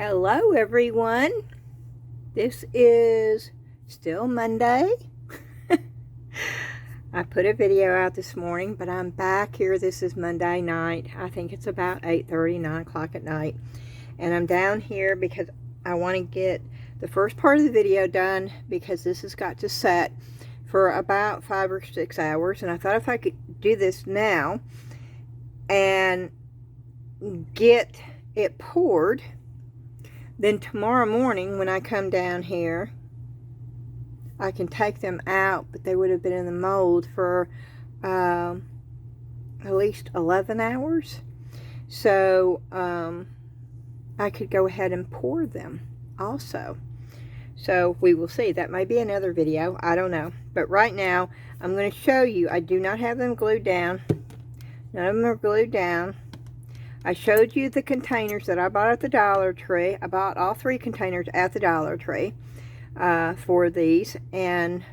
Hello everyone. This is still Monday. I put a video out this morning, but I'm back here. This is Monday night. I think it's about 8:30, 9 o'clock at night. And I'm down here because I want to get the first part of the video done, because this has got to set for about 5 or 6 hours. And I thought if I could do this now and get it poured, then tomorrow morning when I come down here, I can take them out, but they would have been in the mold for at least 11 hours. So I could go ahead and pour them also. So we will see. That may be another video. I don't know. But right now, I'm going to show you. I do not have them glued down. None of them are glued down. I showed you the containers that I bought at the Dollar Tree. I bought all 3 containers at the Dollar Tree for these, and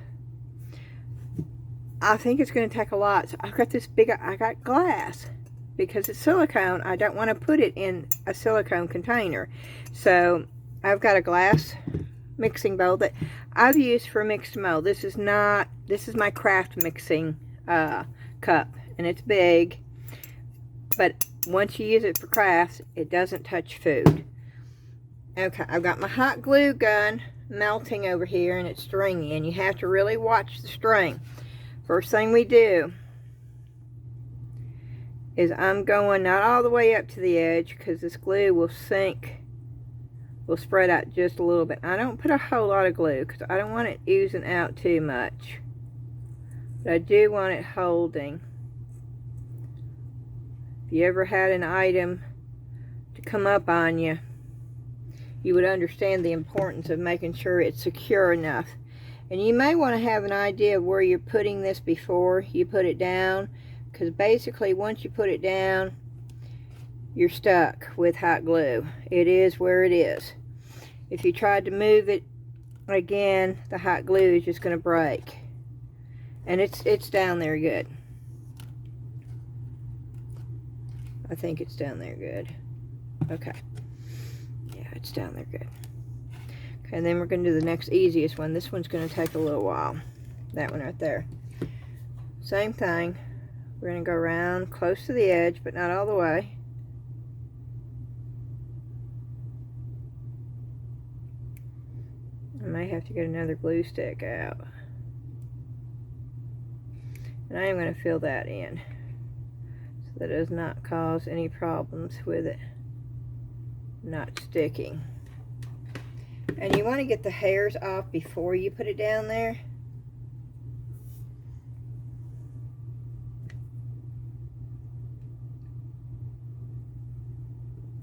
I think it's going to take a lot. So I've got this big, I got glass, because it's silicone. I don't want to put it in a silicone container. So I've got a glass mixing bowl that I've used for Mix2Mold. This is my craft mixing cup, and it's big, but once you use it for crafts, it doesn't touch food. Okay, I've got my hot glue gun melting over here, and it's stringy, and you have to really watch the string. First thing we do is I'm going not all the way up to the edge, because this glue will sink, will spread out just a little bit. I don't put a whole lot of glue because I don't want it oozing out too much, but I do want it holding. If you ever had an item to come up on you, you would understand the importance of making sure it's secure enough. And you may want to have an idea of where you're putting this before you put it down, because basically once you put it down, you're stuck with hot glue. It is where it is. If you tried to move it again, the hot glue is just going to break. And it's down there good. I think it's down there good. Okay. Yeah, it's down there good. Okay, and then we're going to do the next easiest one. This one's going to take a little while. That one right there. Same thing. We're going to go around close to the edge, but not all the way. I may have to get another glue stick out. And I am going to fill that in, that does not cause any problems with it not sticking. And you want to get the hairs off before you put it down there.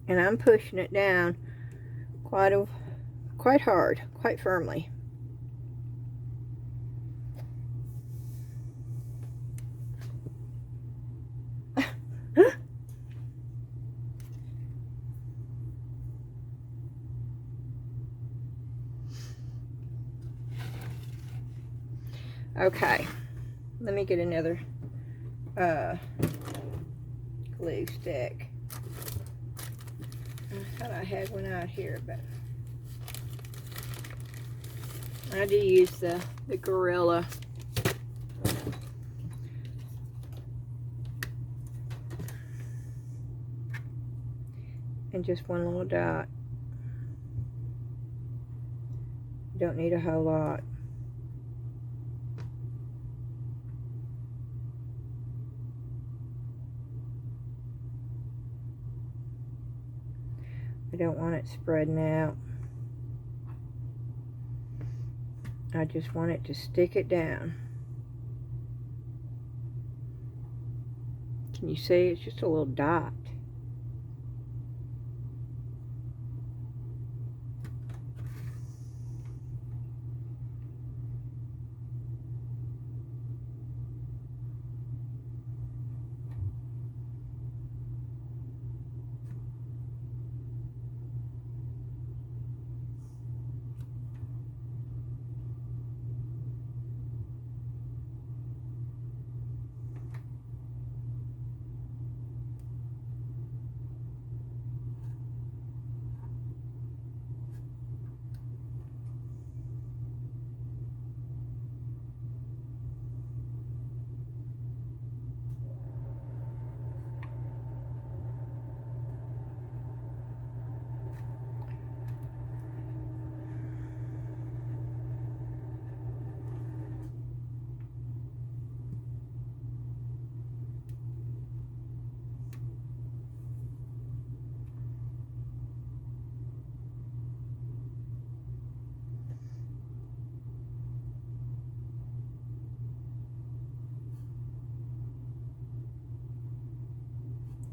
And I'm pushing it down quite hard, quite firmly. Okay, let me get another glue stick. I thought I had one out here, but I do use the Gorilla. And just one little dot. You don't need a whole lot. I don't want it spreading out. I just want it to stick it down. Can you see? It's just a little dot.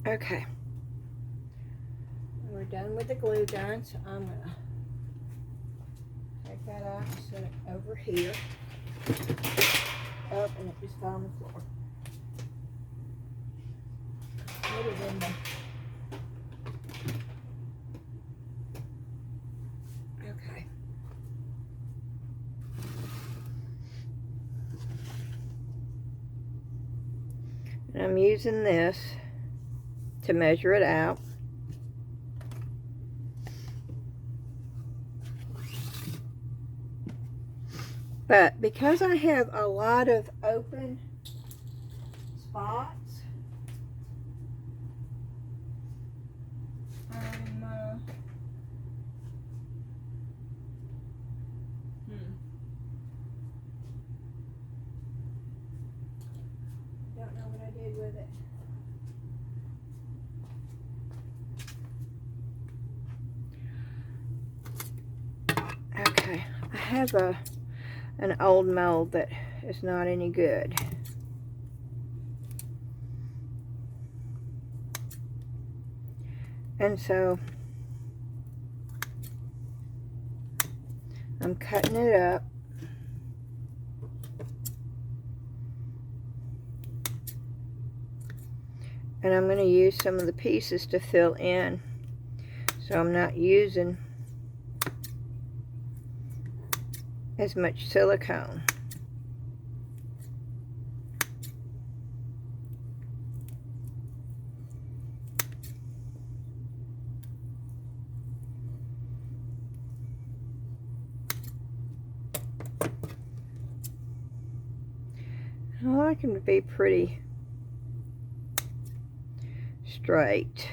Okay. We're done with the glue gun, so I'm gonna take that out and set it over here. Oh, and it just fell on the floor. Put it in there. Okay. And I'm using this to measure it out. But because I have a lot of open spots, don't know what I did with it. Okay, I have an old mold that is not any good. And so I'm cutting it up. And I'm going to use some of the pieces to fill in. So I'm not using as much silicone. I like them to be pretty straight.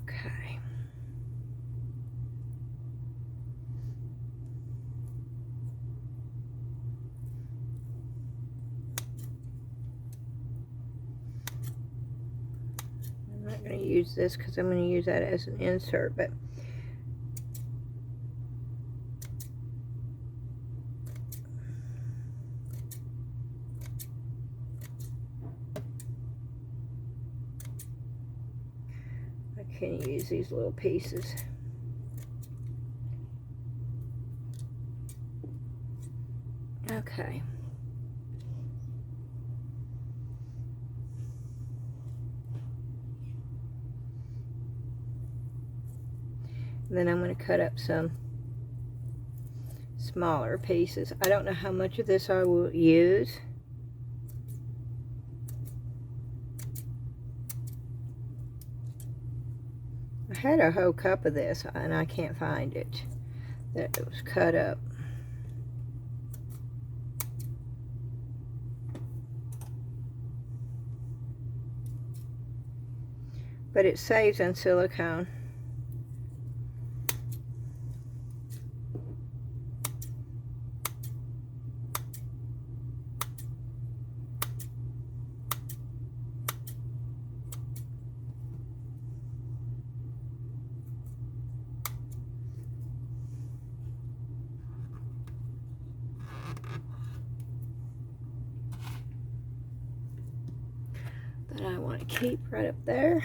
Okay. I'm not going to use this because I'm going to use that as an insert, but I can use these little pieces. Okay. And then I'm going to cut up some smaller pieces. I don't know how much of this I will use. I had a whole cup of this and I can't find it. That it was cut up. But it saves on silicone. That I want to keep right up there.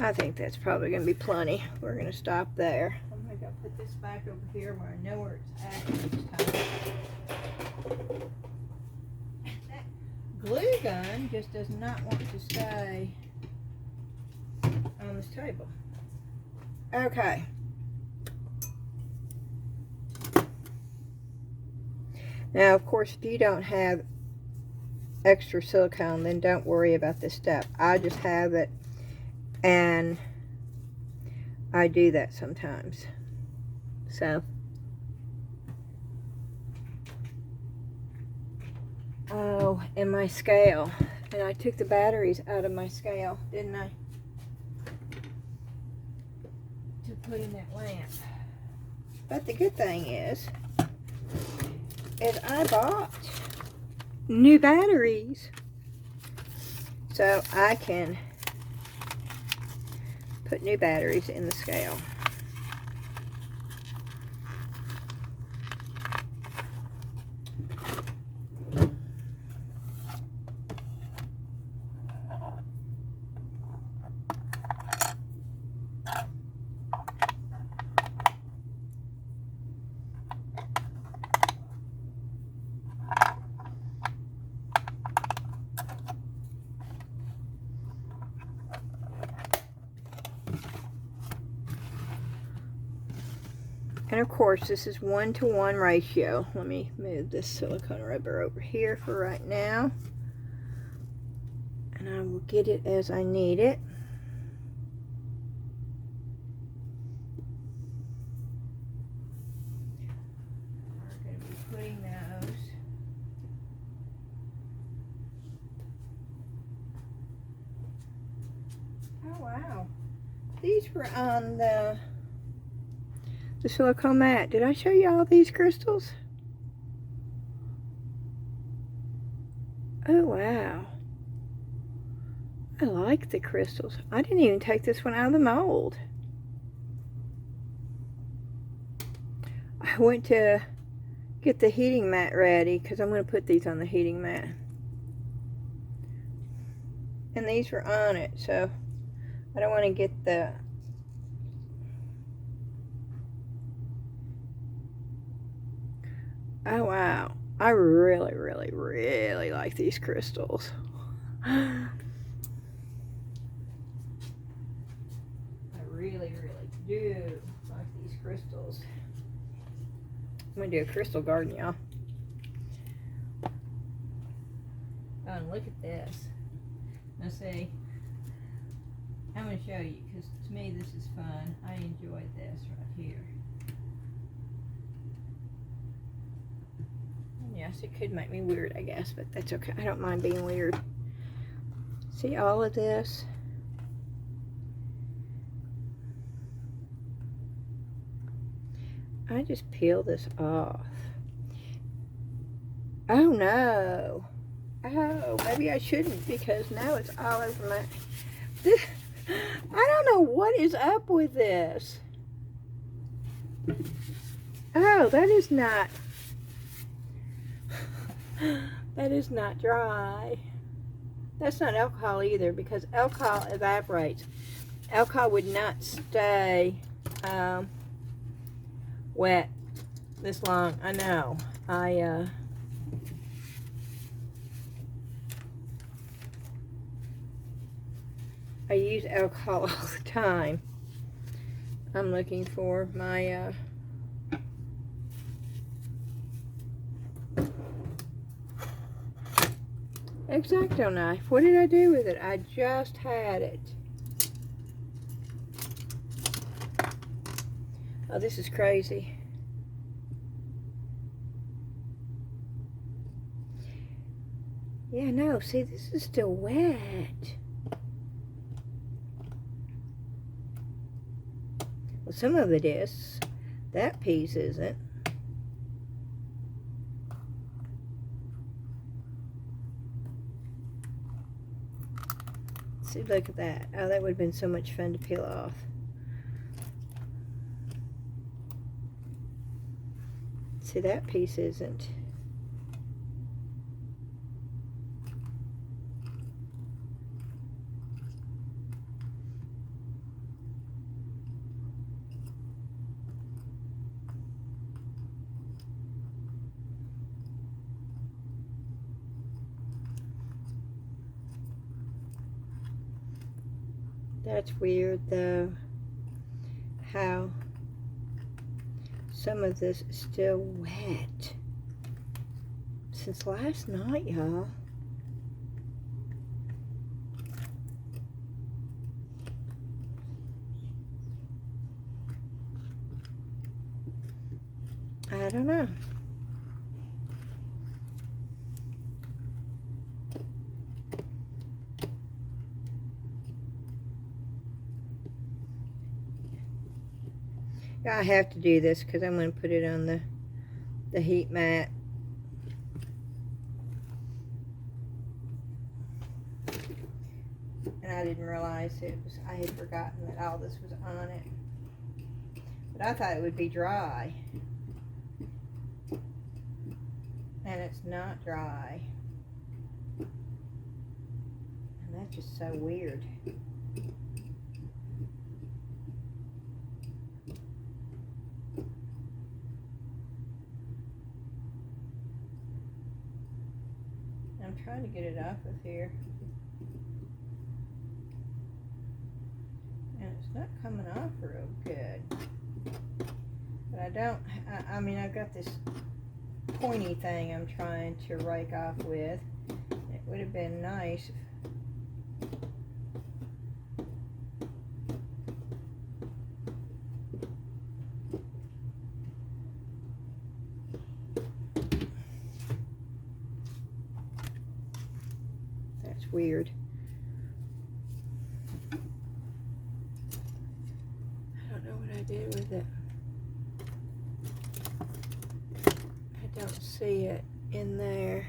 I think that's probably going to be plenty. We're going to stop there. I'm going to go put this back over here where I know where it's at this time. glue gun just does not want to stay on this table. Okay. Now, of course, if you don't have extra silicone, then don't worry about this step. I just have it, and I do that sometimes. So, oh, and my scale. And I took the batteries out of my scale, didn't I? To put in that lamp. But the good thing is I bought new batteries, so I can put new batteries in the scale. And of course, this is 1-to-1 ratio. Let me move this silicone rubber over here for right now. And I will get it as I need it. We're going to be putting those. Oh, wow. These were on the silicone mat. Did I show you all these crystals? Oh, wow. I like the crystals. I didn't even take this one out of the mold. I went to get the heating mat ready because I'm going to put these on the heating mat. And these were on it, so I don't want to get the oh, wow. I really, really, really like these crystals. I really, really do like these crystals. I'm going to do a crystal garden, y'all. Oh, and look at this. Now see, I'm going to show you because to me this is fun. I enjoy this right here. Yes, it could make me weird, I guess, but that's okay. I don't mind being weird. See all of this? I just peel this off. Oh, no. Oh, maybe I shouldn't because now it's all over my... This, I don't know what is up with this. Oh, that is not... That is not dry. That's not alcohol either because alcohol evaporates. Alcohol would not stay wet this long. I know. I use alcohol all the time. I'm looking for my X-Acto knife. What did I do with it? I just had it. Oh, this is crazy. Yeah, no, see, this is still wet. Well, some of it is. That piece isn't. See, look at that. Oh, that would have been so much fun to peel off. See, that piece isn't. That's weird though, how some of this is still wet since last night, y'all. I don't know. I have to do this because I'm going to put it on the heat mat. And I didn't realize I had forgotten that all this was on it. But I thought it would be dry. And it's not dry. And that's just so weird. I'm trying to get it off of here. And it's not coming off real good. But I mean, I've got this pointy thing I'm trying to rake off with. It would have been nice that's weird. I don't know what I did with it. I don't see it in there.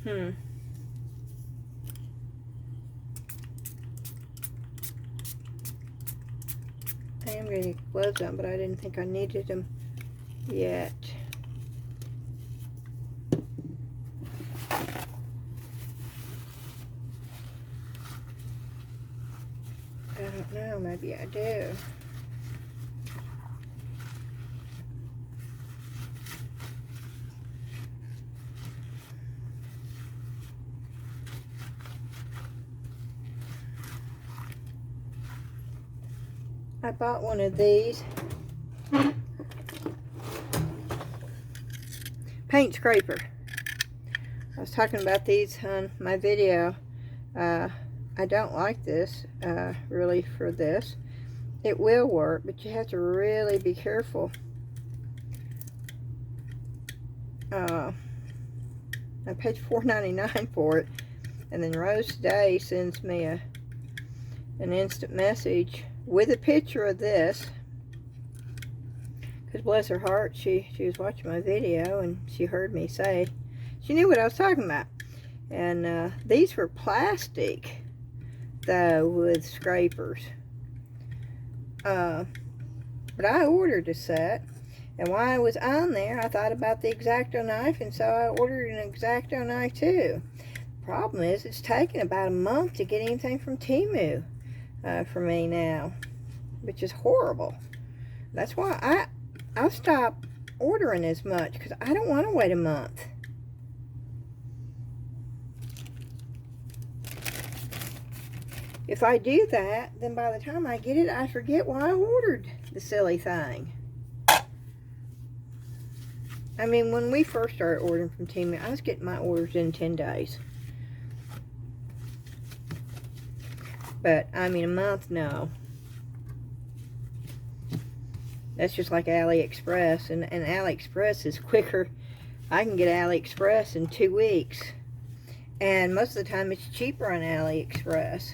I am going to get gloves on, but I didn't think I needed them yet. I don't know, maybe I do. I bought one of these paint scraper. I was talking about these on my video. I don't like this really for this. It will work, but you have to really be careful. I paid $4.99 for it, and then Rose today sends me an instant message with a picture of this, because bless her heart, she was watching my video and she heard me say, she knew what I was talking about. And these were plastic though, with scrapers, but I ordered a set, and while I was on there I thought about the X-Acto knife, and so I ordered an X-Acto knife too. Problem is, it's taken about a month to get anything from Temu for me now, which is horrible. That's why I'll stop ordering as much, because I don't want to wait a month. If I do that, then by the time I get it, I forget why I ordered the silly thing. I mean, when we first started ordering from Temu, I was getting my orders in 10 days. But, I mean, a month, no. That's just like AliExpress, and AliExpress is quicker. I can get AliExpress in 2 weeks. And most of the time, it's cheaper on AliExpress.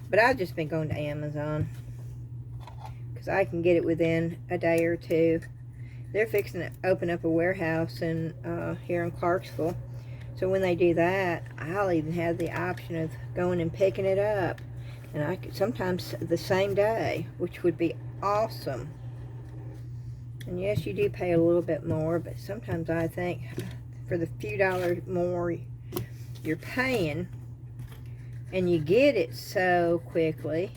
But I've just been going to Amazon, because I can get it within a day or two. They're fixing to open up a warehouse here in Clarksville. So when they do that, I'll even have the option of going and picking it up. And I could sometimes the same day, which would be awesome. And yes, you do pay a little bit more, but sometimes I think for the few dollars more you're paying, and you get it so quickly.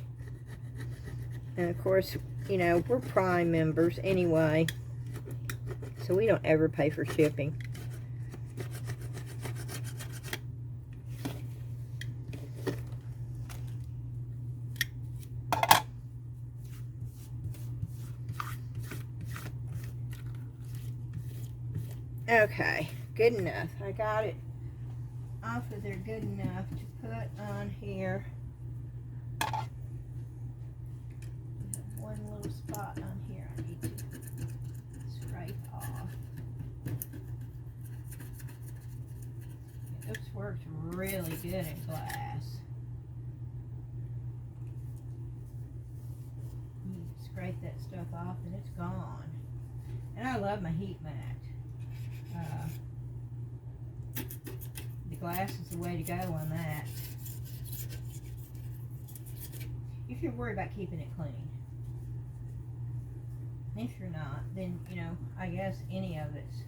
And of course, you know, we're Prime members anyway, so we don't ever pay for shipping. Okay, good enough. I got it off of there good enough to put on here. One little spot on here I need to scrape off. This works really good in glass. You scrape that stuff off and it's gone. And I love my heat mat. The glass is the way to go on that. If you're worried about keeping it clean. If you're not, then, you know, I guess any of it's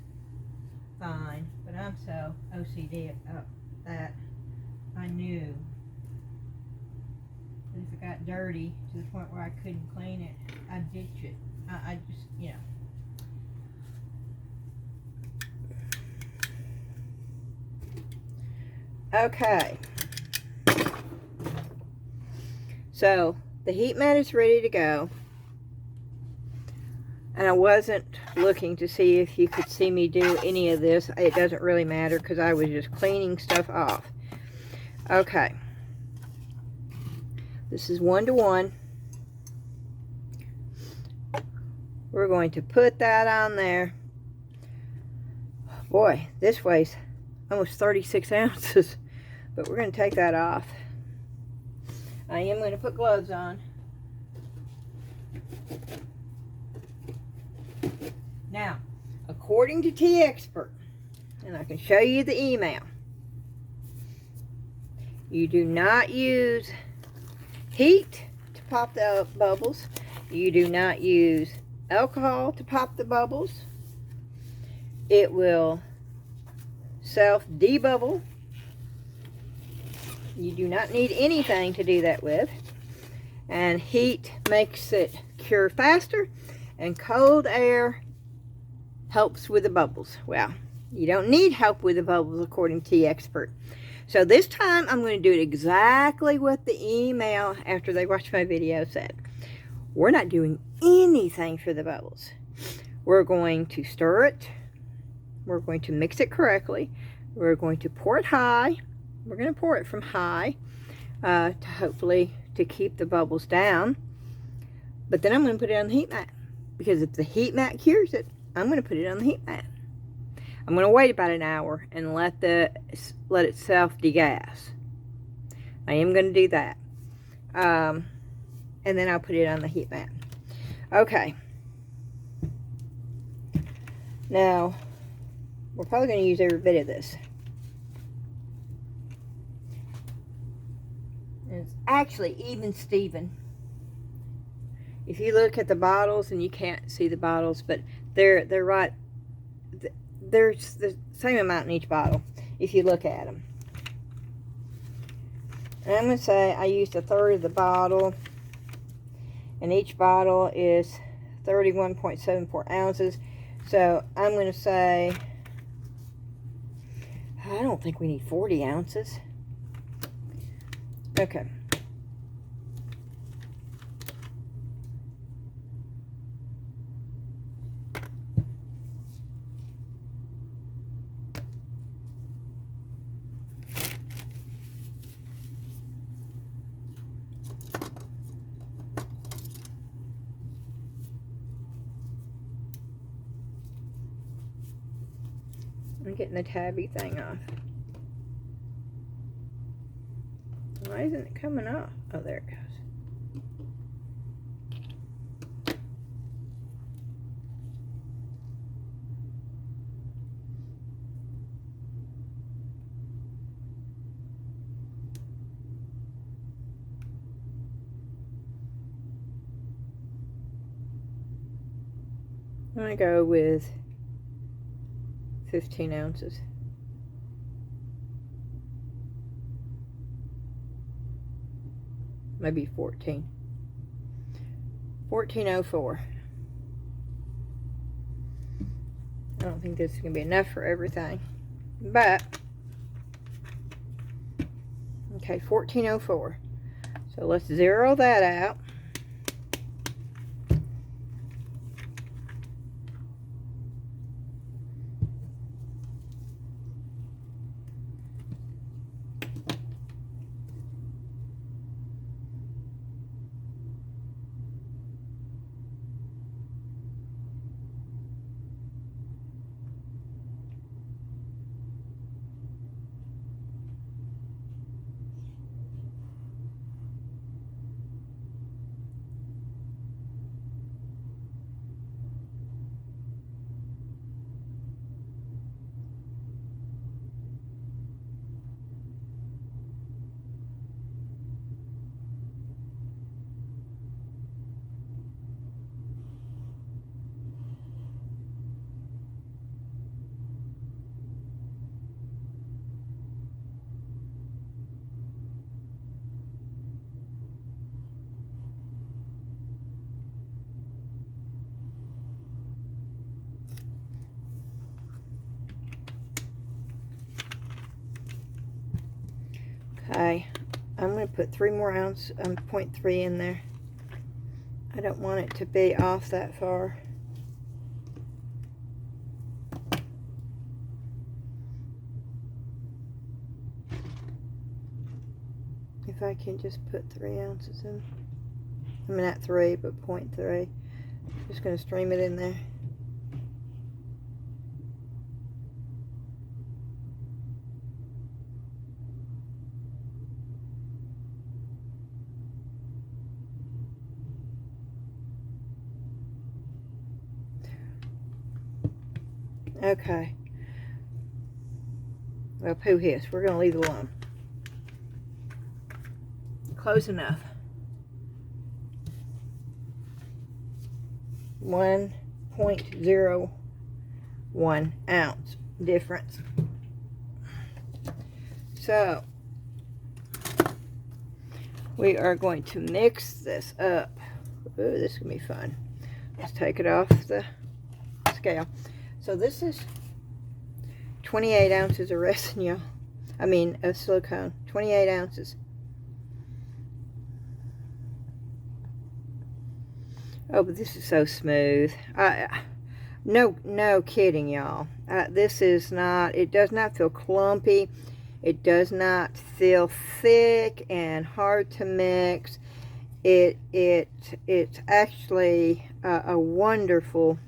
fine. But I'm so OCD about that. I knew that if it got dirty to the point where I couldn't clean it, I'd ditch it. I just, you know. Okay, so the heat mat is ready to go, and I wasn't looking to see if you could see me do any of this. It doesn't really matter because I was just cleaning stuff off. Okay, this is 1:1. We're going to put that on there. Boy, this weighs almost 36 ounces, but we're going to take that off. I am going to put gloves on. Now, according to Teexpert, and I can show you the email, you do not use heat to pop the bubbles. You do not use alcohol to pop the bubbles. It will self-debubble. You do not need anything to do that with. And heat makes it cure faster, and cold air helps with the bubbles. Well, you don't need help with the bubbles according to Teexpert. So this time I'm going to do it exactly what the email after they watched my video said. We're not doing anything for the bubbles. We're going to stir it. We're going to mix it correctly. We're going to pour it high. We're going to pour it from high to hopefully to keep the bubbles down. But then I'm going to put it on the heat mat, because if the heat mat cures it, I'm going to put it on the heat mat. I'm going to wait about an hour and let it self degas. I am going to do that. And then I'll put it on the heat mat. Okay. Now, we're probably going to use every bit of this. And it's actually even Steven. If you look at the bottles, and you can't see the bottles, but they're right. There's the same amount in each bottle if you look at them. And I'm going to say I used 1/3 of the bottle, and each bottle is 31.74 ounces. So I'm going to say, I don't think we need 40 ounces. Okay. I'm getting the tabby thing off. Why isn't it coming off? Oh, there it goes. I'm going to go with 15 ounces. Maybe 14. 1404. I don't think this is going to be enough for everything. But, okay, 1404. So let's zero that out. Okay, I'm going to put 3 more ounces, 0.3 in there. I don't want it to be off that far. If I can just put 3 ounces in. I mean, not 3, but 0.3. Just going to stream it in there. Okay. Well, poo hiss. We're going to leave it alone. Close enough. 1.01 ounce difference. So, we are going to mix this up. Ooh, this is going to be fun. Let's take it off the scale. So this is 28 ounces of resin, y'all. I mean, of silicone. 28 ounces. Oh, but this is so smooth. No kidding, y'all. This is not, it does not feel clumpy. It does not feel thick and hard to mix. It's actually a wonderful.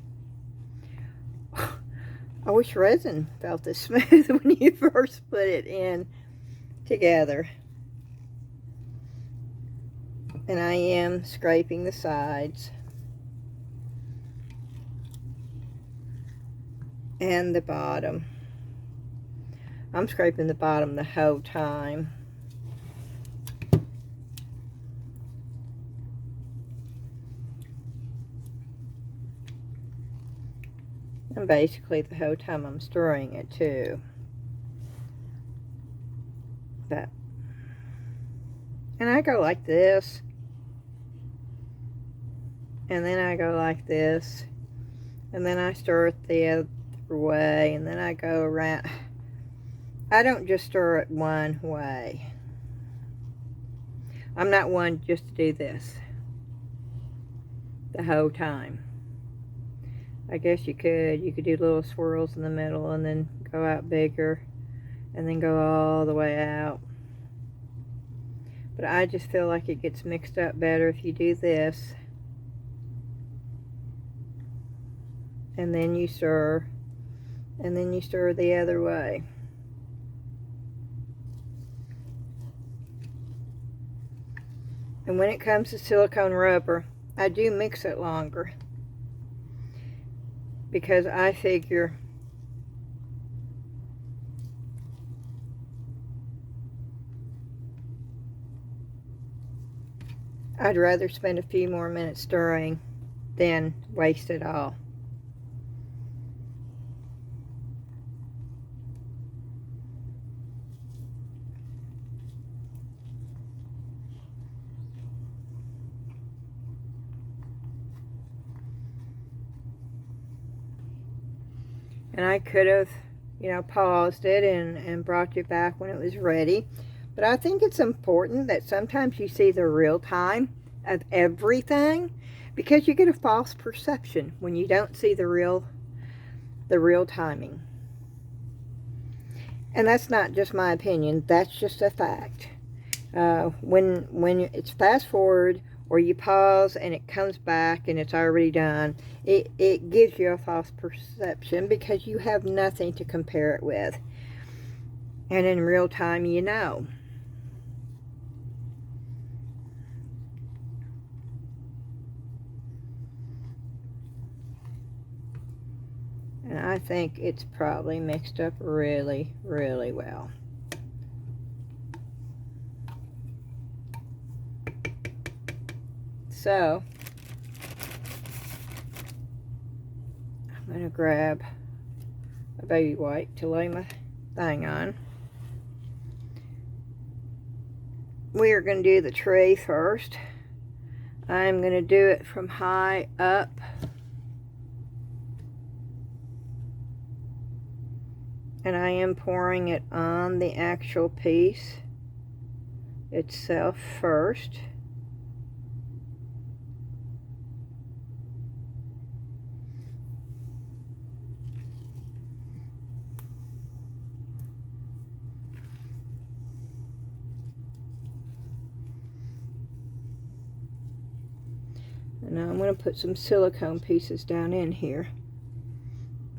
I wish resin felt this smooth when you first put it in together. And I am scraping the sides and the bottom. I'm scraping the bottom the whole time. And basically the whole time I'm stirring it too. But, and I go like this. And then I go like this. And then I stir it the other way. And then I go around. I don't just stir it one way. I'm not one just to do this the whole time. I guess you could do little swirls in the middle and then go out bigger and then go all the way out. But I just feel like it gets mixed up better if you do this. And then you stir. And then you stir the other way. And when it comes to silicone rubber, I do mix it longer. Because I figure I'd rather spend a few more minutes stirring than waste it all. And I could have, you know, paused it and brought you back when it was ready. But I think it's important that sometimes you see the real time of everything, because you get a false perception when you don't see the real timing. And that's not just my opinion, that's just a fact. When it's fast forward or you pause and it comes back and it's already done, it gives you a false perception because you have nothing to compare it with. And in real time, you know. And I think it's probably mixed up really, really well. So, I'm going to grab a baby wipe to lay my thing on. We are going to do the tray first. I'm going to do it from high up. And I am pouring it on the actual piece. itself first. And now I'm going to put some silicone pieces down in here.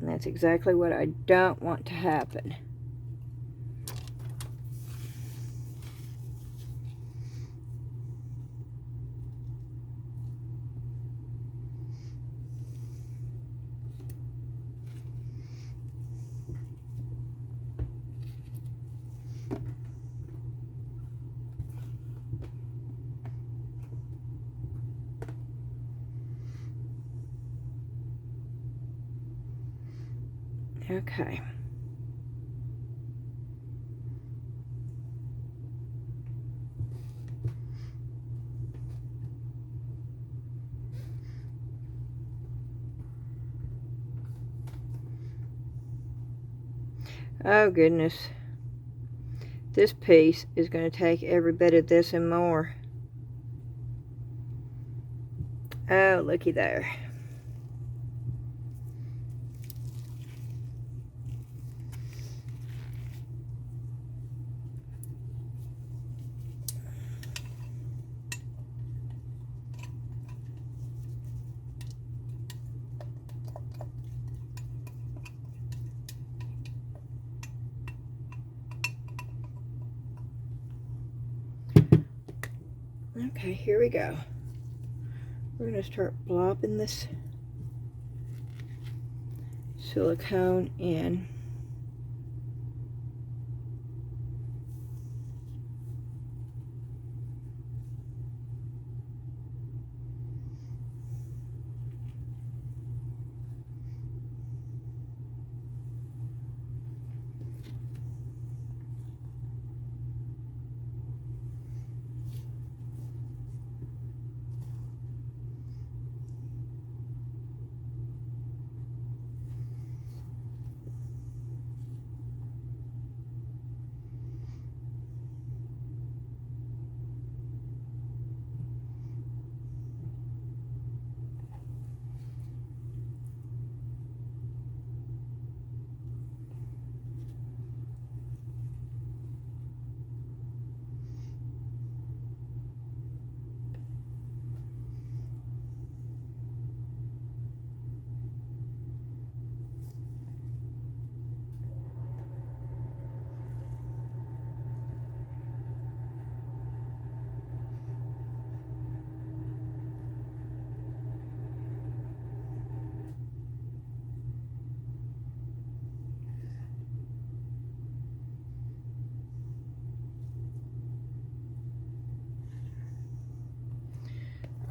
And that's exactly what I don't want to happen. Okay. Oh goodness. This piece is going to take every bit of this and more. Oh, looky there. Okay, here we go. We're going to start blobbing this silicone in.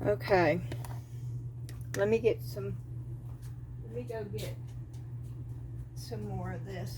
Okay, let me go get some more of this.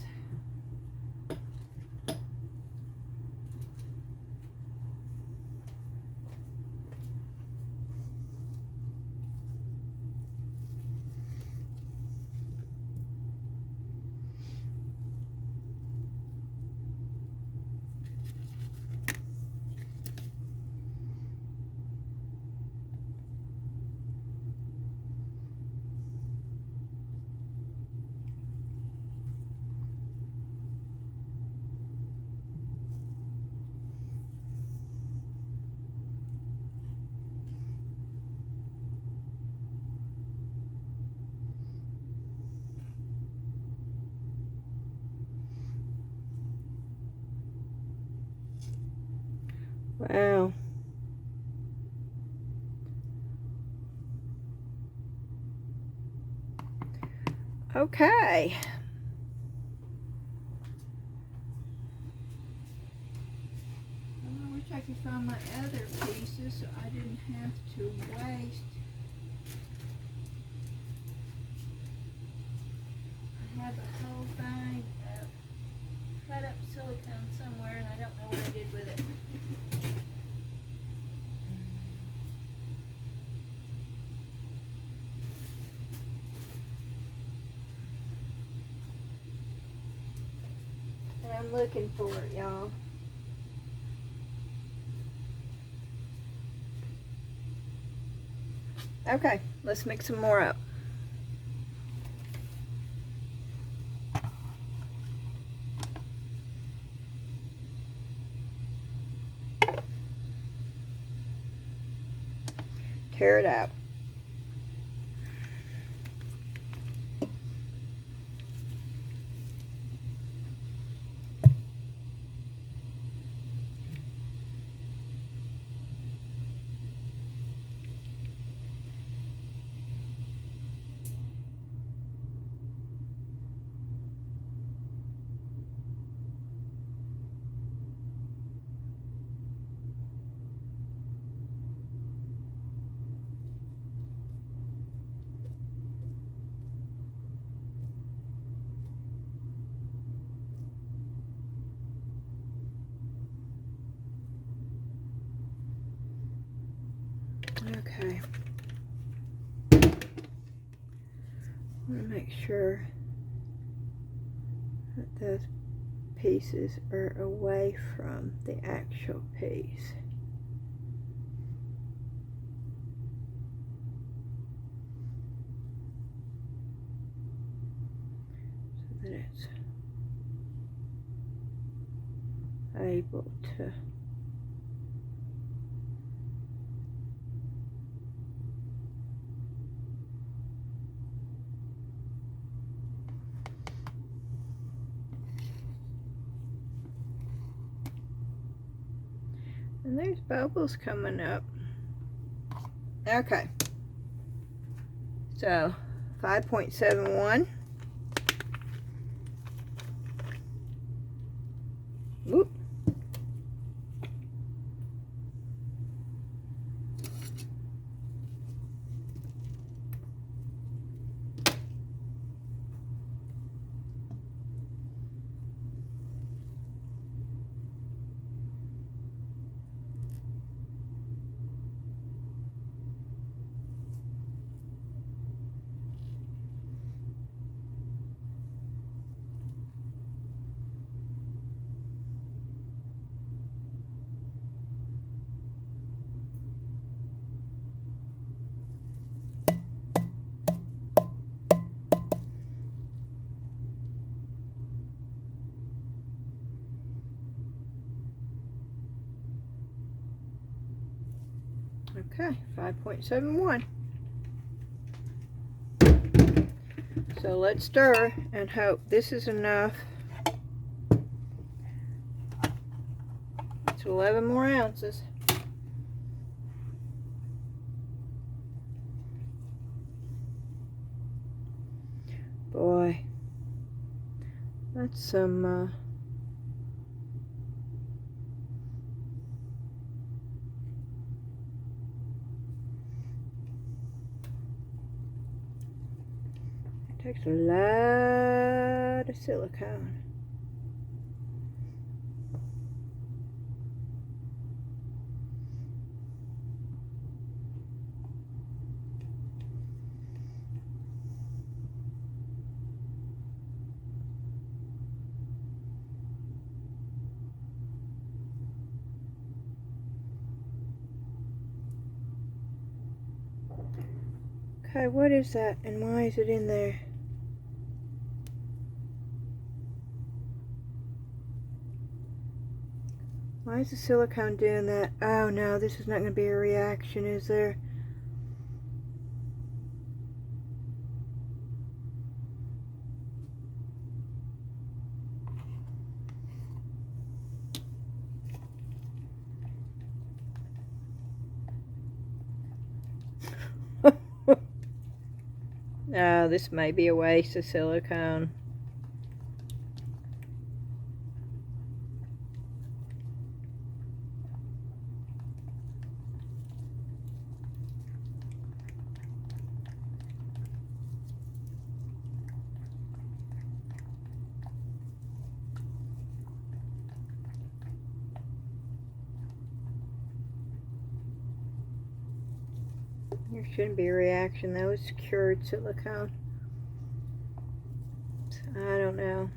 Wow. Okay. I wish I could find my other pieces so I didn't have to waste. I have a whole thing of cut up silicone somewhere and I don't know what I did with it. And I'm looking for it, y'all. Okay, let's mix some more up. Tear it out. Okay. I want to make sure that those pieces are away from the actual piece. So that it's able to and there's bubbles coming up. Okay, so 5.71. Whoop. Okay, 5.71. So let's stir and hope this is enough. It's 11 more ounces. Boy, that's some takes a lot of silicone. Okay, what is that and why is it in there? Why is the silicone doing that? Oh no, this is not going to be a reaction, is there? No, this may be a waste of silicone. There shouldn't be a reaction though, it's cured silicone. I don't know.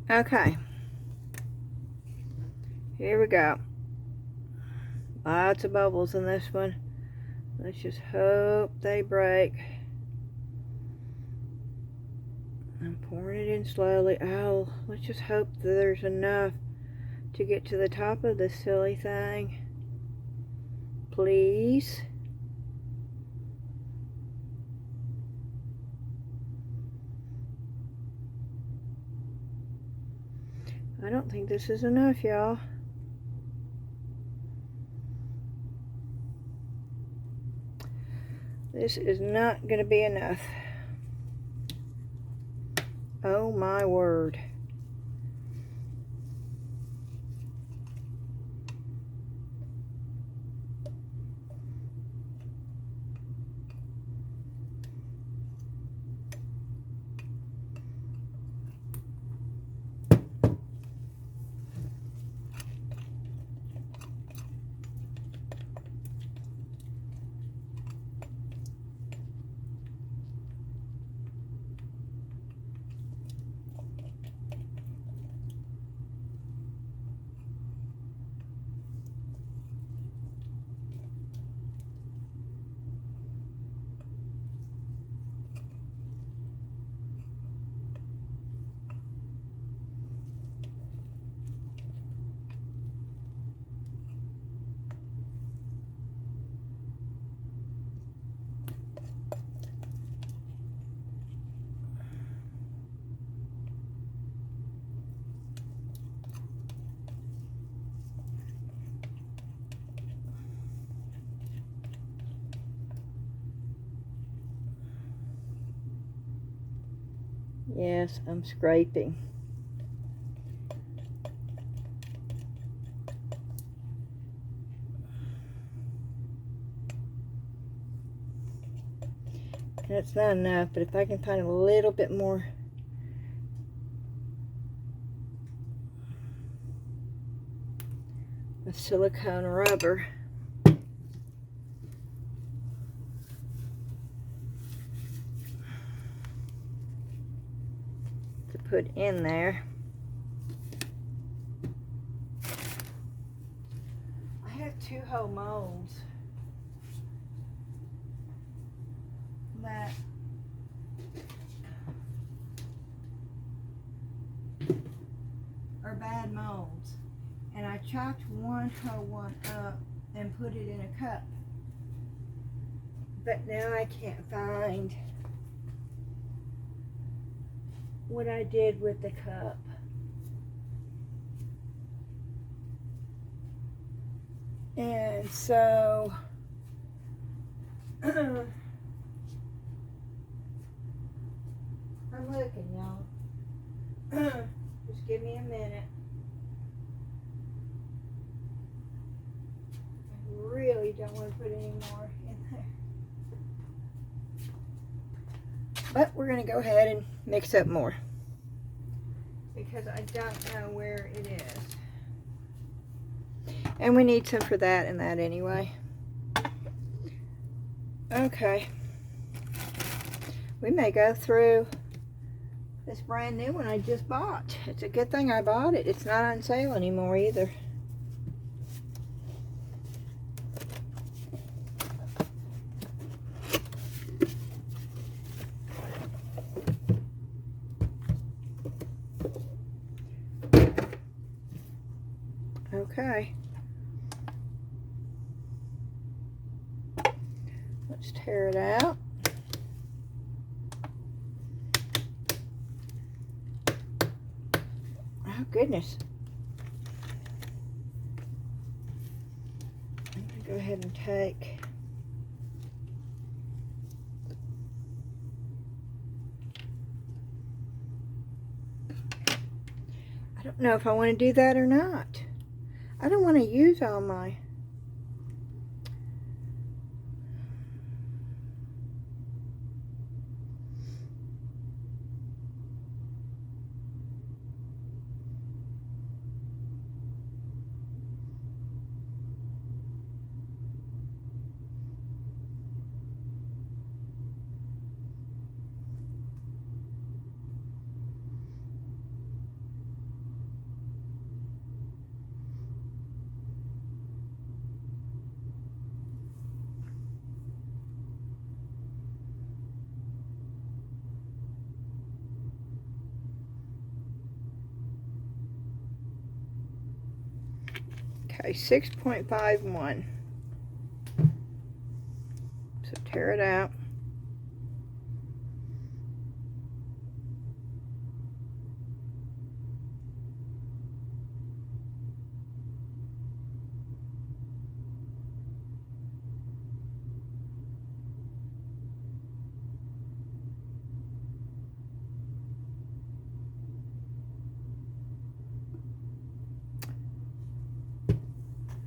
Okay. Here we go. Lots of bubbles in this one. Let's just hope they break. I'm pouring it in slowly. Oh, let's just hope that there's enough to get to the top of this silly thing. Please. I don't think this is enough, y'all. This is not going to be enough. Oh my word. Yes, I'm scraping. That's not enough, but if I can find a little bit more of silicone rubber. To put in there. I have 2 whole molds that are bad molds, and I chopped one whole one up and put it in a cup, but now I can't find what I did with the cup. And so I'm looking, y'all. Just give me a minute. I really don't want to put any more in there. But we're going to go ahead and mix up more, because I don't know where it is. And we need some for that and that anyway. Okay. We may go through this brand new one I just bought. It's a good thing I bought it. It's not on sale anymore either. Okay. Let's tear it out. Oh goodness. I'm going to go ahead and take I don't know if I want to do that or not. I don't want to use all my Okay, 6.51. So tear it out.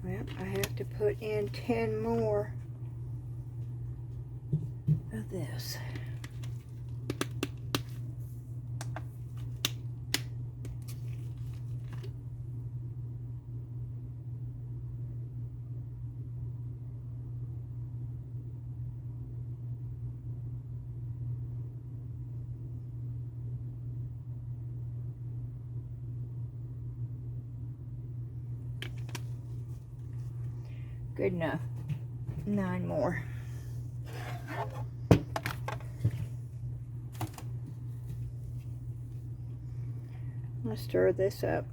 Well, I have to put in 10 more of this. Good enough. 9 more. Let's stir this up.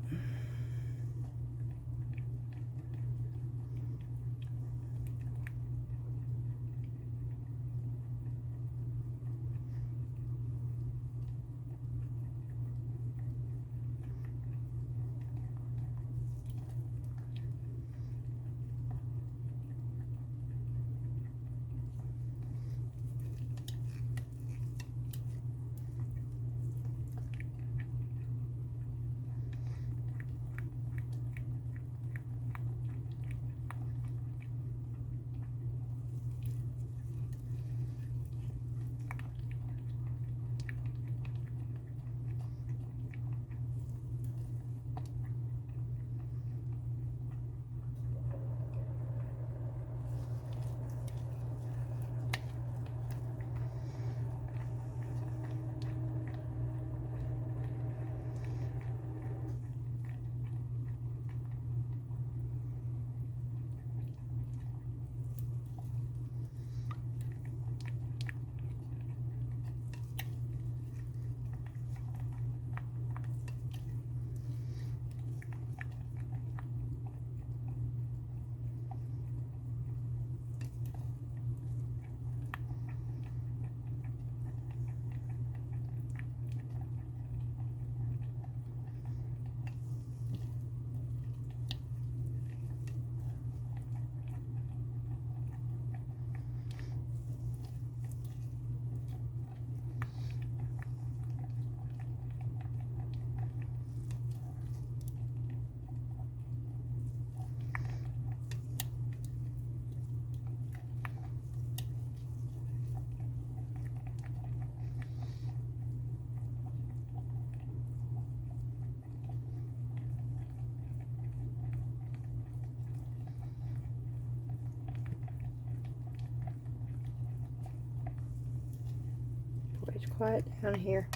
It's quiet down here.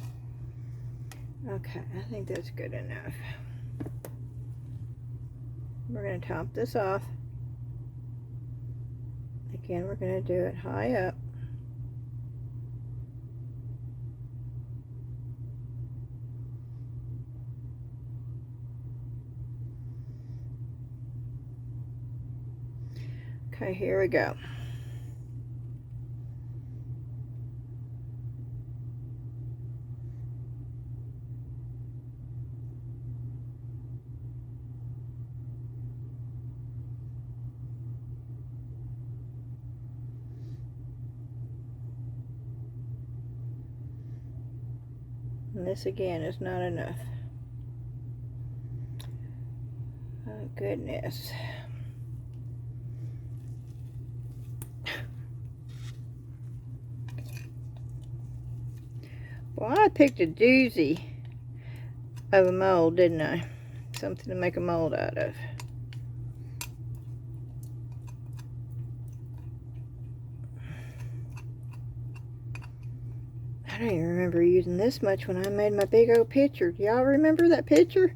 Okay, I think that's good enough. We're going to top this off. Again, we're going to do it high up. Okay, here we go. And this again is not enough. Oh goodness. Well, I picked a doozy of a mold, didn't I? Something to make a mold out of. I don't even remember using this much when I made my big old picture. Do y'all remember that picture?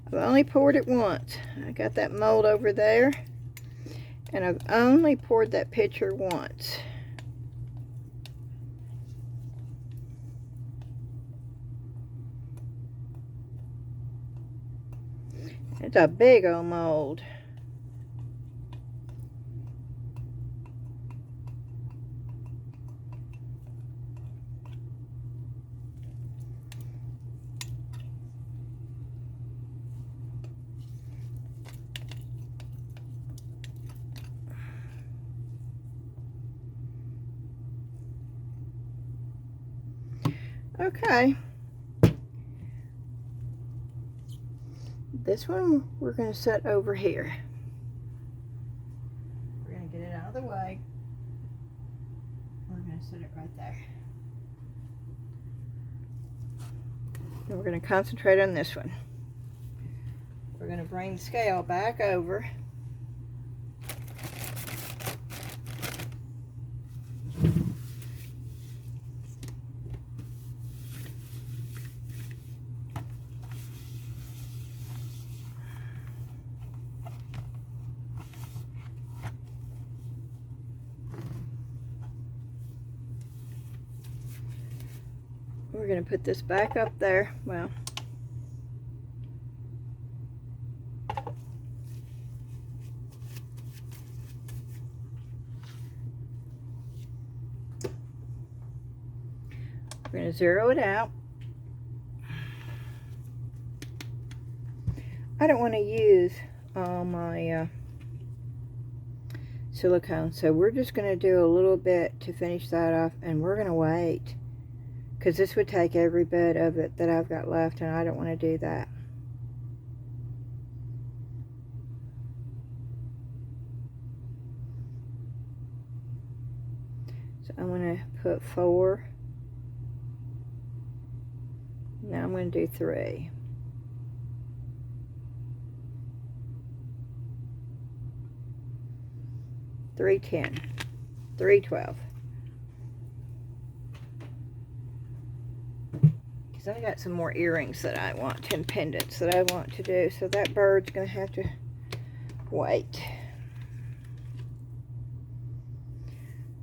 I've only poured it once. I got that mold over there, and I've only poured that picture once. It's a big old mold. Okay. This one we're going to set over here. We're going to get it out of the way. We're going to set it right there. And we're going to concentrate on this one. We're going to bring the scale back over. We're going to put this back up there. Well, we're going to zero it out. I don't want to use all my silicone, so we're just going to do a little bit to finish that off, and we're going to wait. Because this would take every bit of it that I've got left, and I don't want to do that. So I'm going to put 4. Now I'm going to do 3. $3.10, $3.12. I got some more earrings that I want, and pendants that I want to do, so that bird's gonna have to wait.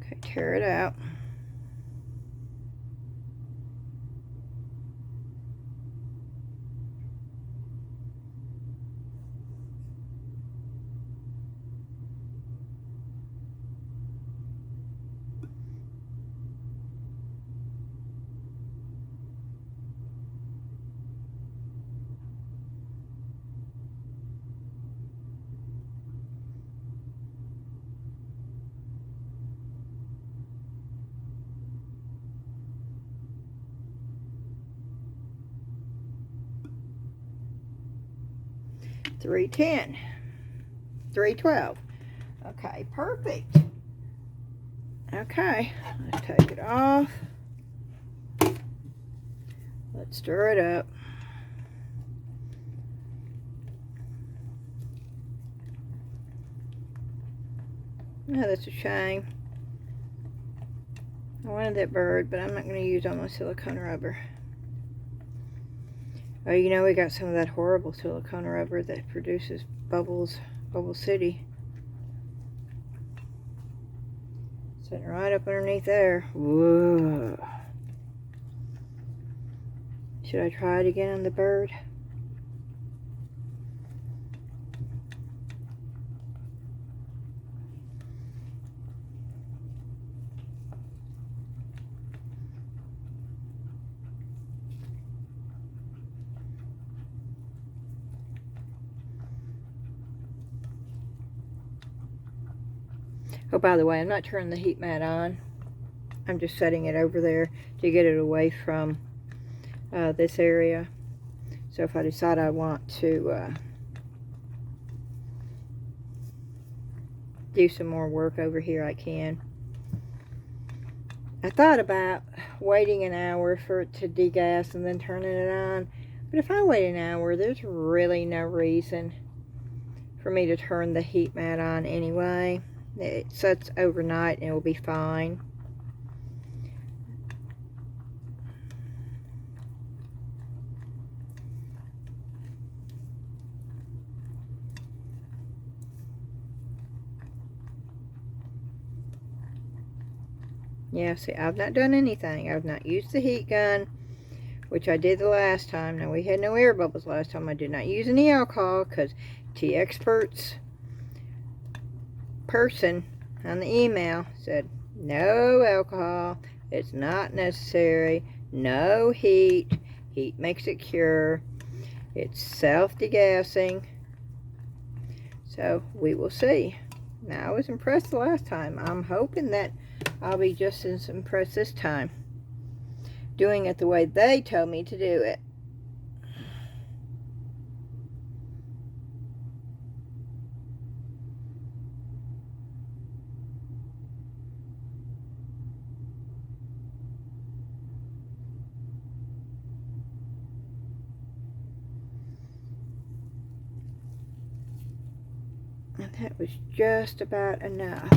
Okay, tear it out. $3.10, $3.12. Okay, perfect. Okay, let's take it off. Let's stir it up. Oh, that's a shame. I wanted that bird, but I'm not going to use all my silicone rubber. Oh, you know, we got some of that horrible silicone rubber that produces bubbles, Bubble City. Sitting right up underneath there. Whoa. Should I try it again on the bird? Oh, by the way, I'm not turning the heat mat on. I'm just setting it over there to get it away from this area. So if I decide I want to do some more work over here, I can. I thought about waiting an hour for it to degas and then turning it on. But if I wait an hour, there's really no reason for me to turn the heat mat on anyway. It sets overnight and it will be fine. Yeah, see, I've not done anything. I've not used the heat gun, which I did the last time. Now, we had no air bubbles last time. I did not use any alcohol because Teexpert's person on the email said no alcohol, it's not necessary, no heat makes it cure, it's self-degassing. So we will see. Now, I was impressed the last time. I'm hoping that I'll be just as impressed this time. doing it the way they told me to do it. And that was just about enough.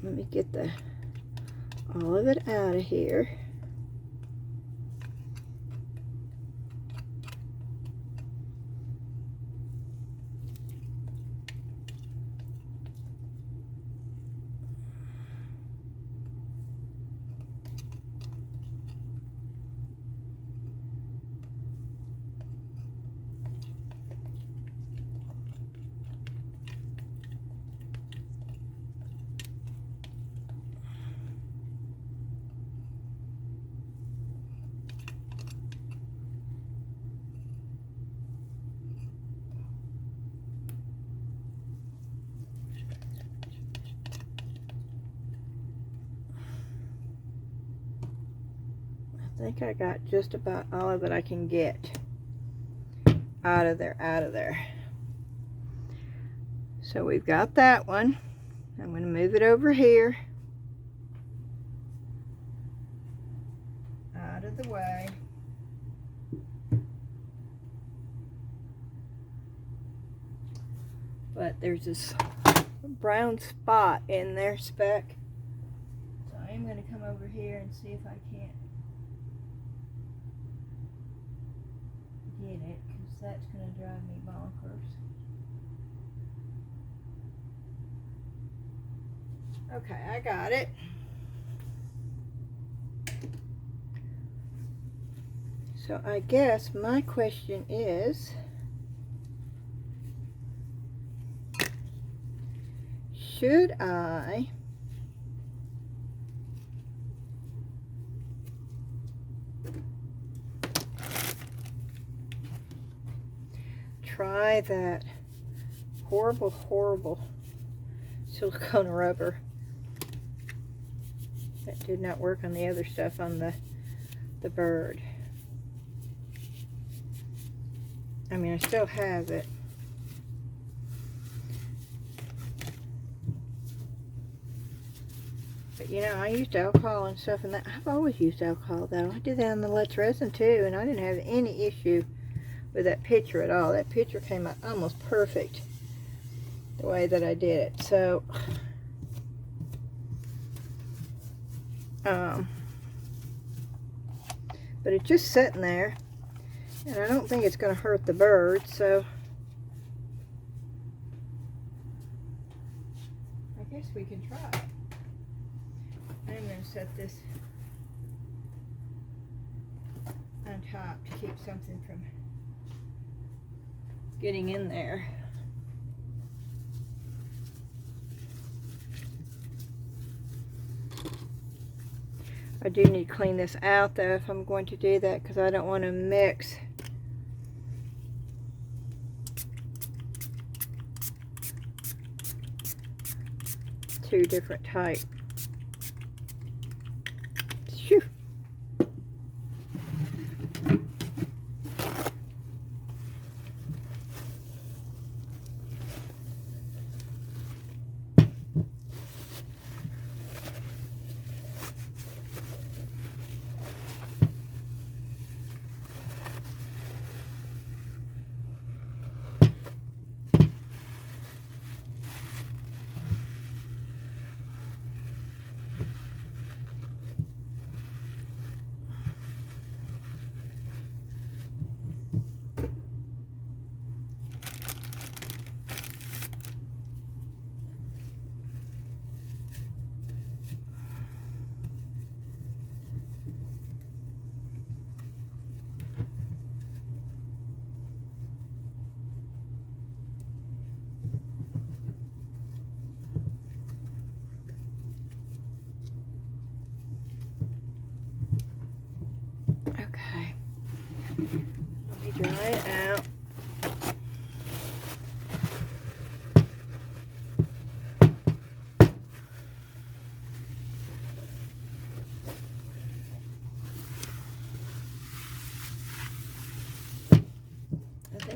Let me get all of it out of here. I think I got just about all of it I can get out of there. So we've got that one. I'm going to move it over here out of the way. But there's this brown spot in there, speck. So I am going to come over here and see if I can't get it, because that's going to drive me bonkers. Okay, I got it. So I guess my question is, should I try that horrible silicone rubber that did not work on the other stuff on the bird? I mean, I still have it. But you know, I used alcohol and stuff, and that I've always used alcohol though. I did that on the Let's Resin too, and I didn't have any issue with that picture at all. That picture came out almost perfect the way that I did it. So but it's just sitting there, and I don't think it's going to hurt the bird, so I guess we can try it. I'm going to set this on top to keep something from getting in there. I do need to clean this out though if I'm going to do that, because I don't want to mix two different types. Shoo. Okay. Let me dry it out.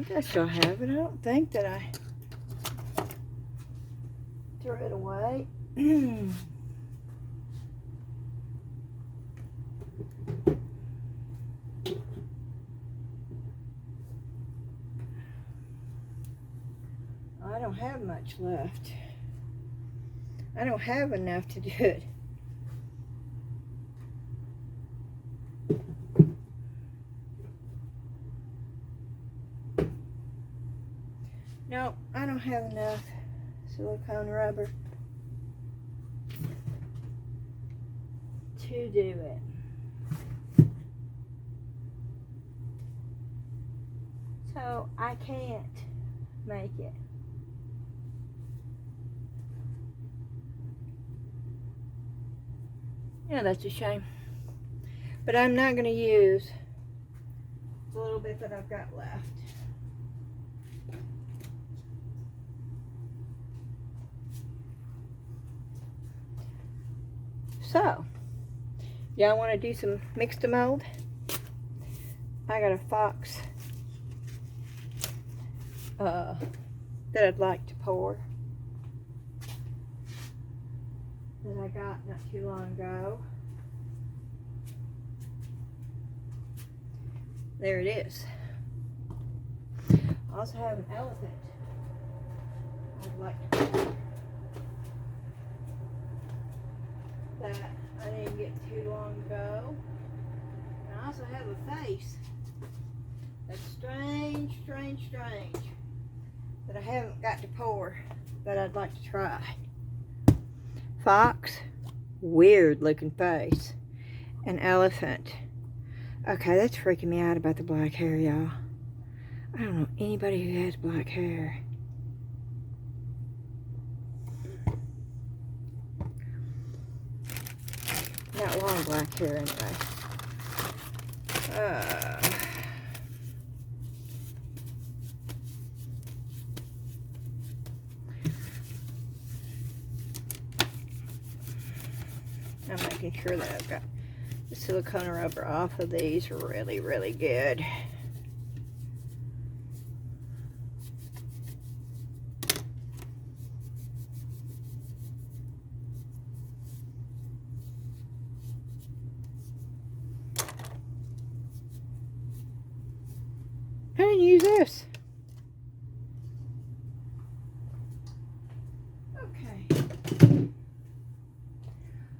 think I still have it. I don't think that I threw it away. I don't have much left. I don't have enough to do it. No, I don't have enough silicone rubber to do it. So I can't make it. Yeah, that's a shame. But I'm not going to use the little bit that I've got left. So, y'all want to do some Mix2Mold? I got a fox that I'd like to pour that I got not too long ago. There it is. I also have an elephant I'd like to pour that I didn't get too long ago. And I also have a face that's strange that I haven't got to pour that I'd like to try. Fox, weird looking face. An elephant. Okay, that's freaking me out about the black hair, y'all. I don't know anybody who has black hair. Not long black hair anyway. I'm making sure that I've got the silicone rubber off of these really, really good. I didn't use this. Okay.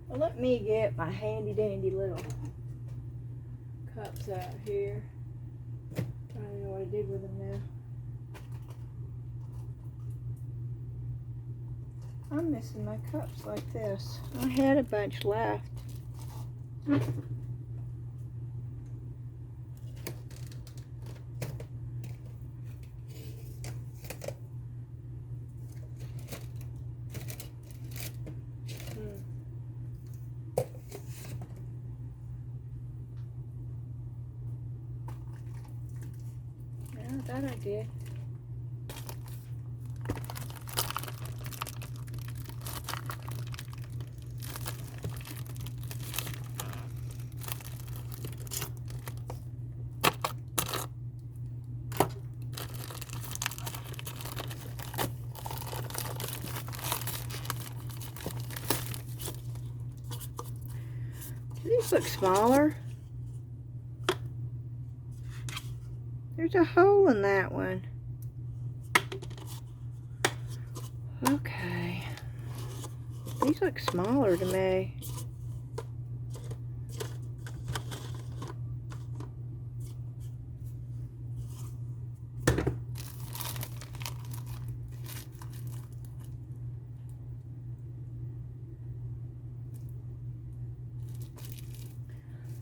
Well, let me get my handy dandy little cups out here. I don't know what I did with them now. I'm missing my cups like this. I had a bunch left. That I did. Do these look smaller? There's a hole in that one. Okay. These look smaller to me.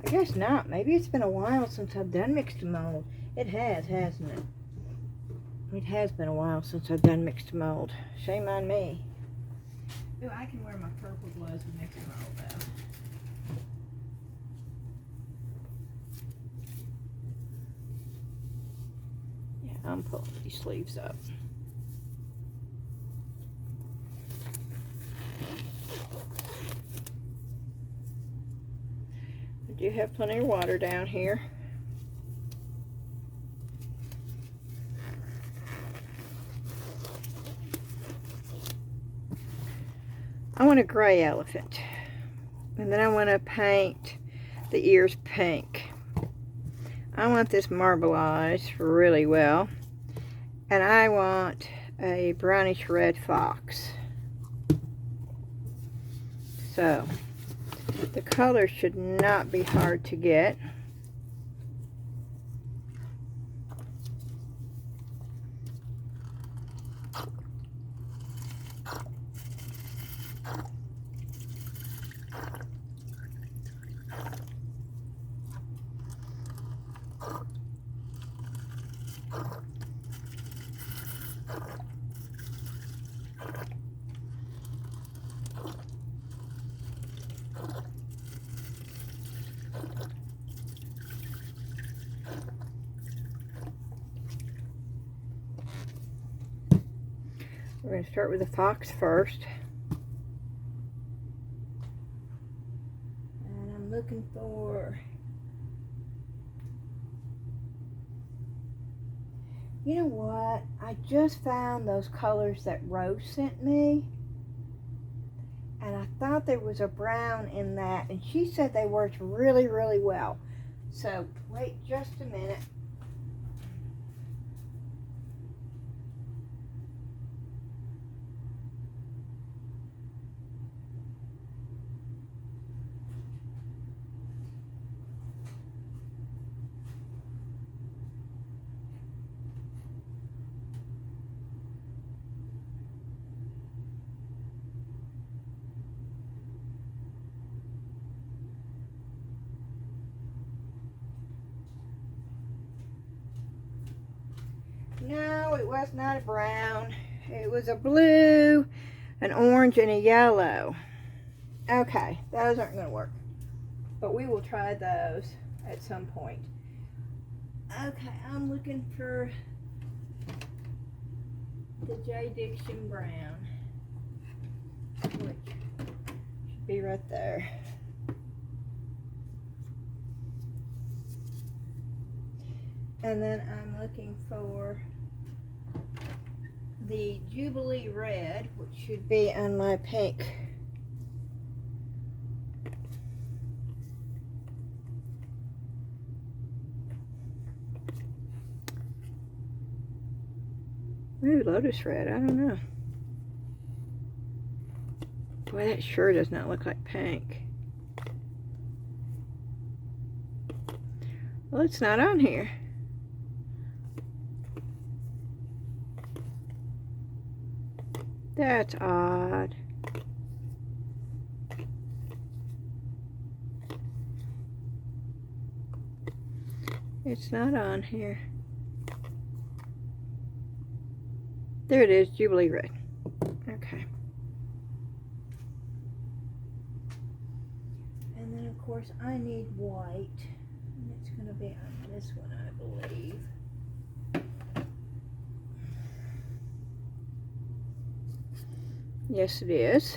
I guess not. Maybe it's been a while since I've done Mix2Mold. It has, hasn't it? It has been a while since I've done Mix2Mold. Shame on me. Ooh, I can wear my purple gloves with Mix2Mold though. Yeah, I'm pulling these sleeves up. I do have plenty of water down here. want a gray elephant. And then I want to paint the ears pink. I want this marbleized really well. And I want a brownish red fox. So, the color should not be hard to get. We're going to start with the fox first. And I'm looking for, you know what? I just found those colors that Rose sent me. And I thought there was a brown in that. And she said they worked really, really well. So, wait just a minute. No, it was not a brown. It was a blue, an orange, and a yellow. Okay, those aren't going to work. But we will try those at some point. Okay, I'm looking for the J. Dixon Brown, which should be right there. And then I'm looking for the Jubilee Red, which should be on my pink. Maybe Lotus Red, I don't know. Boy, that sure does not look like pink. Well, it's not on here. That's odd. It's not on here. There it is, Jubilee Red. Okay. And then of course I need white. And it's going to be on this one, I believe. Yes, it is.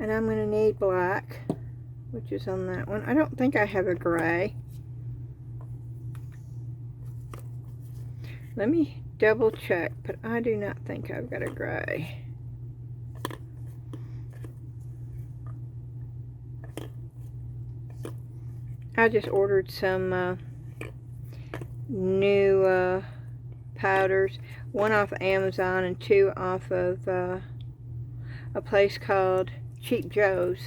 And I'm going to need black, which is on that one. I don't think I have a gray. Let me double check, but I do not think I've got a gray. I just ordered some new powders, one off of Amazon and two off of a place called Cheap Joe's.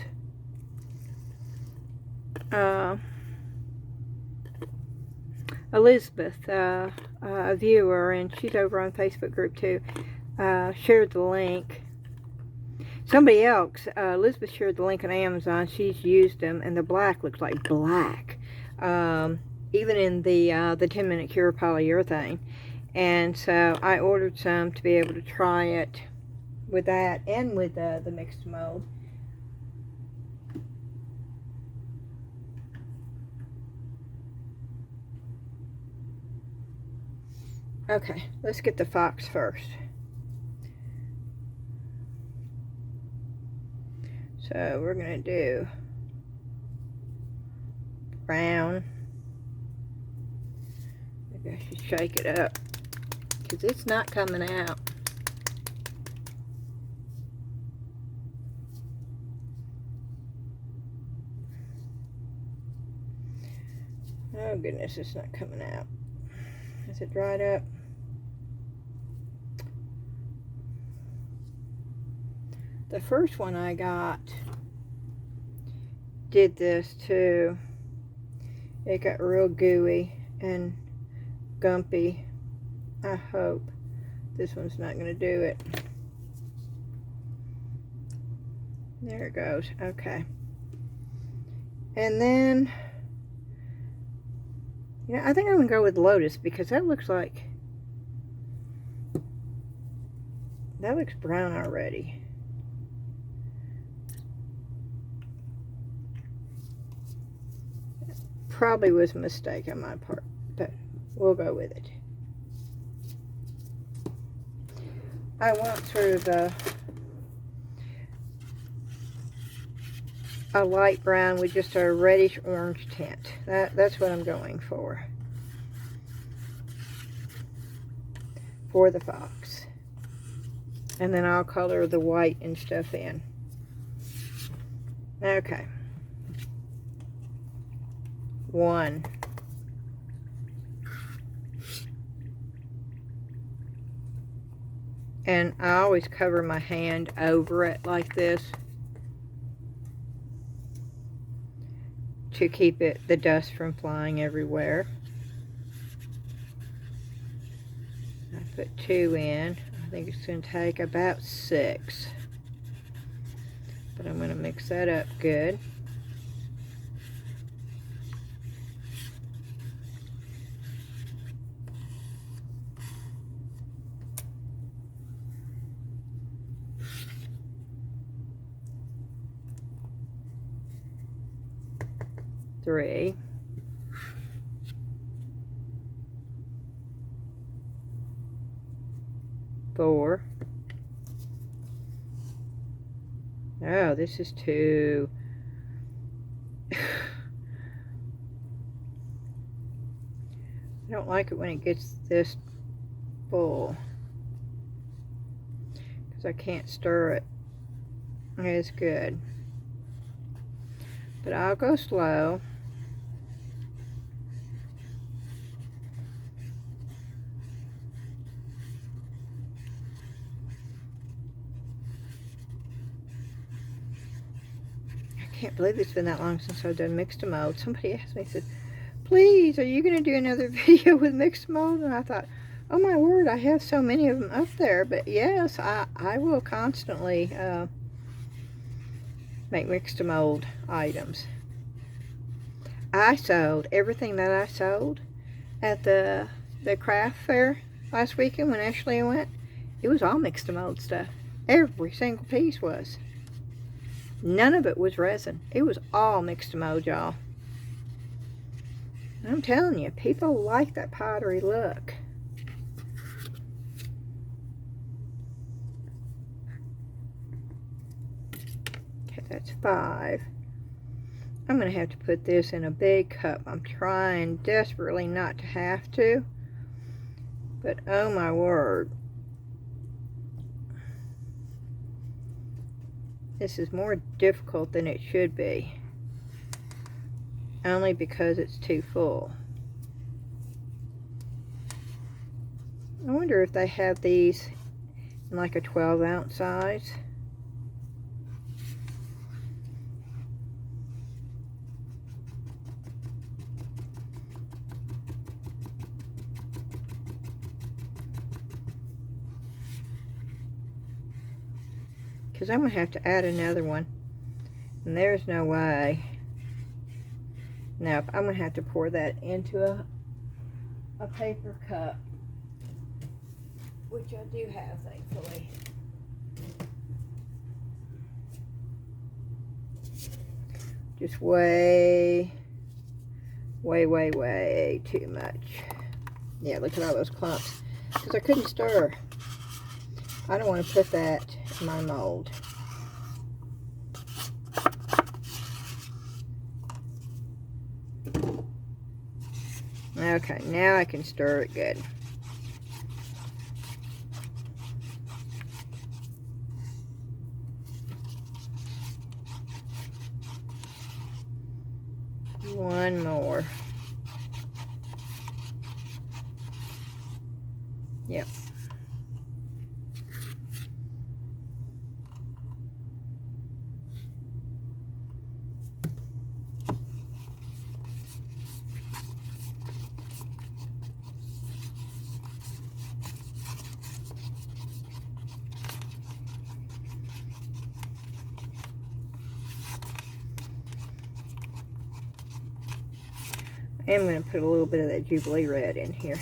Elizabeth, a viewer, and she's over on Facebook group too, shared the link. Somebody else, Elizabeth shared the link on Amazon. She's used them, and the black looks like black, even in the 10-minute cure polyurethane. And so I ordered some to be able to try it with that and with the Mix2Mold. Okay, let's get the fox first. So we're going to do brown. Maybe I should shake it up because it's not coming out. Oh goodness, it's not coming out. Is it dried up? The first one I got did this too. It got real gooey and gumpy. I hope this one's not going to do it. There it goes. Okay. And then, yeah, I think I'm going to go with Lotus because that looks brown already. Probably was a mistake on my part, but we'll go with it. I want sort of a light brown with just a reddish orange tint. That's what I'm going for the fox. And then I'll color the white and stuff in. Okay. 1. And I always cover my hand over it like this to keep the dust from flying everywhere. I put 2 in. I think it's going to take about 6. But I'm going to mix that up good. Three. 4. Oh, this is 2. I don't like it when it gets this full because I can't stir it. It's good. But I'll go slow. I can't believe it's been that long since I've done Mix2Mold. Somebody asked me, said, please, are you going to do another video with Mix2Mold? And I thought, oh my word, I have so many of them up there. But yes, I will constantly make Mix2Mold items. I sold everything that I sold at the craft fair last weekend when Ashley went. It was all Mix2Mold stuff. Every single piece was. None of it was resin. It was all Mix2Mold, y'all. I'm telling you, people like that pottery look. Okay, that's 5. I'm going to have to put this in a big cup. I'm trying desperately not to have to. But oh my word. This is more difficult than it should be. Only because it's too full. I wonder if they have these in like a 12-ounce size. Because I'm going to have to add another one. And there's no way. Now, I'm going to have to pour that into a paper cup. Which I do have, thankfully. Just way too much. Yeah, look at all those clumps. Because I couldn't stir. I don't want to put that in my mold. Okay, now I can stir it good. One more. Yep. I am going to put a little bit of that Jubilee red in here.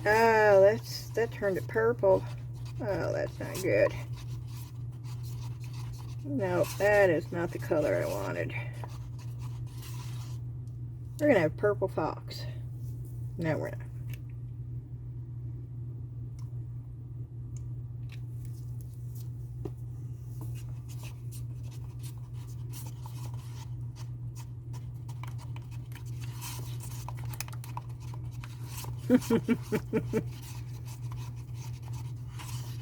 Oh, that turned it purple. Oh, that's not good. Nope, that is not the color I wanted. We're gonna have purple fox. No, we're not.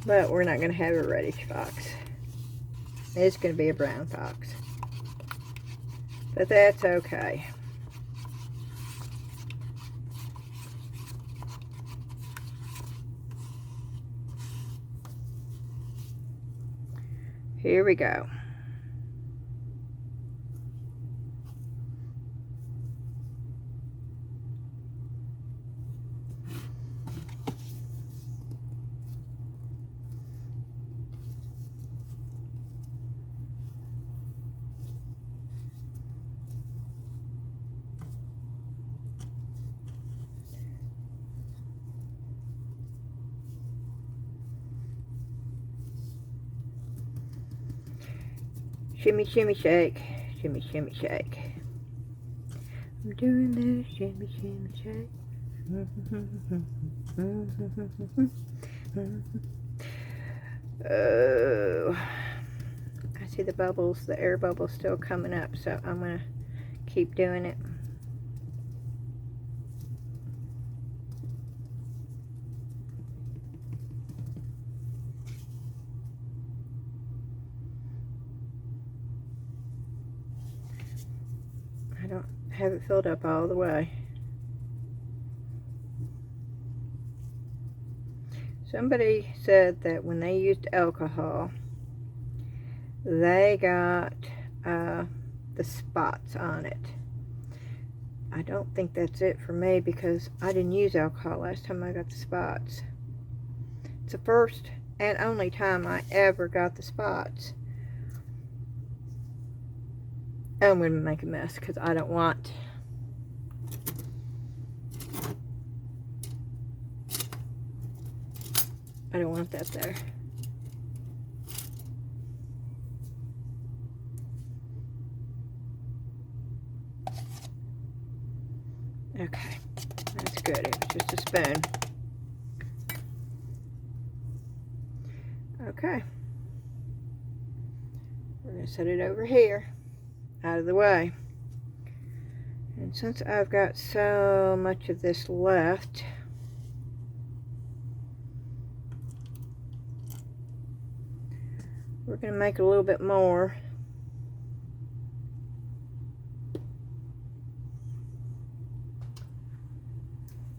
But we're not going to have a reddish fox. It's going to be a brown fox. But that's okay. Here we go. Shimmy, shimmy, shake. Shimmy, shimmy, shake. I'm doing this shimmy, shimmy, shake. Oh, I see the bubbles, the air bubbles still coming up, so I'm going to keep doing it. I don't have it filled up all the way. Somebody said that when they used alcohol, they got the spots on it. I don't think that's it for me because I didn't use alcohol last time I got the spots. It's the first and only time I ever got the spots. I'm going to make a mess because I don't want that there. Okay, that's good. It was just a spoon. Okay. We're going to set it over here, out of the way. And since I've got so much of this left, we're going to make a little bit more.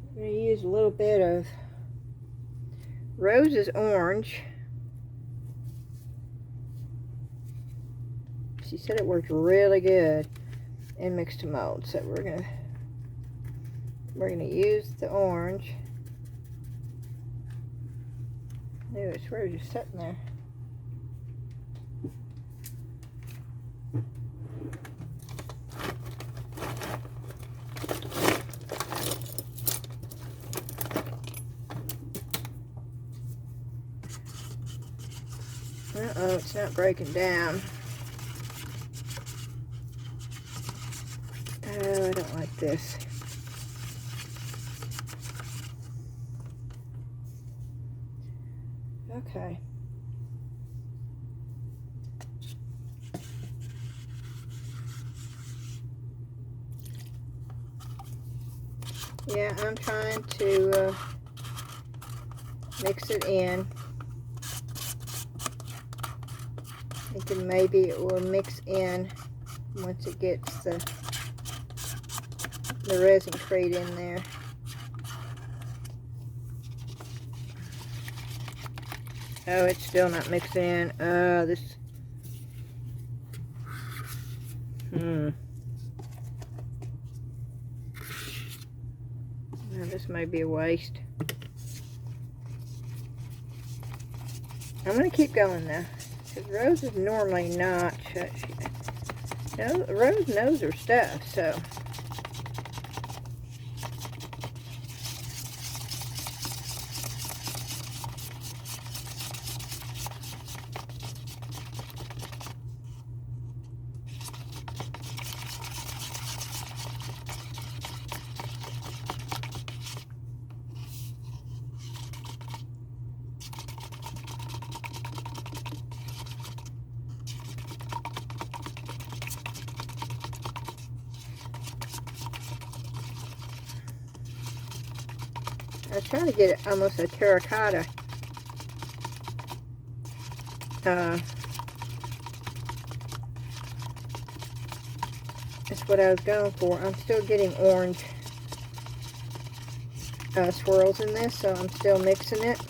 I'm going to use a little bit of Rose's Orange. She said it worked really good in Mix2Mold, so we're gonna use the orange. Ew, I swear it's just sitting there. Uh-oh, it's not breaking down. Oh, I don't like this. Okay. Yeah, I'm trying to mix it in. Thinking maybe it will mix in once it gets the resin crate in there. Oh, it's still not mixing in. This. Now this may be a waste. I'm going to keep going though, because Rose is normally not. Rose knows her stuff, so. I was trying to get it almost a terracotta. That's what I was going for. I'm still getting orange swirls in this, so I'm still mixing it.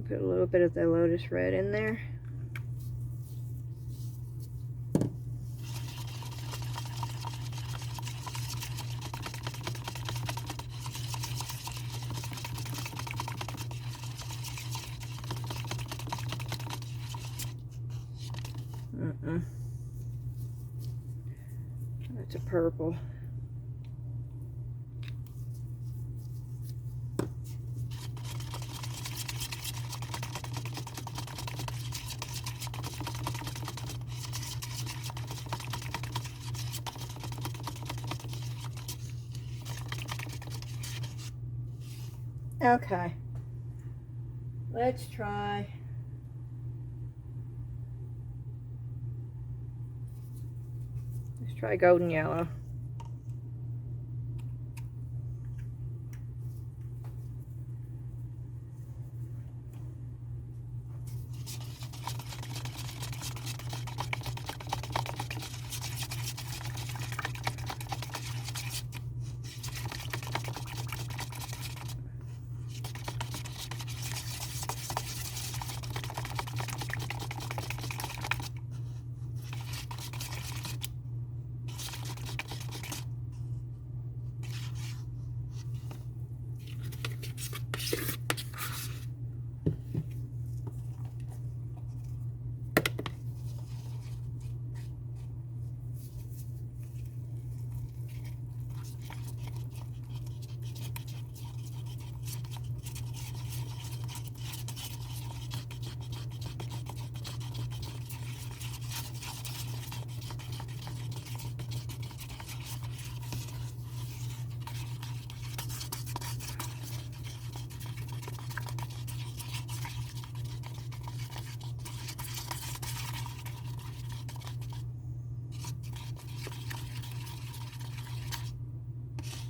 Put a little bit of the lotus red in there. That's a purple. Okay. Let's try. Try golden yellow.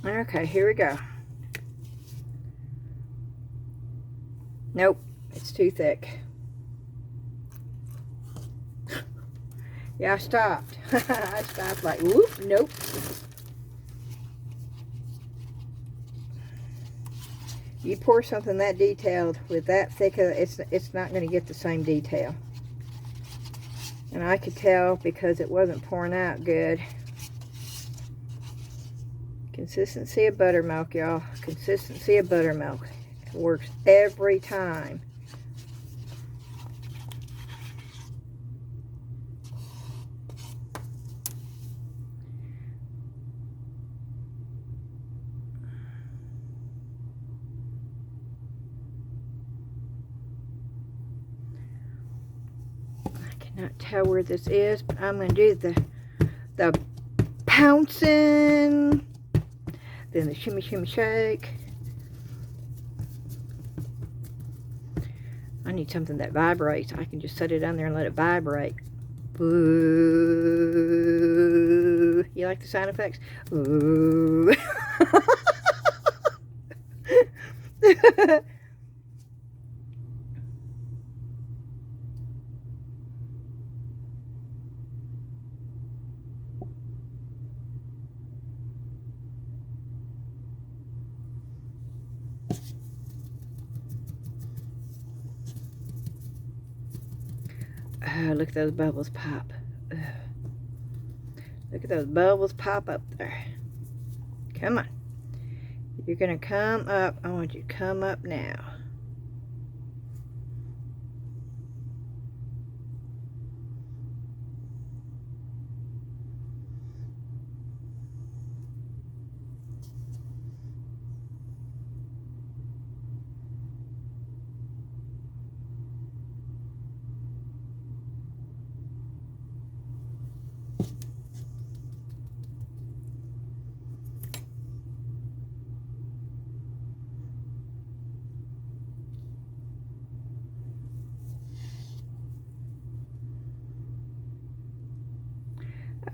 Okay, here we go. Nope, it's too thick. Yeah, I stopped. I stopped like, whoop, nope. You pour something that detailed with that thick, it's not going to get the same detail. And I could tell because it wasn't pouring out good. Consistency of buttermilk, y'all. Consistency of buttermilk. It works every time. I cannot tell where this is, but I'm going to do the pouncing. Then the shimmy, shimmy, shake. I need something that vibrates. I can just set it on there and let it vibrate. Ooh. You like the sound effects? Ooh. Oh, look at those bubbles pop. Ugh. Look at those bubbles pop up there. Come on. You're going to come up. I want you to come up now.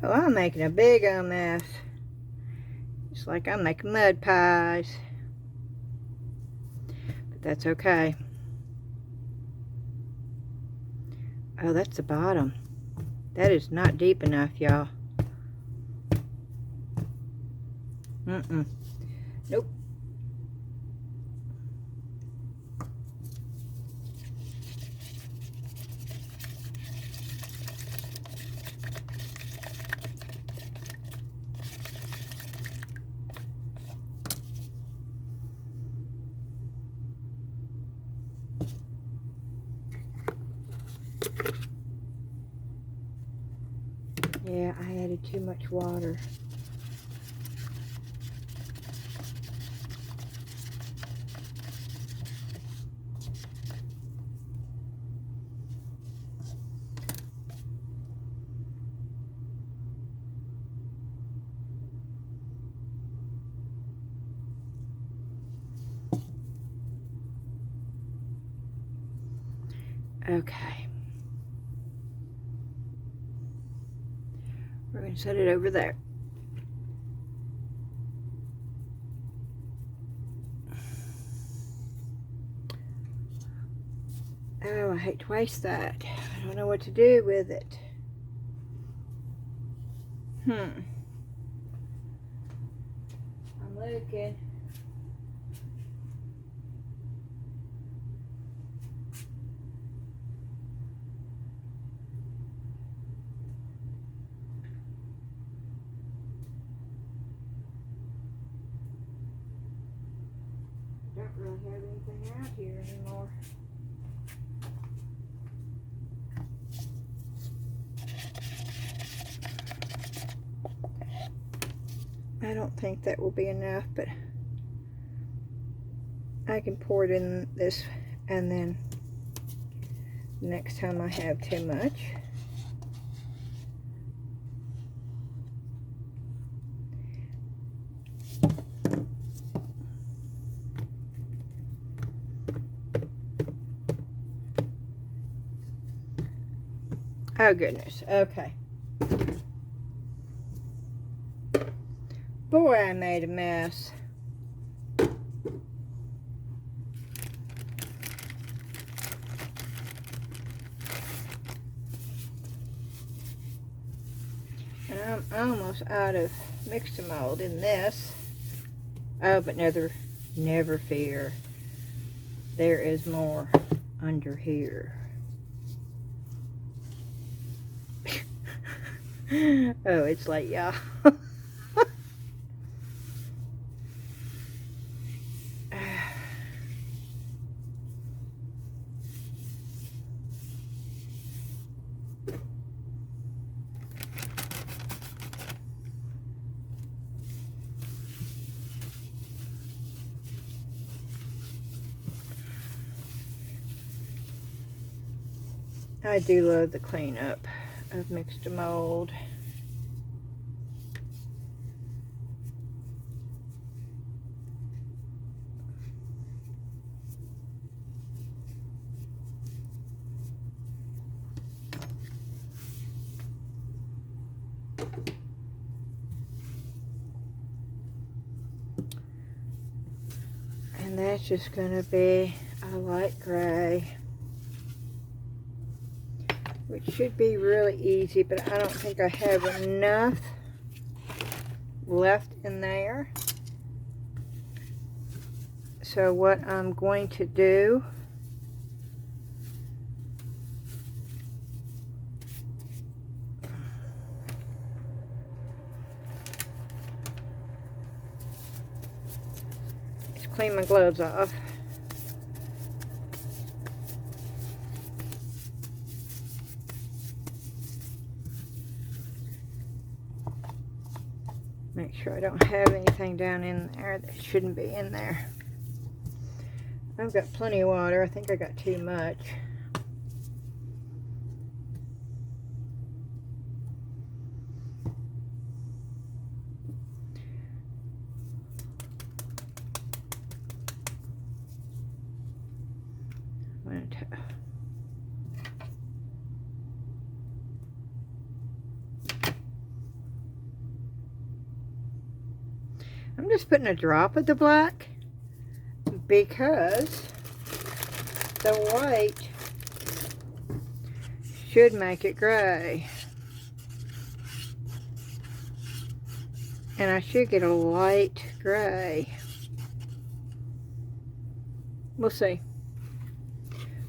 Oh, I'm making a big old mess. It's like I'm making mud pies. But that's okay. Oh, that's the bottom. That is not deep enough, y'all. Nope. Yeah, I added too much water. Okay. We're going to set it over there. Oh, I hate to waste that. I don't know what to do with it. I'm looking. Don't really have anything out here anymore. I don't think that will be enough, but I can pour it in this, and then next time I have too much, oh goodness, okay. Boy, I made a mess. And I'm almost out of Mix2Mold in this. Oh, but never fear. There is more under here. Oh, it's late, y'all. I do love the cleanup of Mix2Mold. that's just going to be a light gray, which should be really easy, but I don't think I have enough left in there. So what I'm going to do is clean my gloves off. Make sure I don't have anything down in there that shouldn't be in there. I've got plenty of water. I think I got too much. I'm just putting a drop of the black because the white should make it gray. And I should get a light gray. We'll see.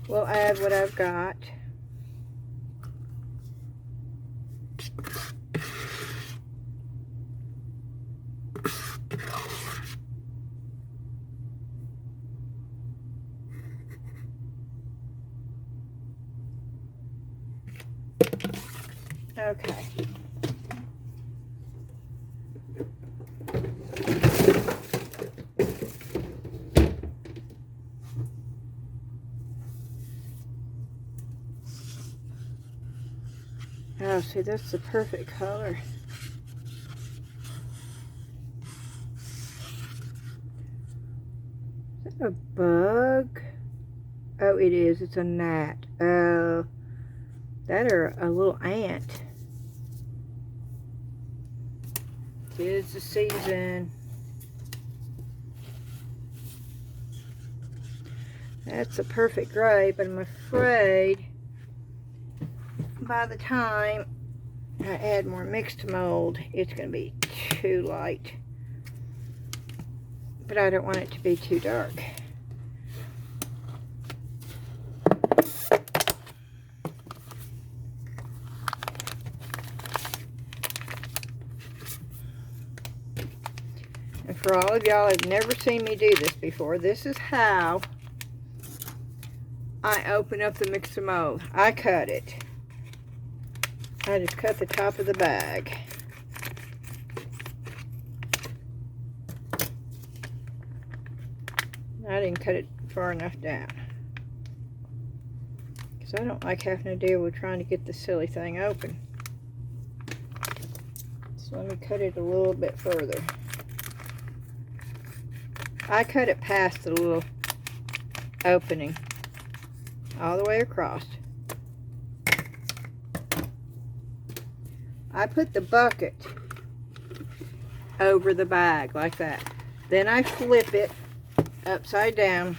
We'll add what I've got. Okay. Oh, see, that's the perfect color. Is that a bug? Oh, it is. It's a gnat. Oh, that are a little ant. 'Tis the season. That's a perfect gray, but I'm afraid by the time I add more Mix2Mold, it's going to be too light. But I don't want it to be too dark. And for all of y'all who've never seen me do this before, this is how I open up the Mix2Mold. I cut it. I just cut the top of the bag. I didn't cut it far enough down, because I don't like having to deal with trying to get the silly thing open. So let me cut it a little bit further. I cut it past the little opening all the way across. I put the bucket over the bag like that. Then I flip it upside down,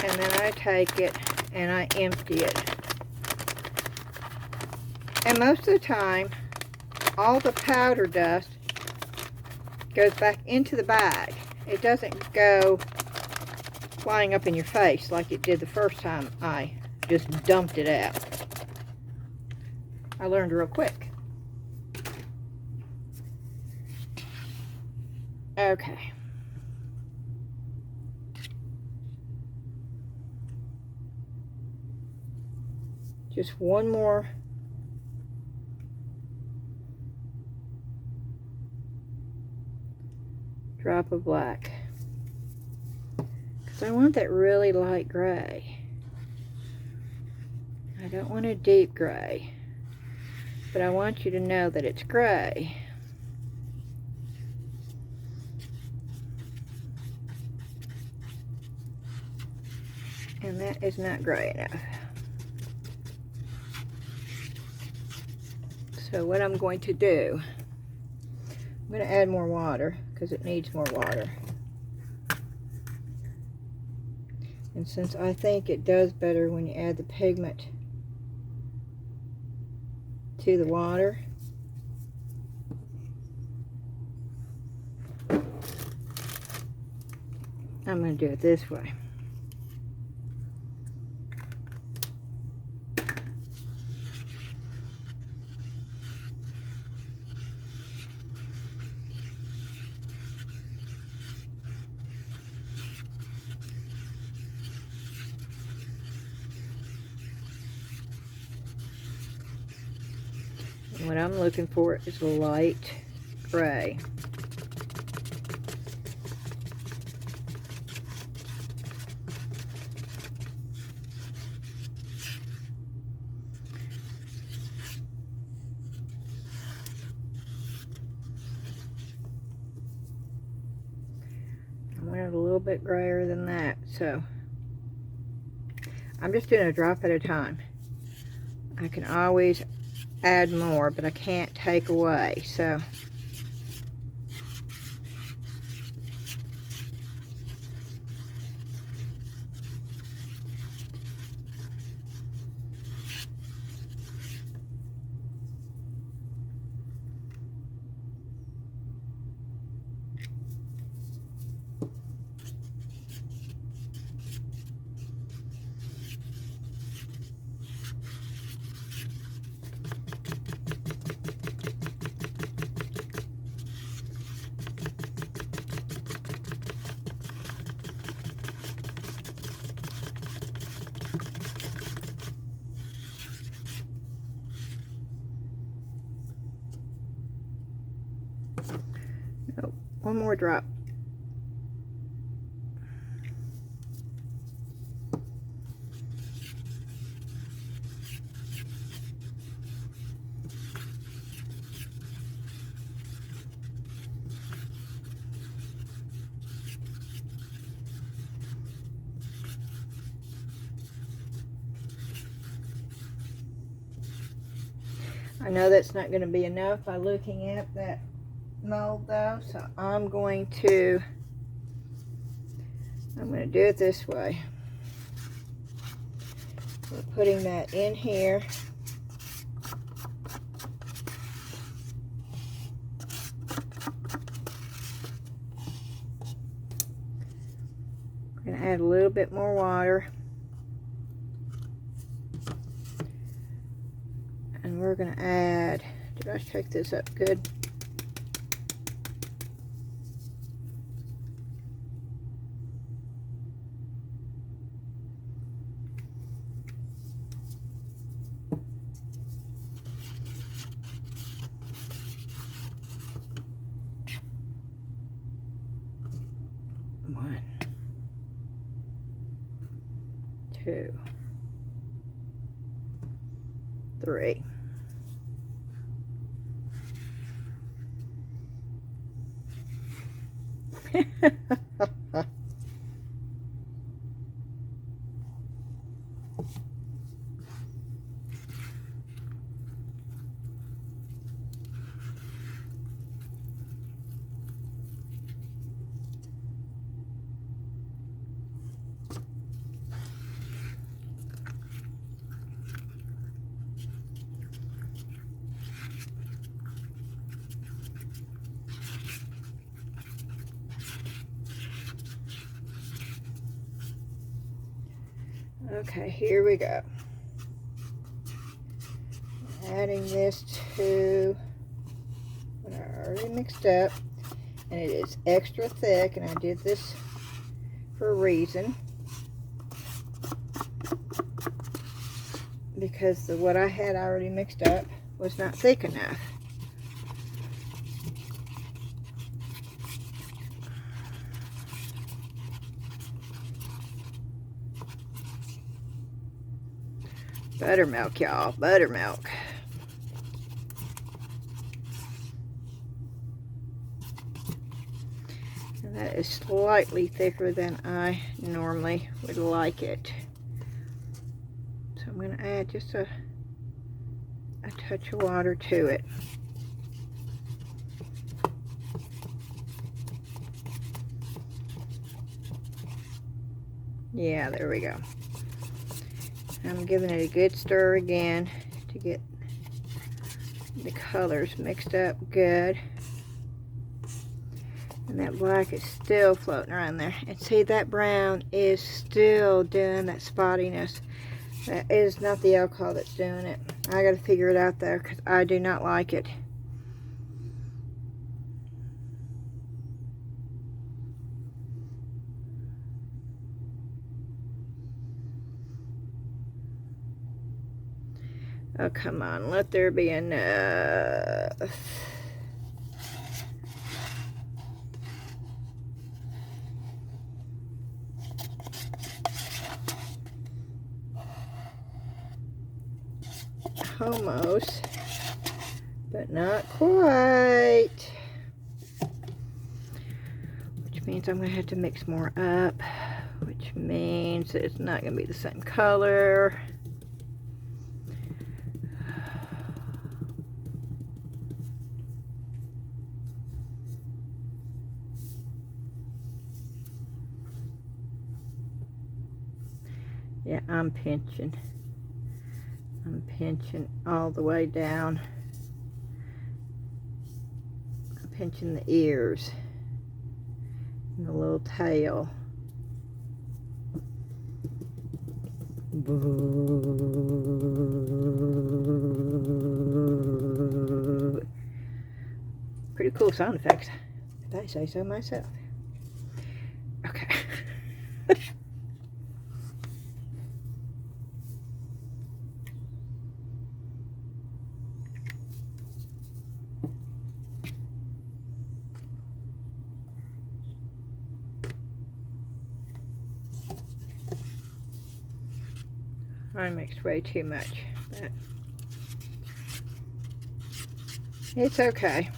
and then I take it and I empty it. And most of the time, all the powder dust goes back into the bag. It doesn't go flying up in your face like it did the first time I just dumped it out. I learned real quick. Okay. Just one more drop of black, because I want that really light gray. I don't want a deep gray, but I want you to know that it's gray. And that is not gray enough. So what I'm going to do, I'm going to add more water, because it needs more water. And since I think it does better when you add the pigment to the water, I'm going to do it this way. What I'm looking for is a light gray. I want it a little bit grayer than that, so I'm just doing a drop at a time. I can always add more, but I can't take away, so oh, one more drop. I know that's not going to be enough by looking at that mold though, so I'm going to do it this way. We're putting that in here. We're going to add a little bit more water. And we're going to add, did I shake this up good? One, two, three. Okay, here we go. Adding this to what I already mixed up, and it is extra thick, and I did this for a reason, because what I had already mixed up was not thick enough. Buttermilk, y'all, buttermilk. And that is slightly thicker than I normally would like it. So I'm going to add just a touch of water to it. Yeah, there we go. I'm giving it a good stir again to get the colors mixed up good. And that black is still floating around there. And see, that brown is still doing that spottiness. That is not the alcohol that's doing it. I got to figure it out though, because I do not like it. Oh, come on. Let there be enough. Almost, but not quite. Which means I'm going to have to mix more up, which means it's not going to be the same color. Yeah, I'm pinching. I'm pinching all the way down. I'm pinching the ears and the little tail. Pretty cool sound effects, if I say so myself. Okay. I mixed way too much, but it's okay.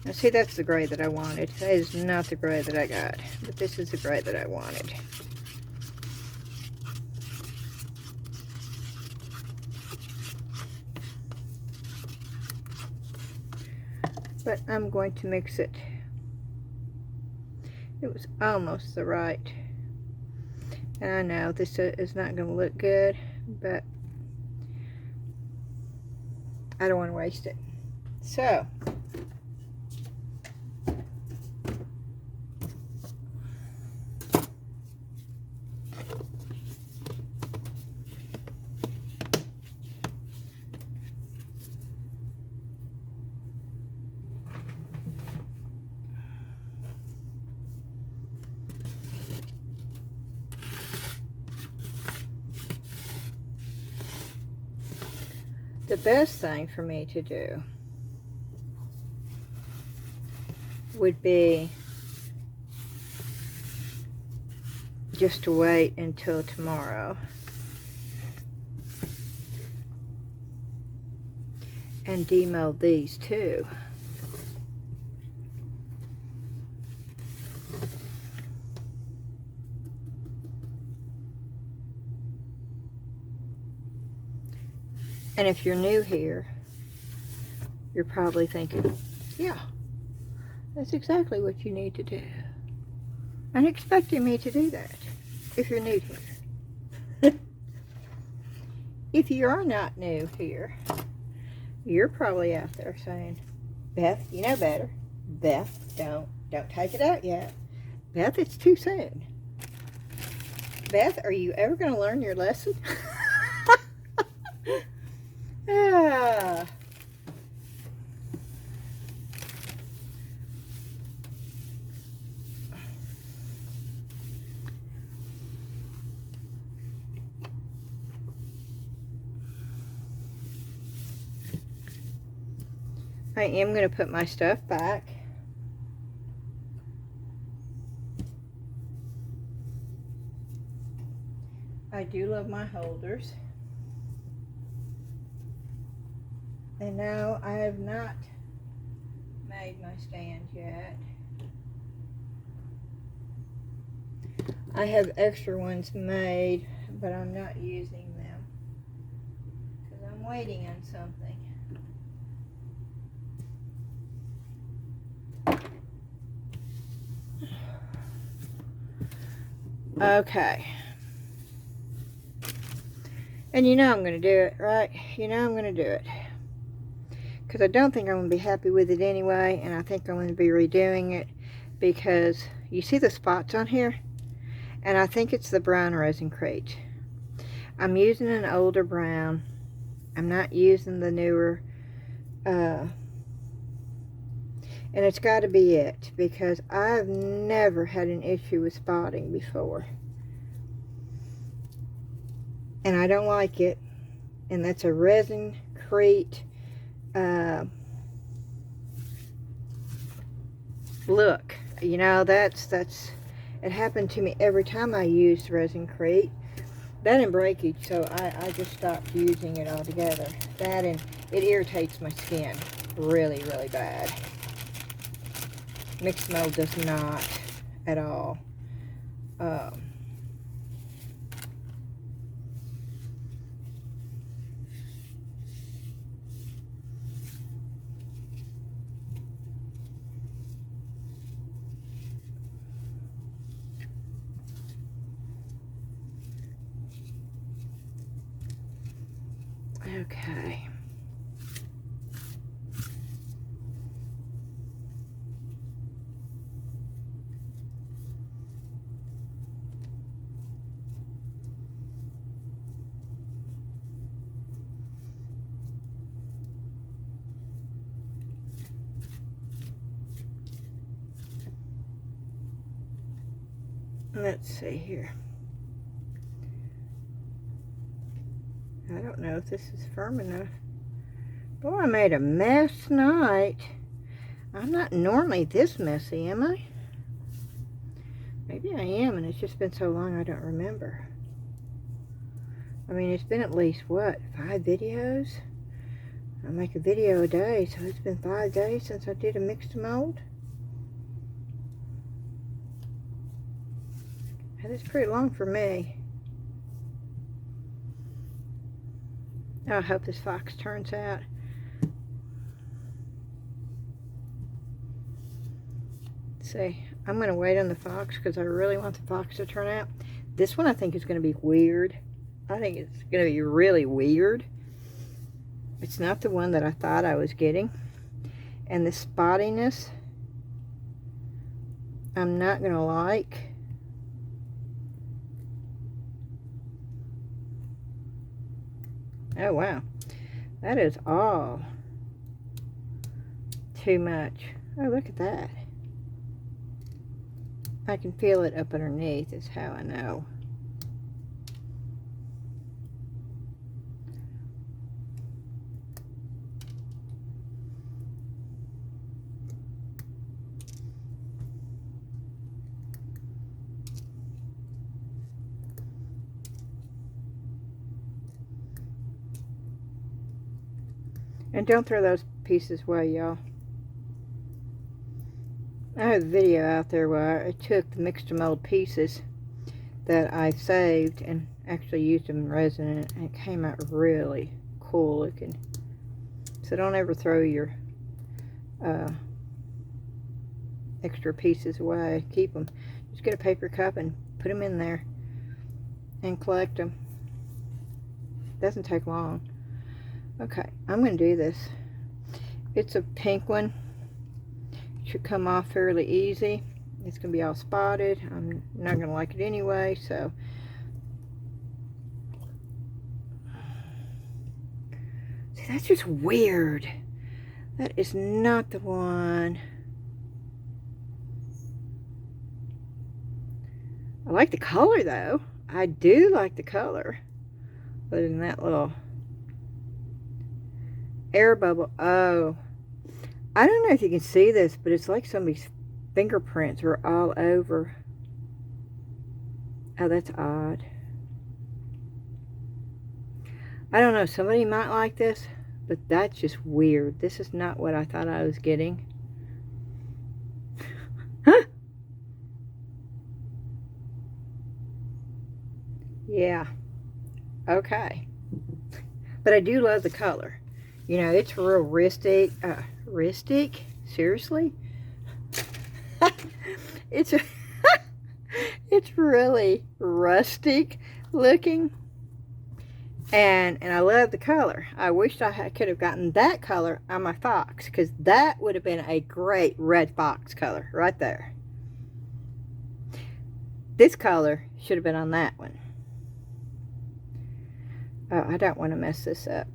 Now see, that's the gray that I wanted. That is not the gray that I got, but this is the gray that I wanted. But I'm going to mix it. It was almost the right. And I know this is not going to look good, but I don't want to waste it. So, the best thing for me to do would be just to wait until tomorrow and demold these too. And if you're new here, you're probably thinking, yeah, that's exactly what you need to do. And expecting me to do that if you're new here. If you are not new here, you're probably out there saying, Beth, you know better. Beth, don't take it out yet. Beth, it's too soon. Beth, are you ever going to learn your lesson? Ah. I am going to put my stuff back. I do love my holders. And no, I have not made my stand yet. I have extra ones made, but I'm not using them because I'm waiting on something. Okay. And you know I'm going to do it, right? You know I'm going to do it. Because I don't think I'm going to be happy with it anyway. And I think I'm going to be redoing it. Because you see the spots on here? And I think it's the brown resin crate. I'm using an older brown. I'm not using the newer. And it's got to be it. Because I've never had an issue with spotting before. And I don't like it. And that's a resin crate look. You know, that's it happened to me every time I used resin crate. That and breakage, so I just stopped using it altogether. That and it irritates my skin really, really bad. Mix2Mold does not at all. Okay. Let's see here. I don't know if this is firm enough. Boy, I made a mess tonight. I'm not normally this messy, am I? Maybe I am, and it's just been so long I don't remember. I mean, it's been at least, what, 5 videos? I make a video a day, so it's been 5 days since I did a Mix2Mold. That's pretty long for me. I hope this fox turns out. Let's see, I'm going to wait on the fox because I really want the fox to turn out. This one I think is going to be weird. I think it's going to be really weird. It's not the one that I thought I was getting. And the spottiness, I'm not going to like. Oh, wow. That is all too much. Oh, look at that. I can feel it up underneath is how I know. And don't throw those pieces away, y'all. I have a video out there where I took the Mix2Mold pieces that I saved and actually used them in resin, and it came out really cool looking. So don't ever throw your extra pieces away. Keep them. Just get a paper cup and put them in there and collect them. Doesn't take long. Okay, I'm going to do this. It's a pink one. It should come off fairly easy. It's going to be all spotted. I'm not going to like it anyway, so. See, that's just weird. That is not the one. I like the color, though. I do like the color. Other than that little air bubble. Oh, I don't know if you can see this, but it's like somebody's fingerprints are all over. Oh, that's odd. I don't know, somebody might like this, but that's just weird. This is not what I thought I was getting. Yeah, okay. But I do love the color. You know, it's real rustic. Rustic? Seriously? It's It's really rustic looking. And I love the color. I wished I could have gotten that color on my fox, because that would have been a great red fox color right there. This color should have been on that one. Oh, I don't want to mess this up.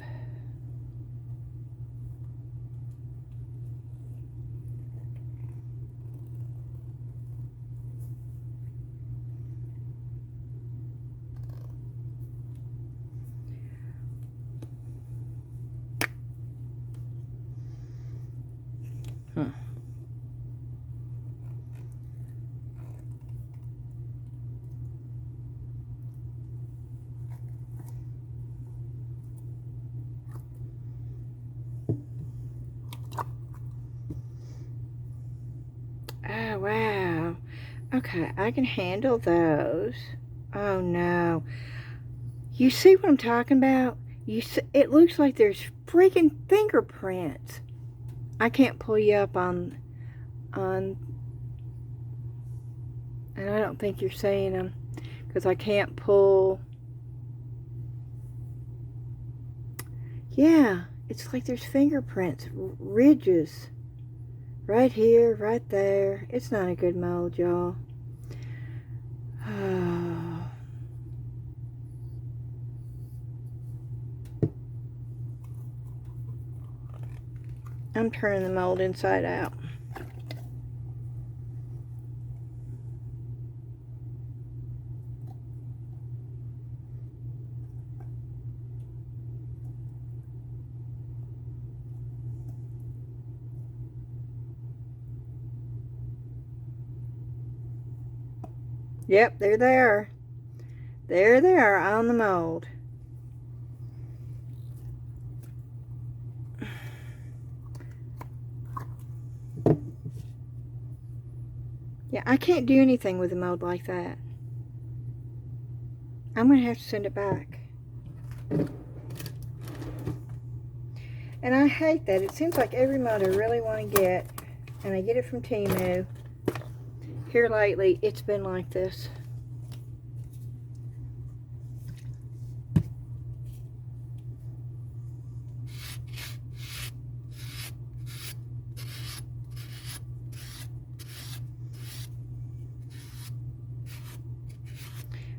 Oh, wow. Okay, I can handle those. Oh, no. You see what I'm talking about? It looks like there's freaking fingerprints. I can't pull you up on, and I don't think you're seeing them, because I can't pull. Yeah, it's like there's fingerprints, ridges. Right here, right there. It's not a good mold, y'all. I'm turning the mold inside out. Yep, there they are. There they are on the mold. Yeah, I can't do anything with a mold like that. I'm going to have to send it back. And I hate that. It seems like every mold I really want to get, and I get it from Temu. Here lately, it's been like this.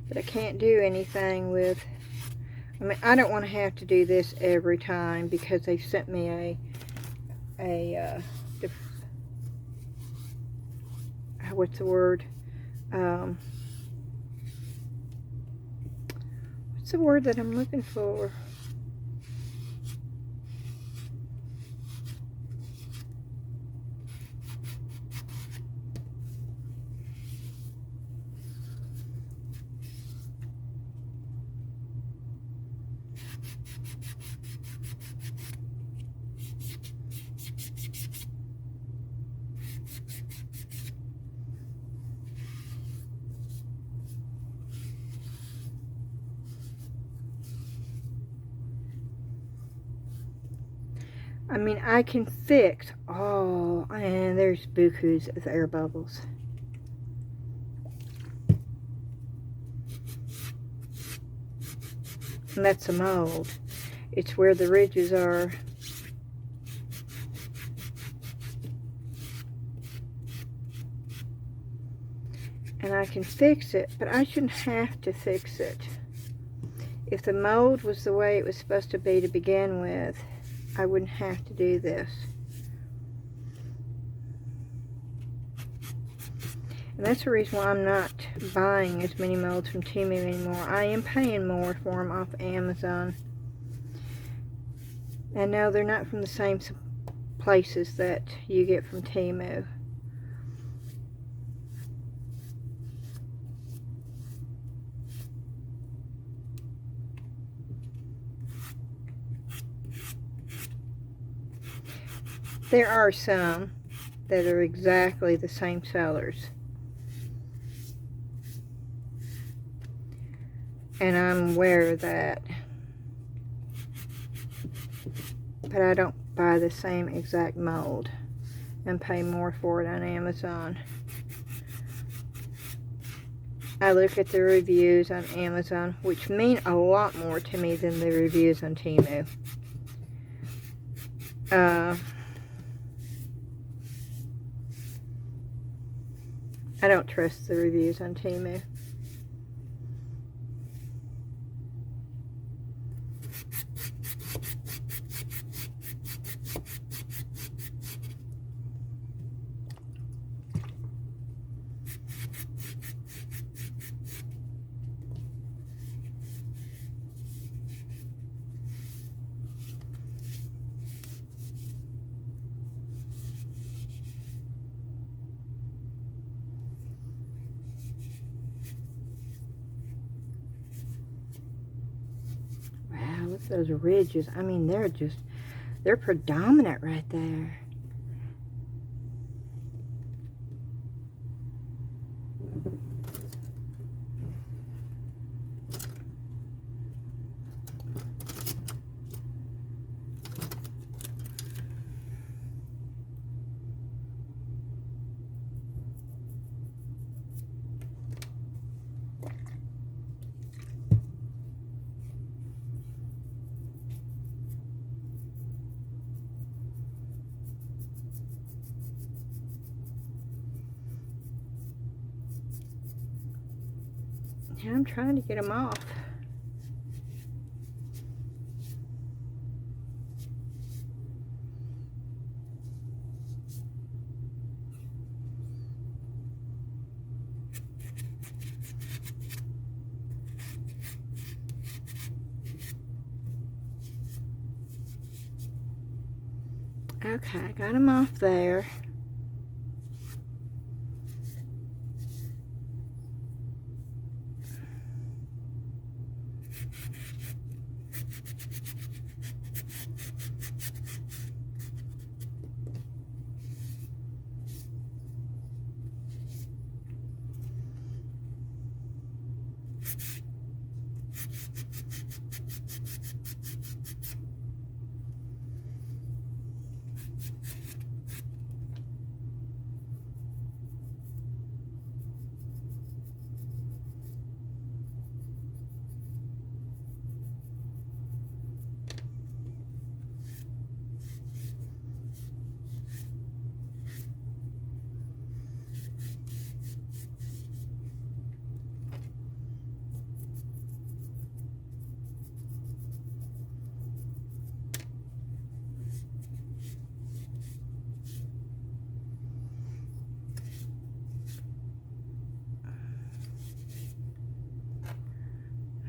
But I can't do anything with, I mean, I don't want to have to do this every time, because they've sent me what's the word? What's the word that I'm looking for? I mean, I can fix, oh, and there's bukus of air bubbles. And that's a mold. It's where the ridges are. And I can fix it, but I shouldn't have to fix it. If the mold was the way it was supposed to be to begin with, I wouldn't have to do this. And that's the reason why I'm not buying as many molds from Temu anymore. I am paying more for them off Amazon. And no, they're not from the same places that you get from Temu. There are some that are exactly the same sellers. And I'm aware of that. But I don't buy the same exact mold and pay more for it on Amazon. I look at the reviews on Amazon, which mean a lot more to me than the reviews on Temu. I don't trust the reviews on Temu. Wow, look at those ridges. I mean, they're predominant right there. I'm trying to get them off. Okay, I got them off there.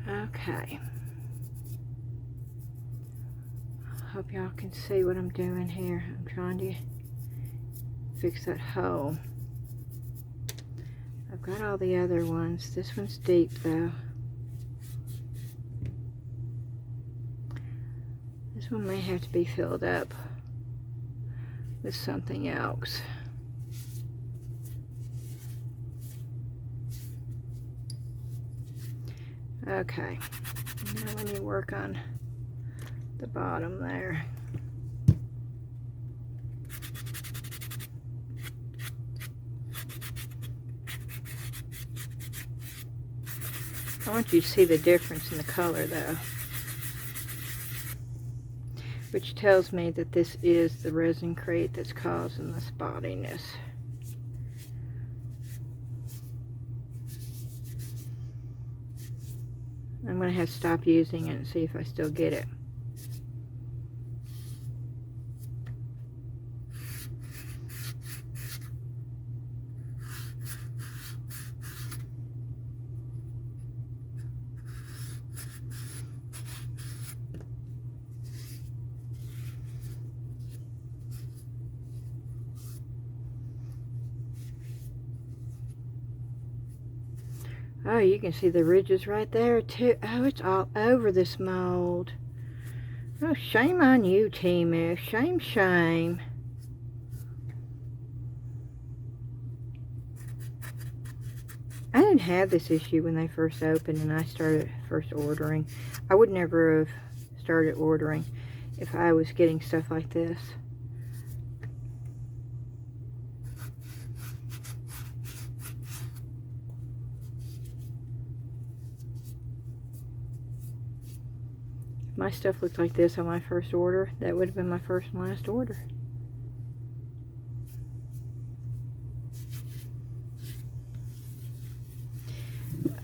Okay. Hope y'all can see what I'm doing here. I'm trying to fix that hole. I've got all the other ones. This one's deep though. This one may have to be filled up with something else. Okay, now let me work on the bottom there. I want you to see the difference in the color though, which tells me that this is the resin crate that's causing the spottiness. I'm going to have to stop using it and see if I still get it. Oh, you can see the ridges right there too. Oh, it's all over this mold. Oh, shame on you, Temu. Shame, shame. I didn't have this issue when they first opened and I started first ordering. I would never have started ordering if I was getting stuff like this. my stuff looked like this on my first order, that would have been my first and last order.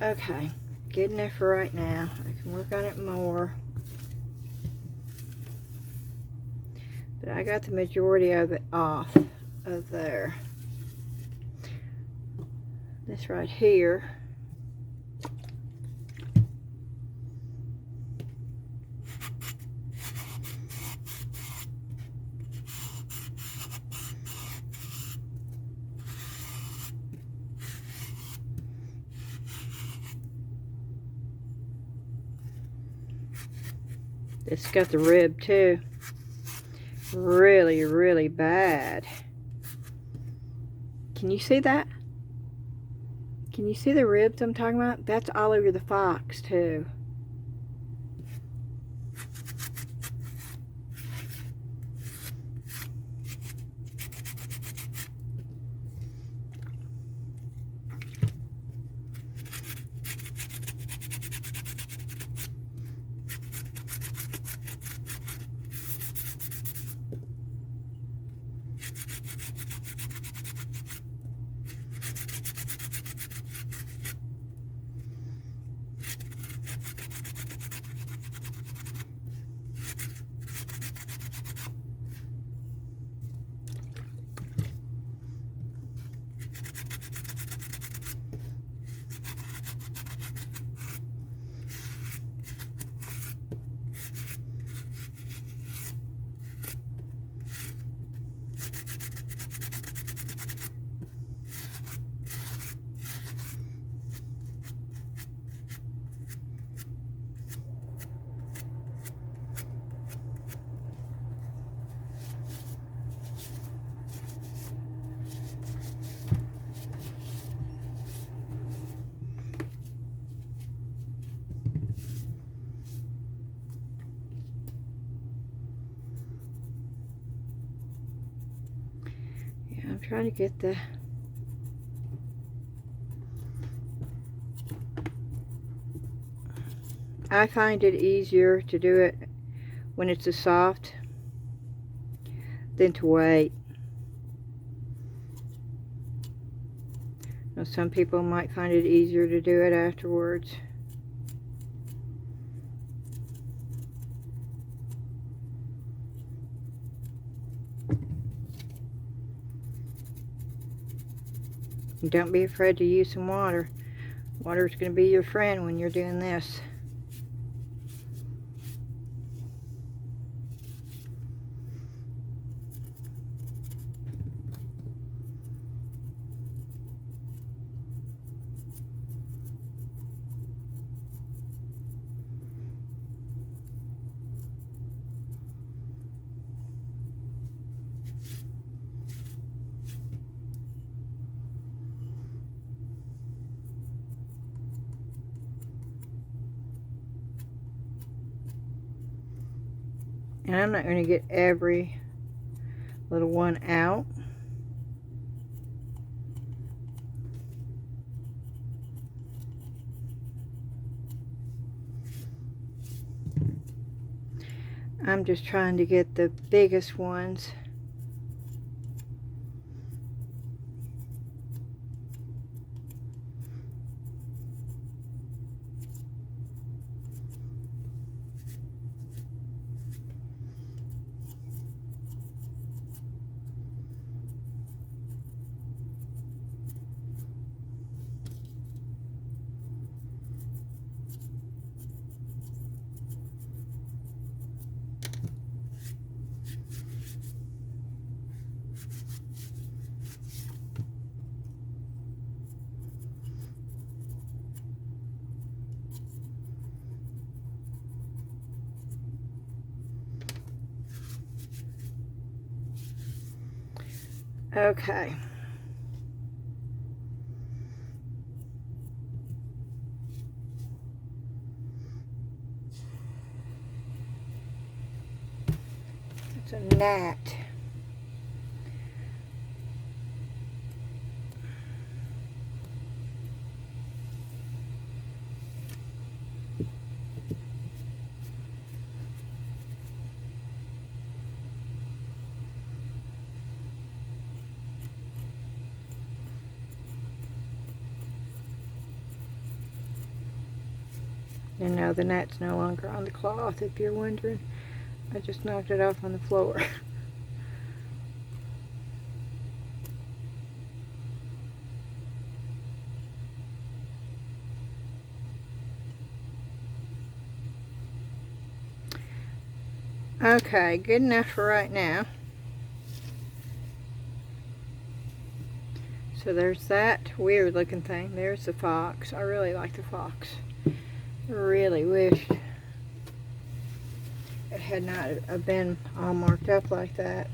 Okay, good enough for right now. I can work on it more. But I got the majority of it off of there. This right here. It's got the rib too. Really, really bad. Can you see that? Can you see the ribs I'm talking about? That's all over the fox too. I'm trying to get the I find it easier to do it when it's a soft than to wait. Now, some people might find it easier to do it afterwards. Don't be afraid to use some water. Water is going to be your friend when you're doing this. And I'm not going to get every little one out. I'm just trying to get the biggest ones. Okay. It's a gnat. And no, the knot's no longer on the cloth, if you're wondering. I just knocked it off on the floor. Okay, good enough for right now. So there's that weird looking thing. There's the fox. I really like the fox. Really wish it had not have been all marked up like that.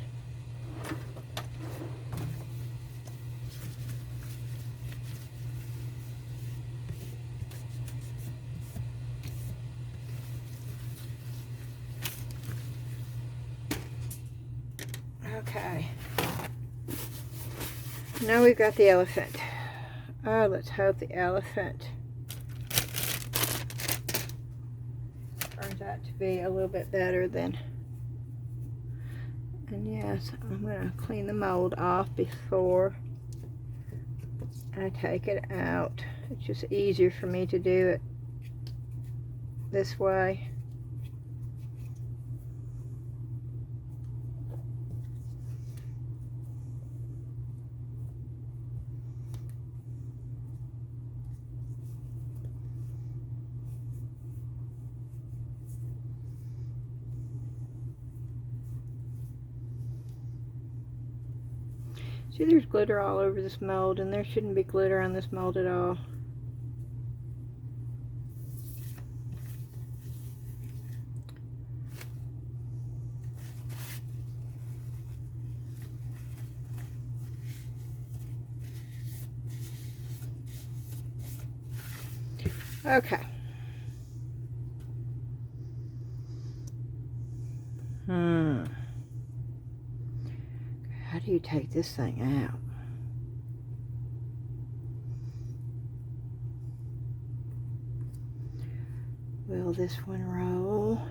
Okay. Now we've got the elephant. Oh, let's hope the elephant turns out to be a little bit better than. And yes, I'm going to clean the mold off before I take it out. It's just easier for me to do it this way. See, there's glitter all over this mold, and there shouldn't be glitter on this mold at all. Okay. How do you take this thing out? Will this one roll?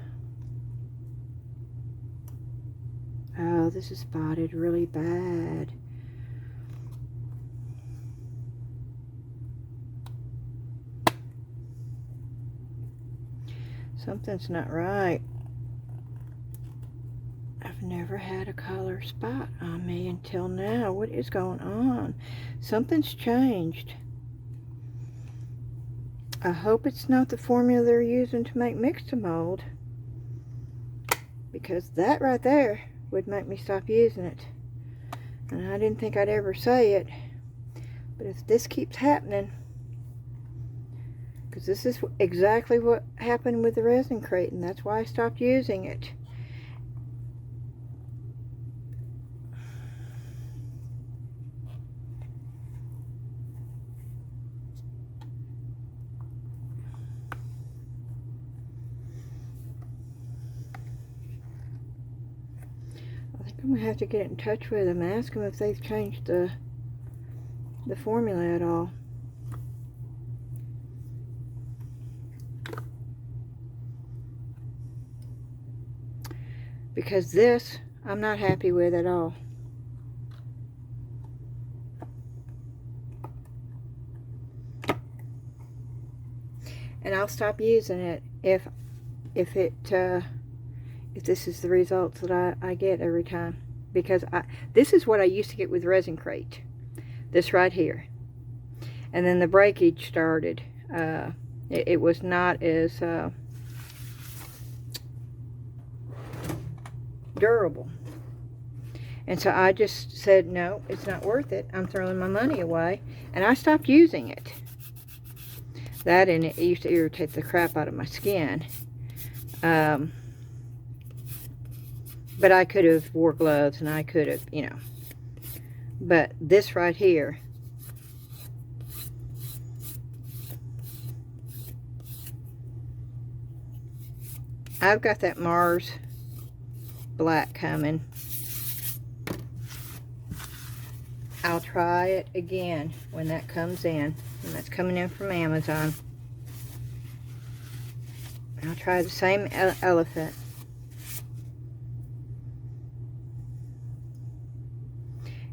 Oh, this is spotted really bad. Something's not right. I've never had a color spot on me until now. What is going on? Something's changed. I hope it's not the formula they're using to make Mix2Mold, because that right there would make me stop using it. And I didn't think I'd ever say it, but if this keeps happening, because this is exactly what happened with the resin crate, and that's why I stopped using it. I'm gonna have to get in touch with them and ask them if they've changed the formula at all. Because this, I'm not happy with at all. And I'll stop using it if this is the results that I get every time. Because this is what I used to get with resin crate. This right here. And then the breakage started. It was not as durable. And so I just said, no, it's not worth it. I'm throwing my money away. And I stopped using it. That, and it used to irritate the crap out of my skin. But I could have wore gloves, and I could have, you know. But this right here, I've got that Mars black coming. I'll try it again when that comes in. And that's coming in from Amazon. I'll try the same elephant.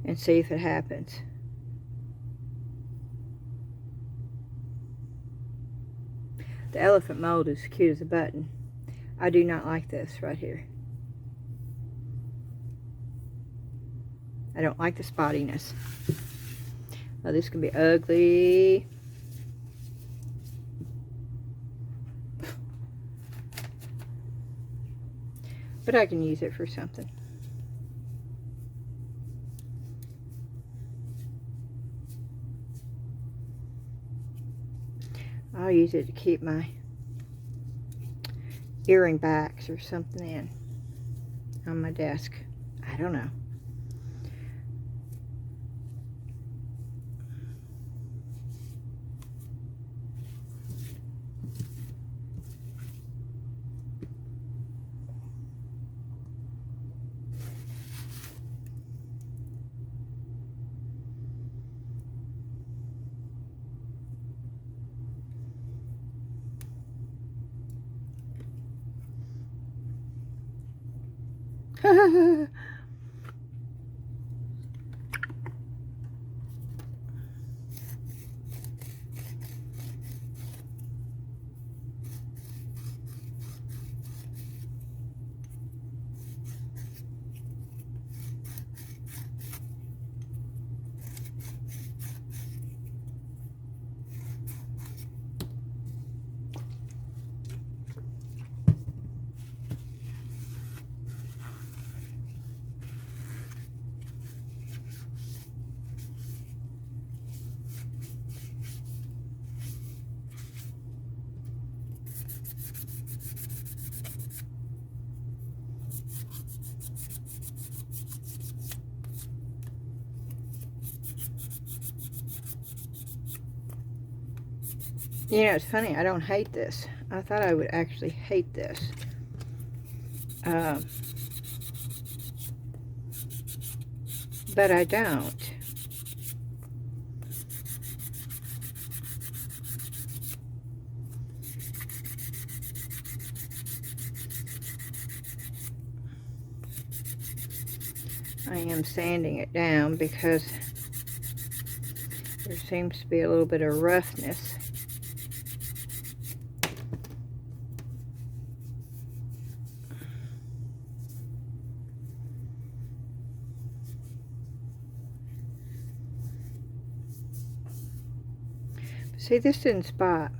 And see if it happens. The elephant mold is cute as a button. I do not like this right here. I don't like the spottiness. Oh, this can be ugly. But I can use it for something. I'll use it to keep my earring backs or something in on my desk. I don't know. You know, it's funny, I don't hate this. I thought I would actually hate this. But I don't. I am sanding it down because there seems to be a little bit of roughness. See, this didn't spot.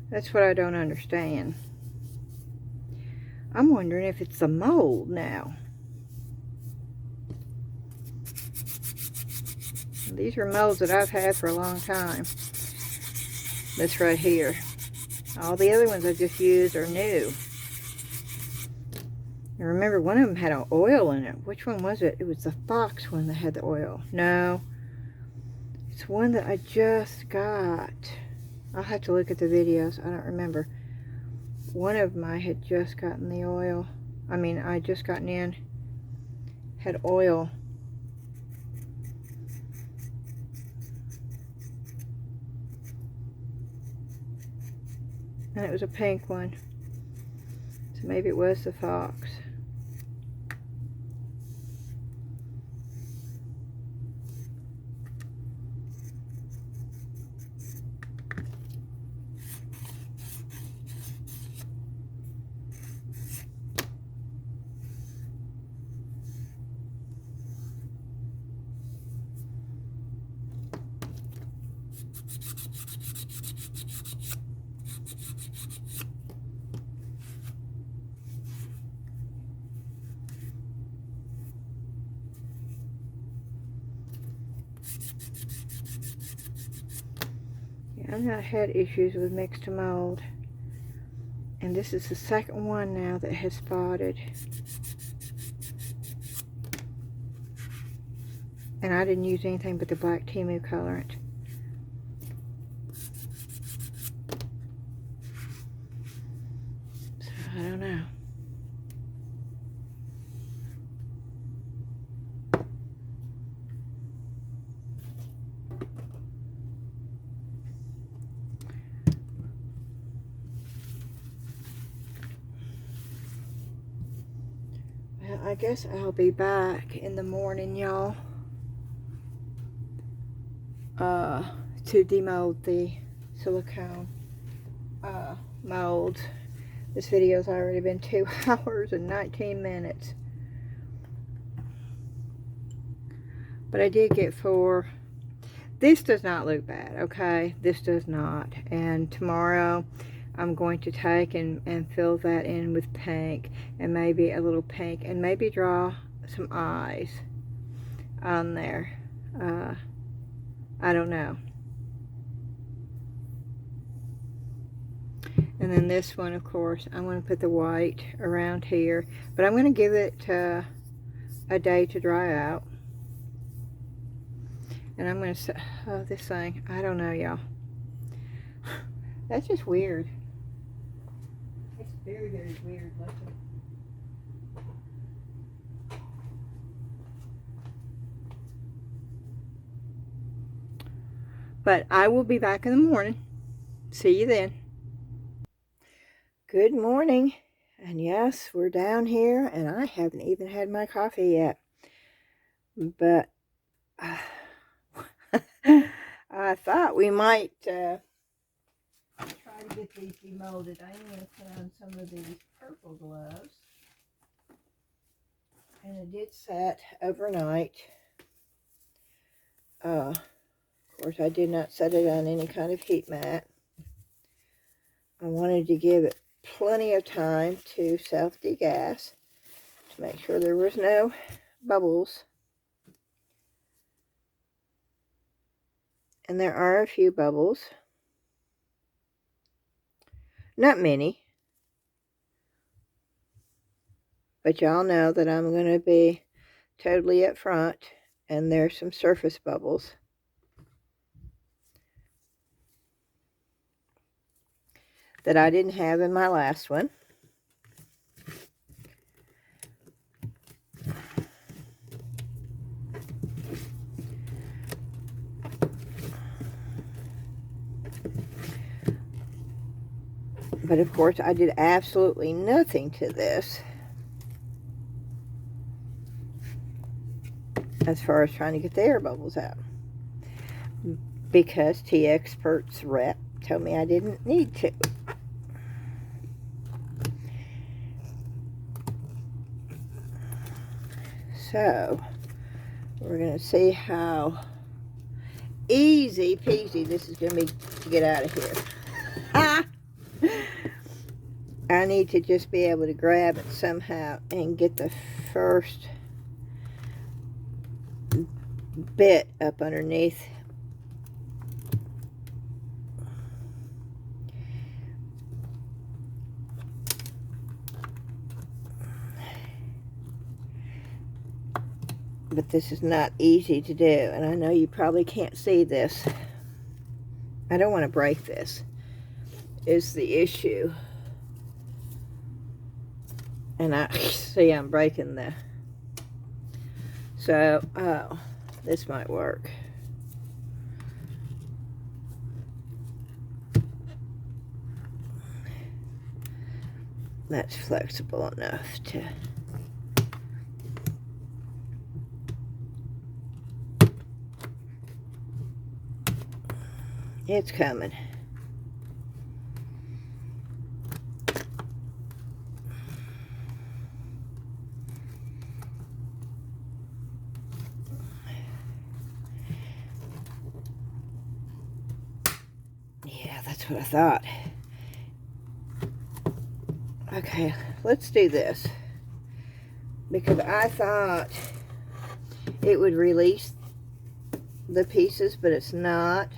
That's what I don't understand. I'm wondering if it's the mold now. These are molds that I've had for a long time. This right here. All the other ones I just used are new. I remember one of them had an oil in it. Which one was it? It was the Fox one that had the oil. No. It's one that I just got. I'll have to look at the videos. I don't remember. One of them I had just gotten the oil. I mean, I just gotten in. Had oil. And it was a pink one. So maybe it was the Fox. I've not had issues with Mix2Mold, and this is the second one now that has spotted. And I didn't use anything but the black Temu colorant. So I don't know. I guess I'll be back in the morning, y'all, to demold the silicone. molds. This video's already been 2 hours and 19 minutes. But I did get 4. This does not look bad, okay? This does not. And tomorrow I'm going to take and fill that in with pink, and maybe a little pink, and maybe draw some eyes on there. I don't know. And then this one, of course, I'm going to put the white around here, but I'm going to give it a day to dry out. And I'm going to say, oh, this thing, I don't know, y'all. That's just weird. It's very, very weird looking. But I will be back in the morning. See you then. Good morning. And yes, we're down here, and I haven't even had my coffee yet. But I thought we might try to get these demolded. I'm going to put on some of these purple gloves. And it did set overnight. Of course, I did not set it on any kind of heat mat. I wanted to give it plenty of time to self-degas to make sure there was no bubbles. And there are a few bubbles. Not many. But y'all know that I'm going to be totally up front, and there's some surface bubbles. That I didn't have in my last one. But of course, I did absolutely nothing to this as far as trying to get the air bubbles out, because Teexpert's rep told me I didn't need to. So we're going to see how easy peasy this is going to be to get out of here. I need to just be able to grab it somehow and get the first bit up underneath. But this is not easy to do, and I know you probably can't see this. I don't want to break this, is the issue. And I see I'm breaking the, so, oh, this might work. That's flexible enough to, it's coming. Yeah, that's what I thought. Okay, let's do this, because I thought it would release the pieces, but it's not.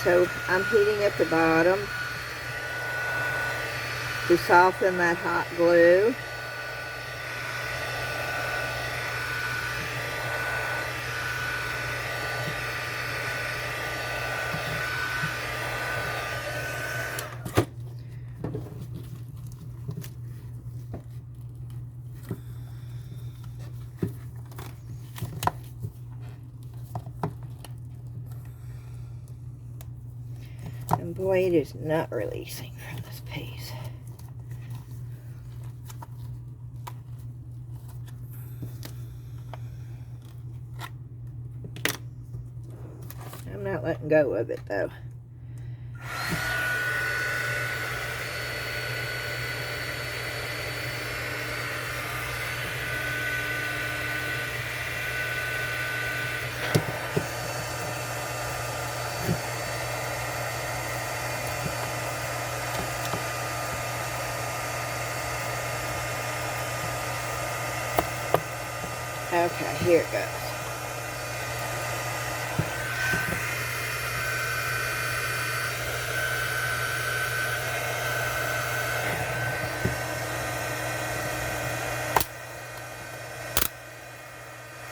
So I'm heating up the bottom to soften that hot glue. And boy, it is not releasing from this piece. I'm not letting go of it though. Okay, here it goes.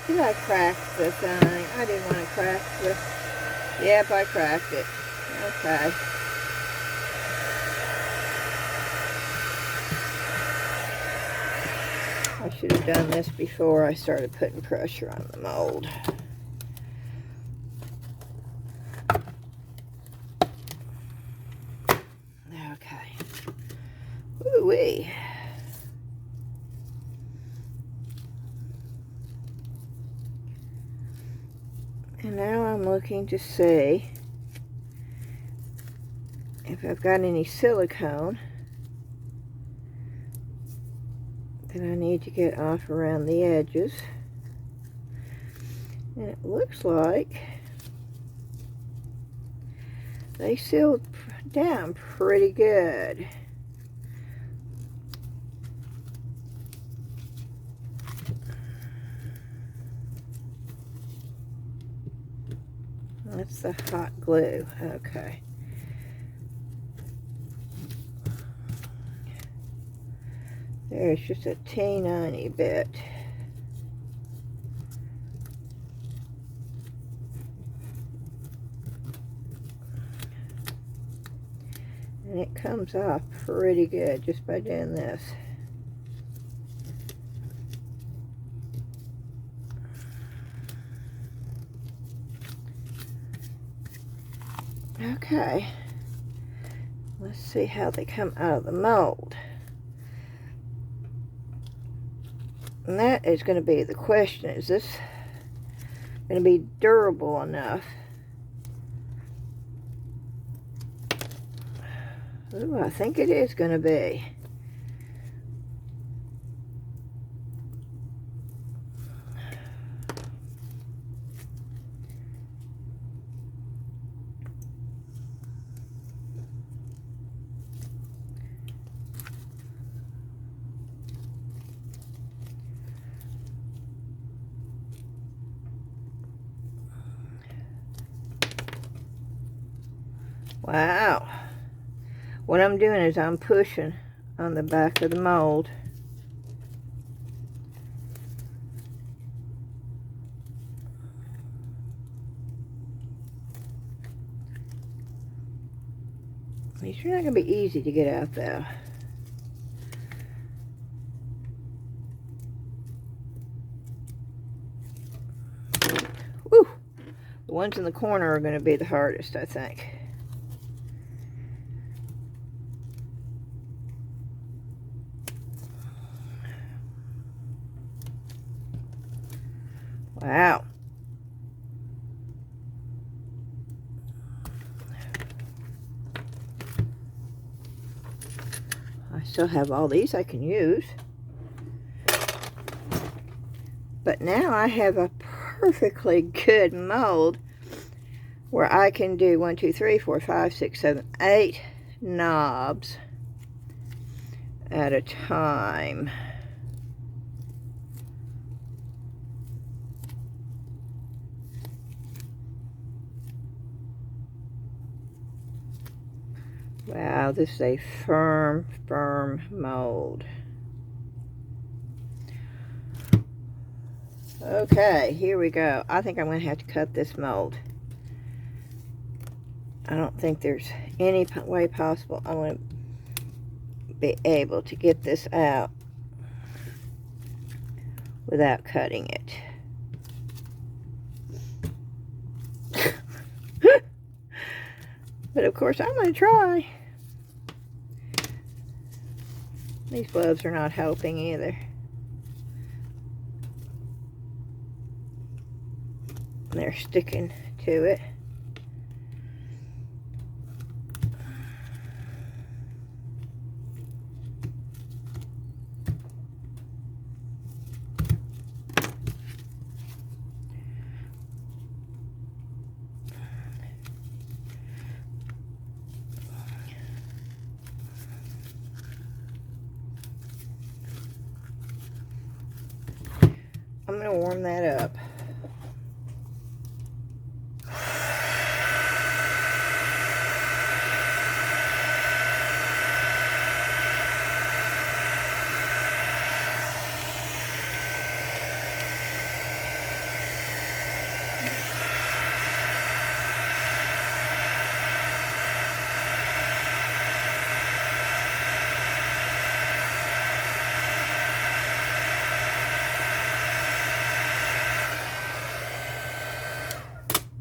Did I crack the thing? I didn't want to crack the... Yep, I cracked it. Okay. I should have done this before I started putting pressure on the mold. Okay. Ooh-wee. And now I'm looking to see if I've got any silicone that I need to get off around the edges. And it looks like they sealed down pretty good. That's the hot glue. Okay. There's just a teeny bit. And it comes off pretty good just by doing this. Okay, let's see how they come out of the mold. And that is going to be the question. Is this going to be durable enough? Ooh, I think it is going to be. Wow. What I'm doing is I'm pushing on the back of the mold. These are not going to be easy to get out though. Woo! The ones in the corner are going to be the hardest, I think. Wow. I still have all these I can use. But now I have a perfectly good mold where I can do 1, 2, 3, 4, 5, 6, 7, 8 knobs at a time. Wow, this is a firm mold. Okay, here we go. I think I'm going to have to cut this mold. I don't think there's any way possible I'm going to be able to get this out without cutting it. But of course I'm going to try. These gloves are not helping either. They're sticking to it. I'm going to warm that up.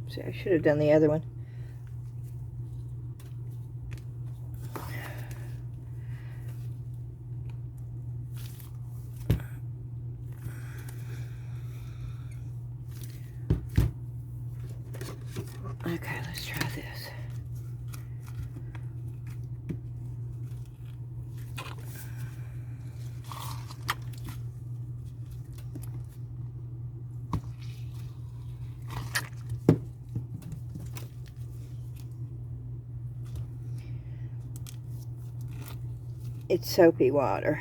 See, I should have done the other one. Okay, let's try this. It's soapy water.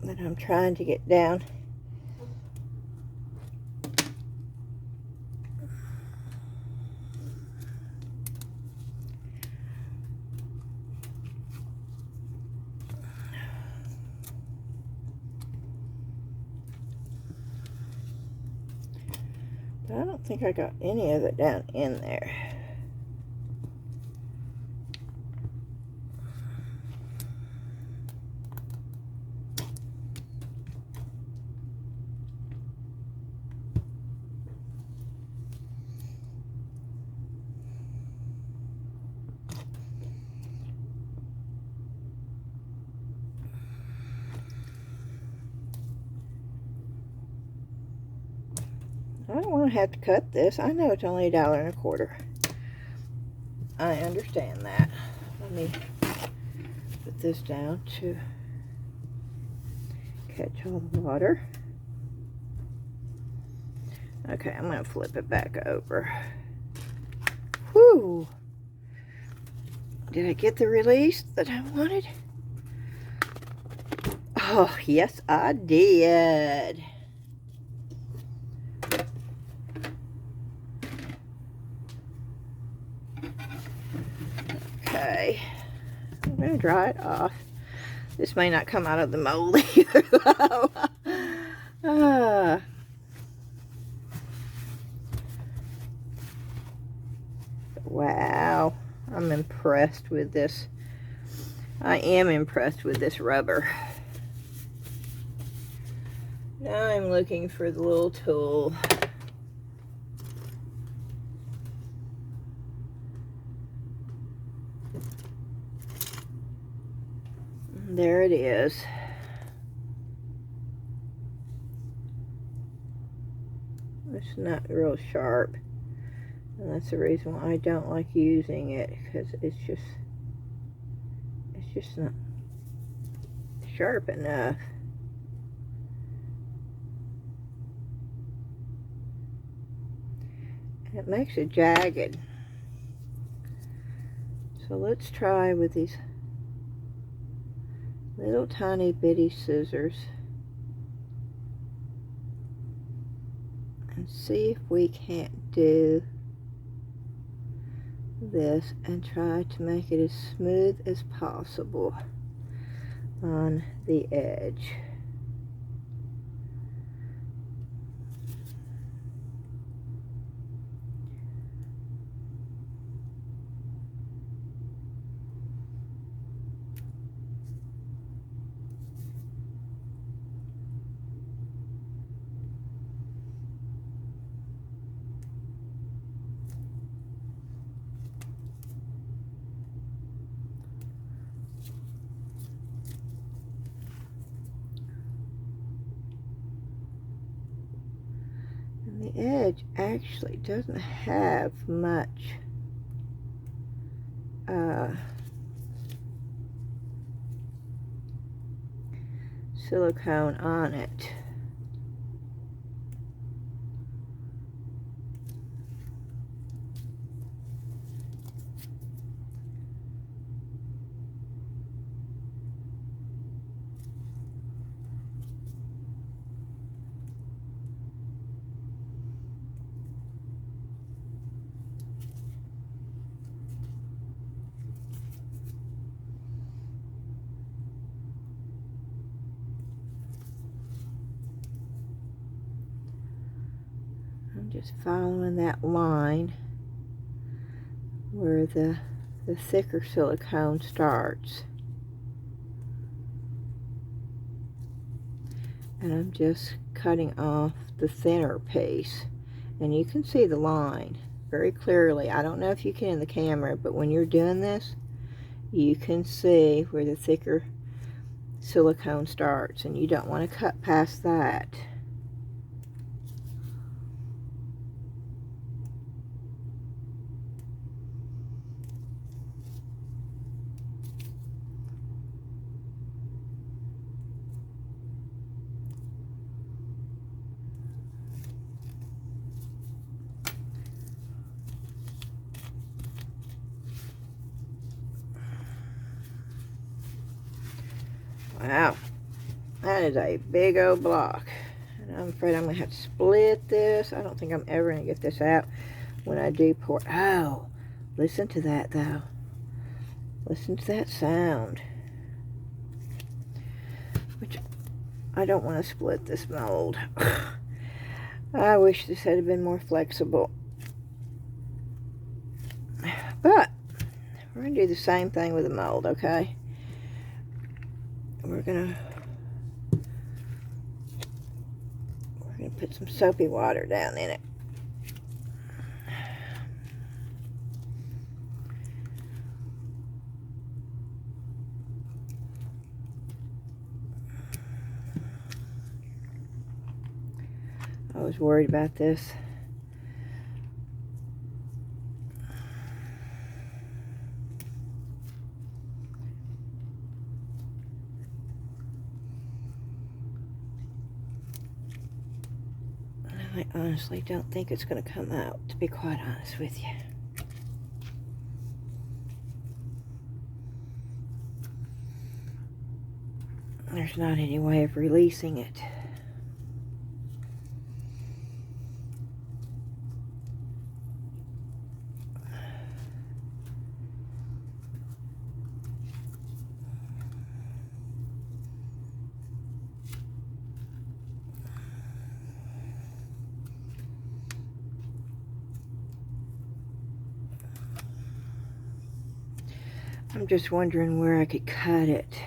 But I'm trying to get down. But I don't think I got any of it down in there. I don't want to have to cut this. I know it's only $1.25. I understand that. Let me put this down to catch all the water. Okay, I'm going to flip it back over. Whew! Did I get the release that I wanted? Oh, yes, I did. Okay, I'm going to dry it off. This may not come out of the mold either, though. Wow, I'm impressed with this. I am impressed with this rubber. Now I'm looking for the little tool. There it is. It's not real sharp, and that's the reason why I don't like using it, because it's just not sharp enough. And it makes it jagged. So let's try with these little tiny bitty scissors and see if we can't do this and try to make it as smooth as possible on the edge. The edge actually doesn't have much silicone on it. just following that line where the thicker silicone starts. And I'm just cutting off the thinner piece. And you can see the line very clearly. I don't know if you can in the camera, but when you're doing this, you can see where the thicker silicone starts, and you don't want to cut past that. Wow, that is a big old block. And I'm afraid I'm going to have to split this. I don't think I'm ever going to get this out when I do pour. Oh, listen to that though. Listen to that sound. Which, I don't want to split this mold. I wish this had been more flexible. But, we're going to do the same thing with the mold, okay? We're gonna put some soapy water down in it. I was worried about this. I honestly don't think it's going to come out, to be quite honest with you. There's not any way of releasing it. I'm just wondering where I could cut it.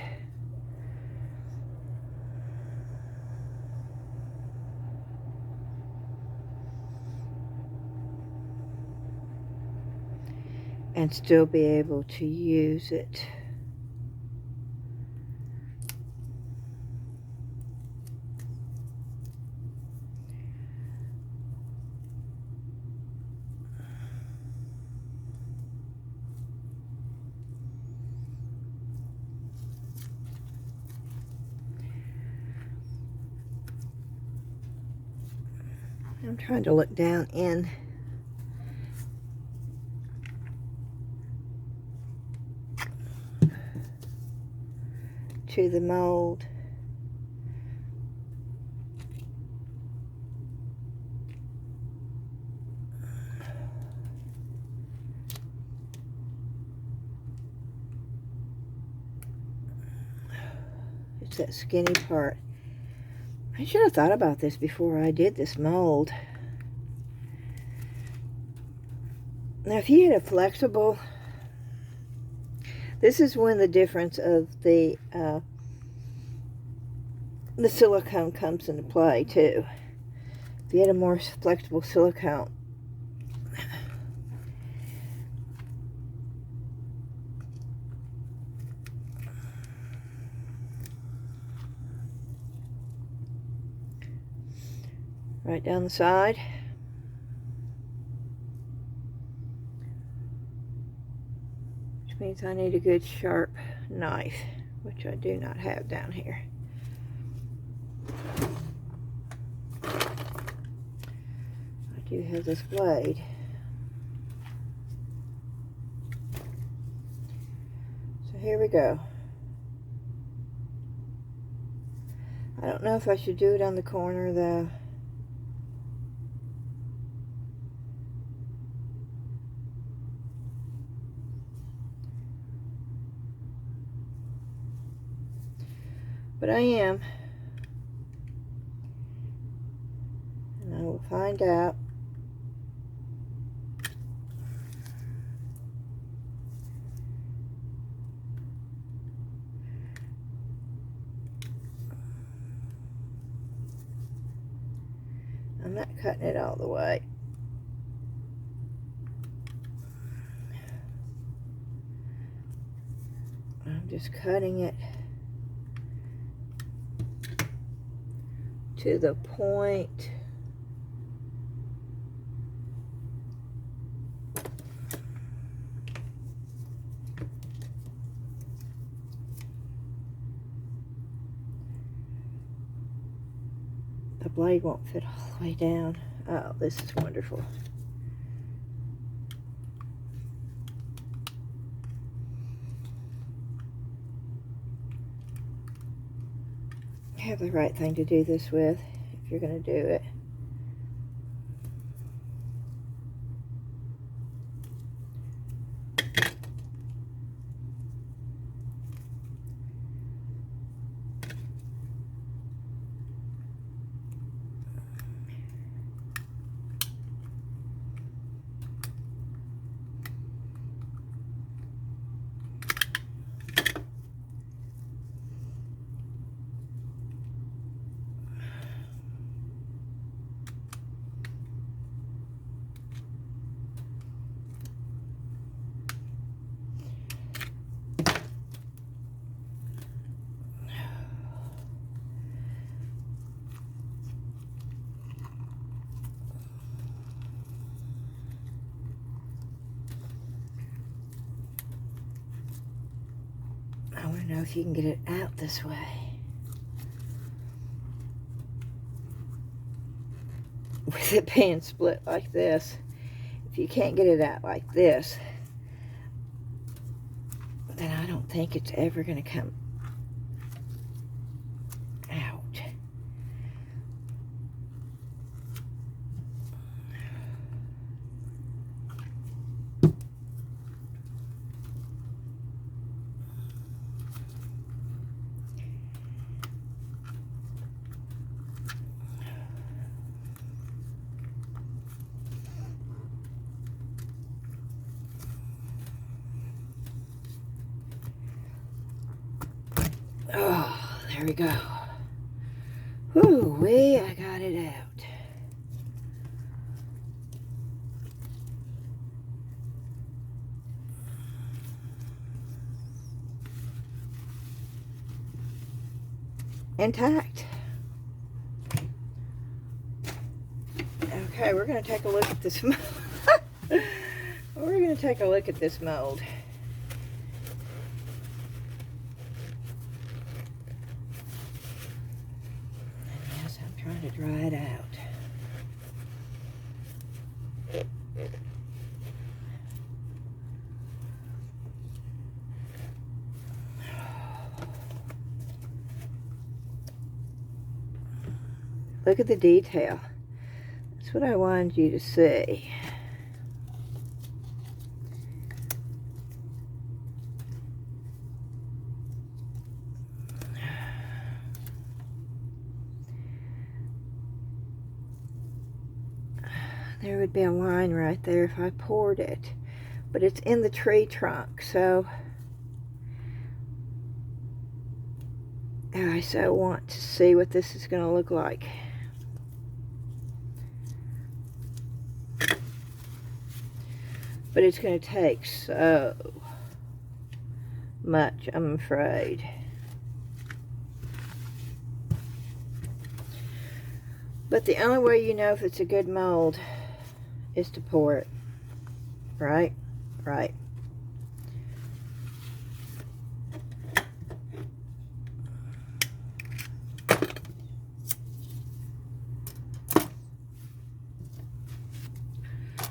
And still be able to use it. I'm trying to look down in to the mold. It's that skinny part. I should have thought about this before I did this mold. Now, if you had a flexible, this is when the difference of the silicone comes into play too. If you had a more flexible silicone, right down the side. Which means I need a good sharp knife, which I do not have down here. I do have this blade. So here we go. I don't know if I should do it on the corner though. But I am. And I will find out I'm not cutting it all the way. I'm just cutting it to the point the blade won't fit all the way down. Oh, this is wonderful. Have the right thing to do this with if you're going to do it. I want to know if you can get it out this way. With it being split like this, if you can't get it out like this, then I don't think it's ever going to come out. Oh, there we go. Whoo-wee, I got it out. Intact. Okay, we're going to take a look at this mold. We're going to take a look at this mold. Trying to dry it out. Look at the detail. That's what I wanted you to see. There would be a line right there if I poured it, but it's in the tree trunk, so I so want to see what this is going to look like. But it's going to take so much, I'm afraid. But the only way you know if it's a good mold is to pour it. Right? Right.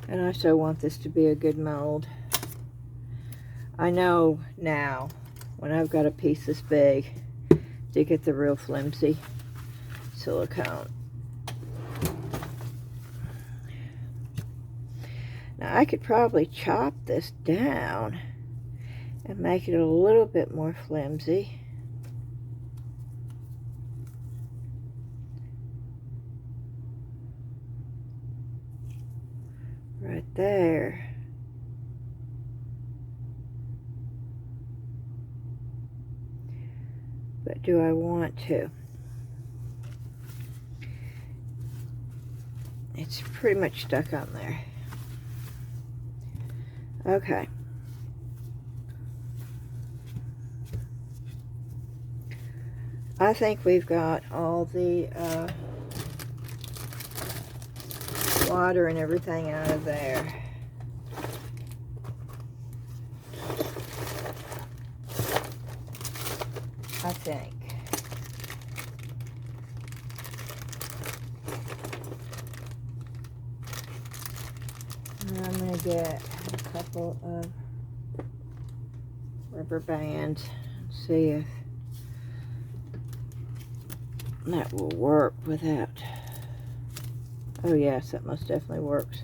And I so want this to be a good mold. I know now, when I've got a piece this big, to get the real flimsy silicone. Now I could probably chop this down and make it a little bit more flimsy. Right there. But do I want to? It's pretty much stuck on there. Okay. I think we've got all the water and everything out of there. I think. And I'm going to get a couple of rubber bands and see if that will work without. Oh yes, that most definitely works.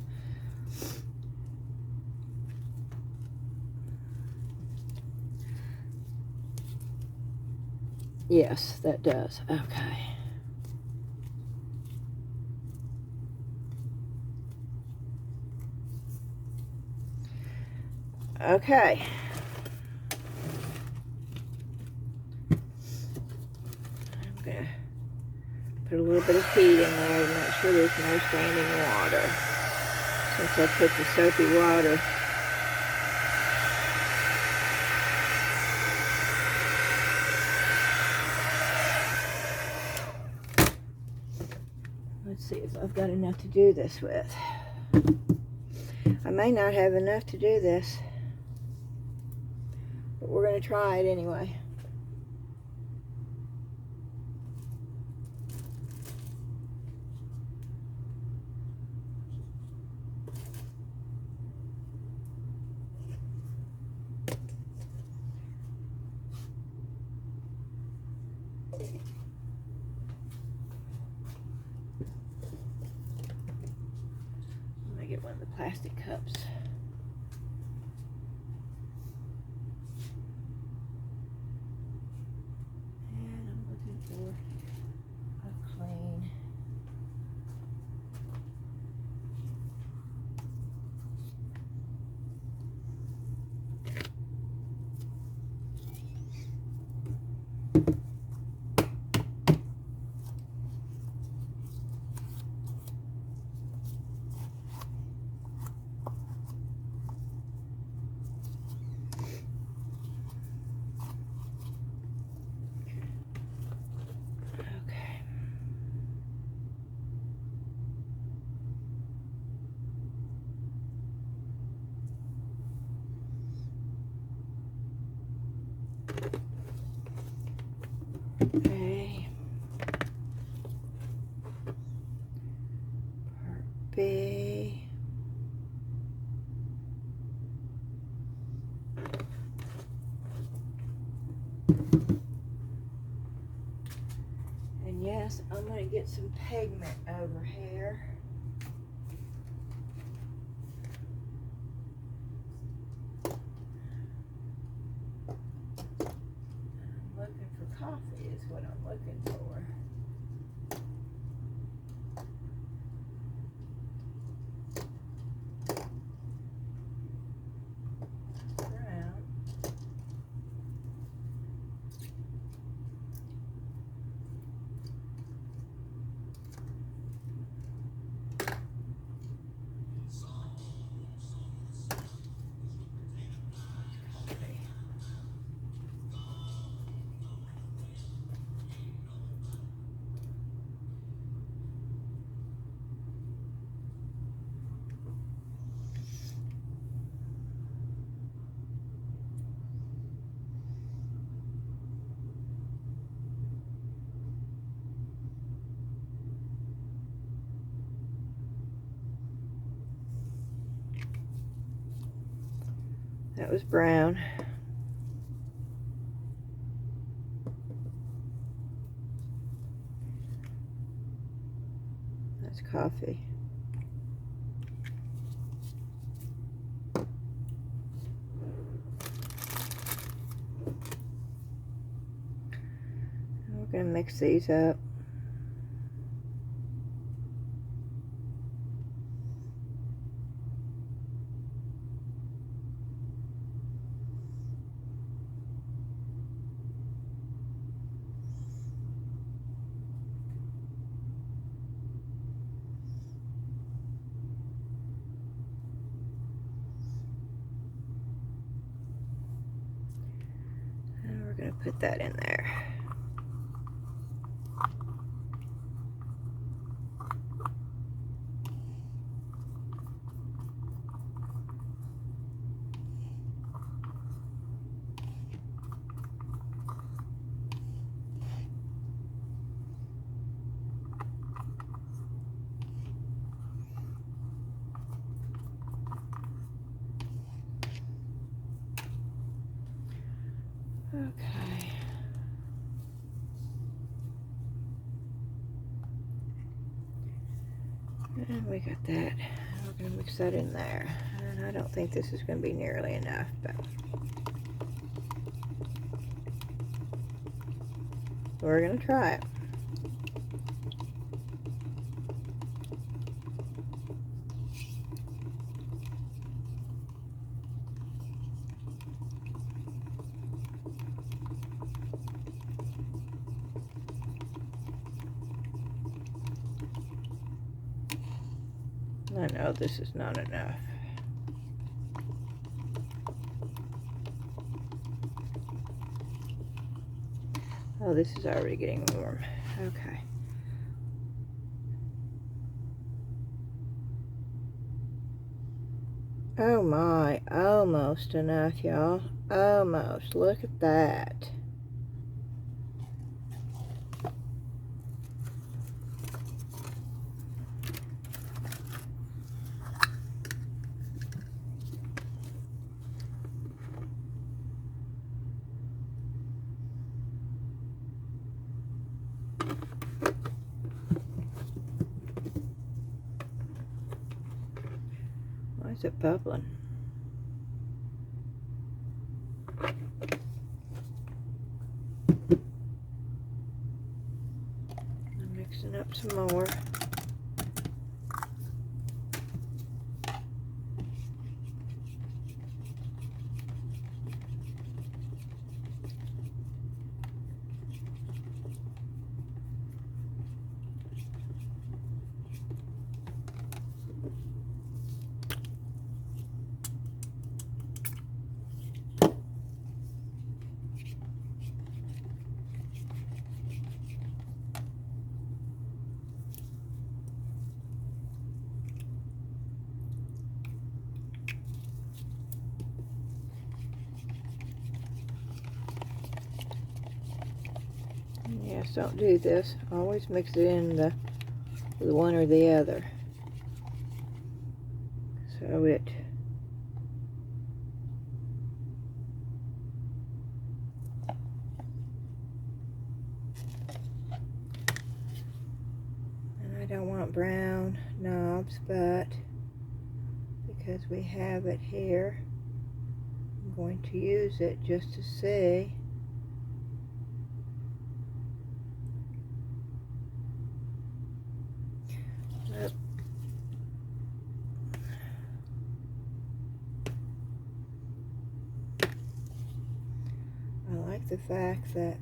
Yes, that does. Okay. Okay. I'm going to put a little bit of heat in there to make sure there's no standing water. Since I put the soapy water. Let's see if I've got enough to do this with. I may not have enough to do this, but we're going to try it anyway. Get one of the plastic cups. And I'm looking for a clean. Okay. Part B. And yes, I'm going to get some pigment over here. I'm looking for coffee is what I'm looking for. That was brown. That's coffee. We're going to mix these up. put that in there. Okay. And we got that. We're going to mix that in there. And I don't think this is going to be nearly enough, but we're going to try it. I know this is not enough. Oh, this is already getting warm. Okay. Oh my, almost enough, y'all. Almost. Look at that. Why is it bubbling? I'm mixing up some more. Yes, don't do this. Always mix it in the one or the other. So it and I don't want brown knobs, but because we have it here, I'm going to use it just to see. I like the fact that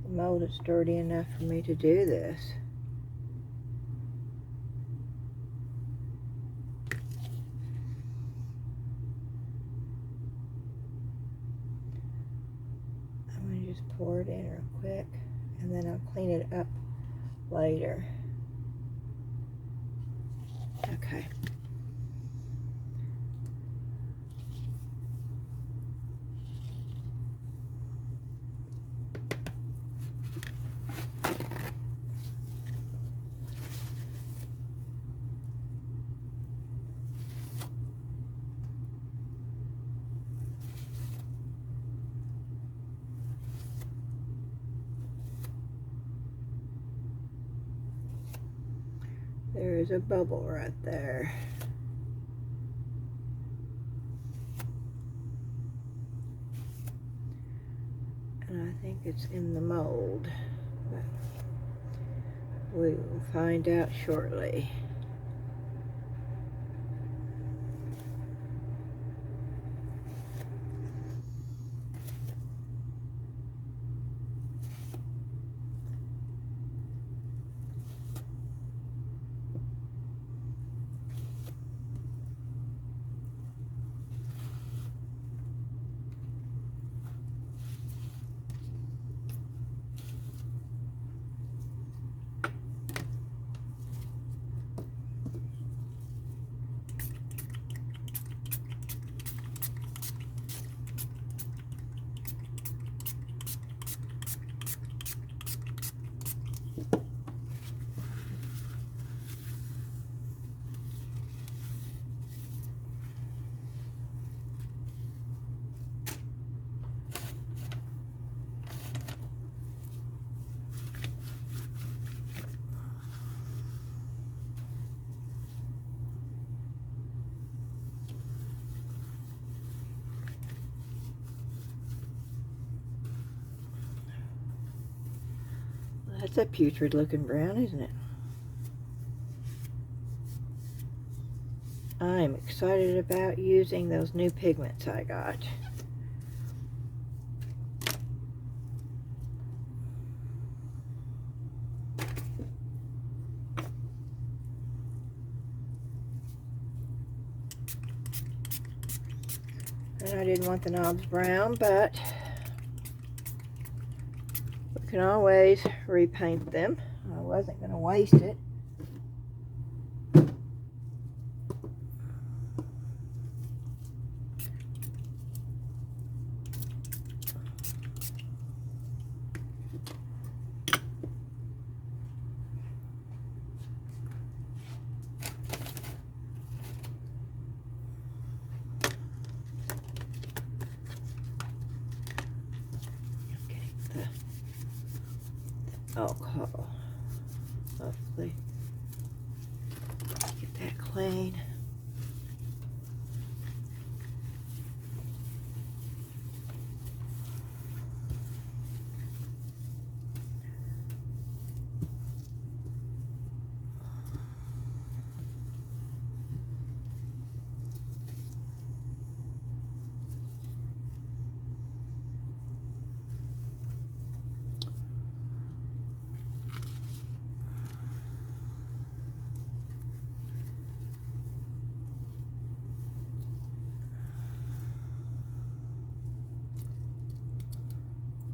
the mold is sturdy enough for me to do this. I'm going to just pour it in real quick, and then I'll clean it up later. Okay. There is a bubble right there. And I think it's in the mold, but we will find out shortly. That's a putrid looking brown, isn't it? I'm excited about using those new pigments I got. And I didn't want the knobs brown, but we can always repaint them. I wasn't going to waste it. Alcohol. Hopefully get that clean.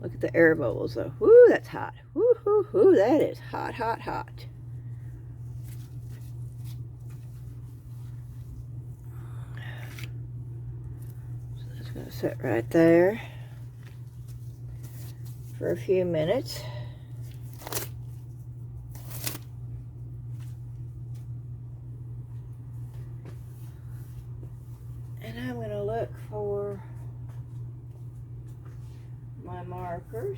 Look at the air bubbles though. Woo, that's hot. Woo, hoo, hoo, that is hot, hot, hot. So that's going to sit right there for a few minutes. And I'm going to look for my markers.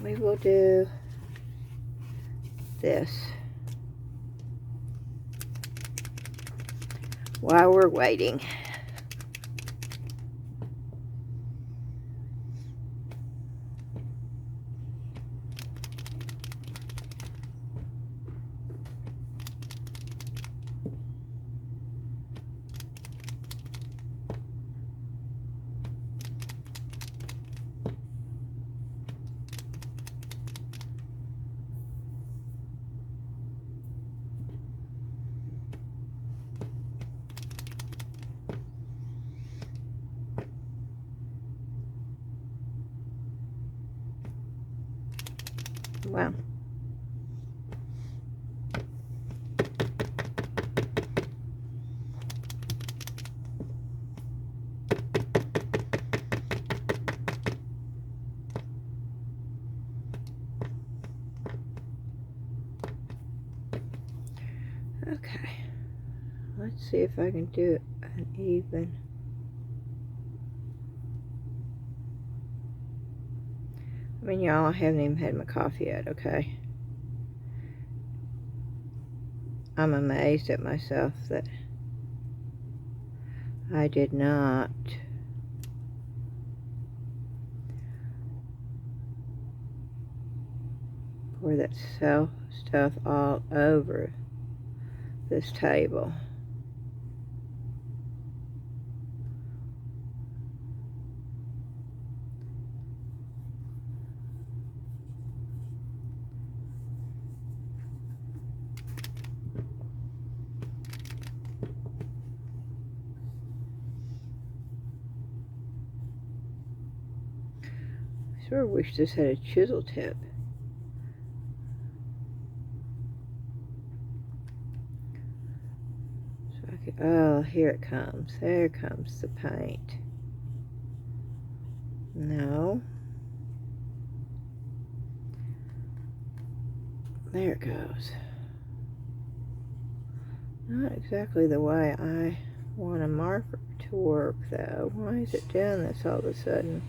We will do this while we're waiting. Wow. Okay. Let's see if I can do an even. I mean, y'all, I haven't even had my coffee yet, okay? I'm amazed at myself that I did not pour that stuff all over this table. I sort of wish this had a chisel tip. So I could, oh, here it comes. There comes the paint. No. There it goes. Not exactly the way I want a marker to work though. Why is it doing this all of a sudden?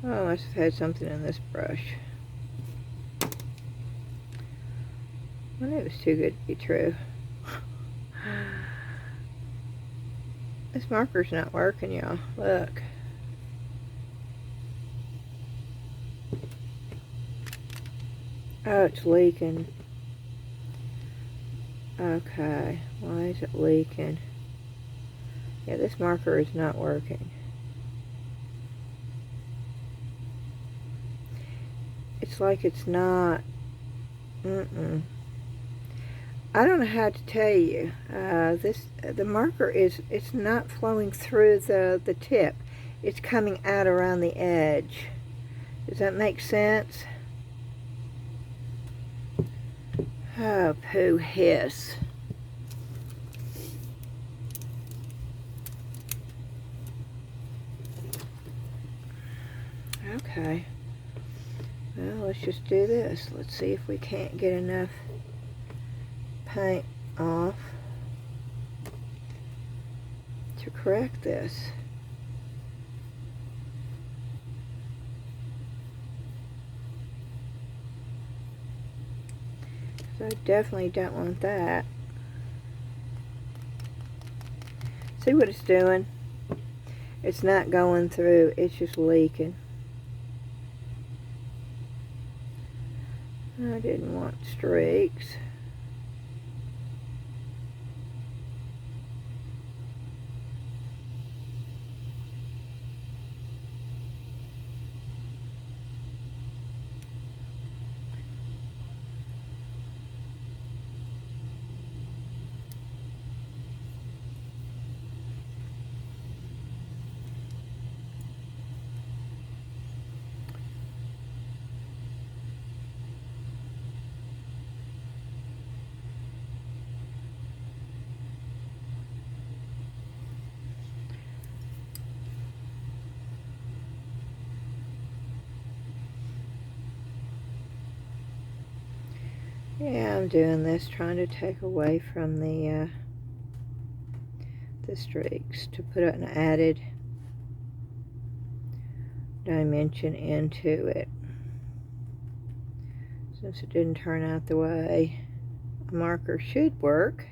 Oh, I must have had something in this brush. Well, it was too good to be true. This marker's not working, y'all. Look. Oh, it's leaking. Okay, why is it leaking? Yeah, this marker is not working. It's like it's not. I don't know how to tell you. The marker it's not flowing through the tip. It's coming out around the edge. Does that make sense? Oh, pooh hiss. Okay. Well, let's just do this. Let's see if we can't get enough paint off to correct this. So I definitely don't want that. See what it's doing? It's not going through, it's just leaking. I didn't want streaks. Yeah, I'm doing this, trying to take away from the streaks to put an added dimension into it. Since it didn't turn out the way a marker should work.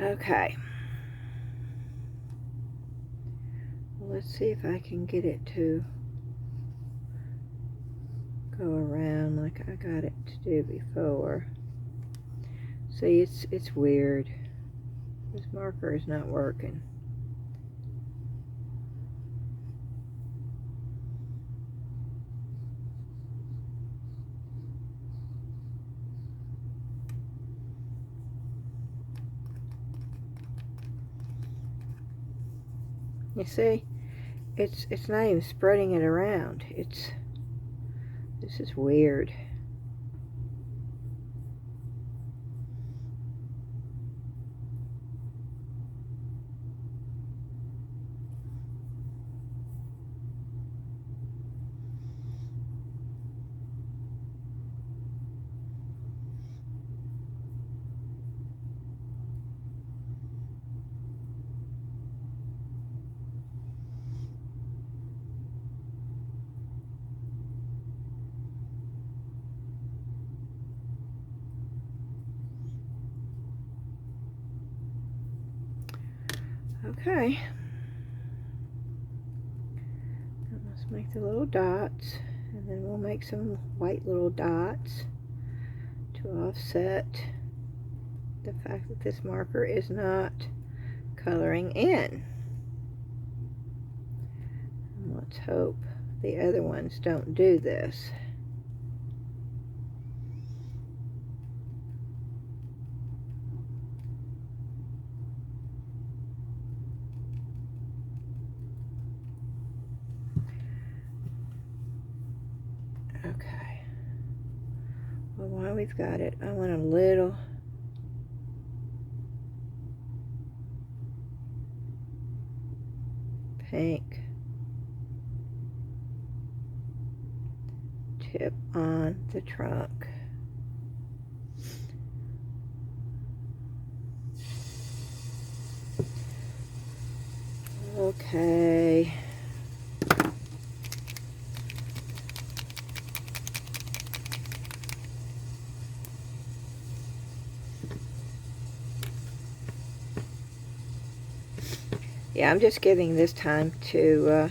Okay. Let's see if I can get it to go around like I got it to do before. See, it's weird. This marker is not working. You see, it's not even spreading it around. This is weird. Okay. Let's make the little dots, and then we'll make some white little dots to offset the fact that this marker is not coloring in. Let's hope the other ones don't do this. Okay. Well, while we've got it, I want a little pink tip on the trunk. Okay. Yeah, I'm just giving this time to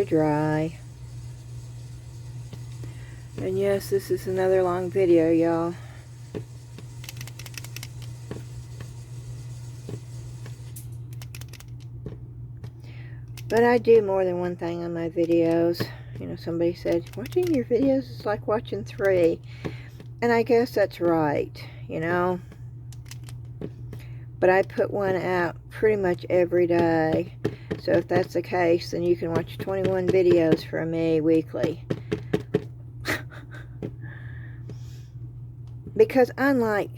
dry. And yes, this is another long video, y'all. But I do more than one thing on my videos. You know, somebody said, watching your videos is like watching 3. And I guess that's right, you know. But I put one out pretty much every day. So if that's the case, then you can watch 21 videos from me weekly. Because unlike,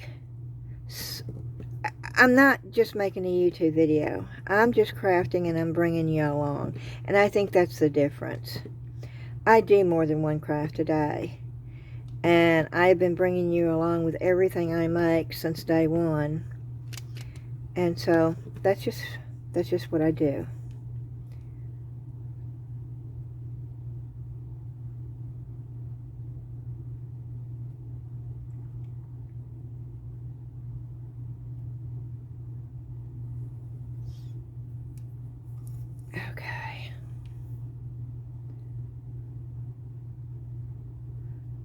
I'm not just making a YouTube video. I'm just crafting and I'm bringing you along. And I think that's the difference. I do more than one craft a day. And I've been bringing you along with everything I make since day one. And so that's just what I do. Okay.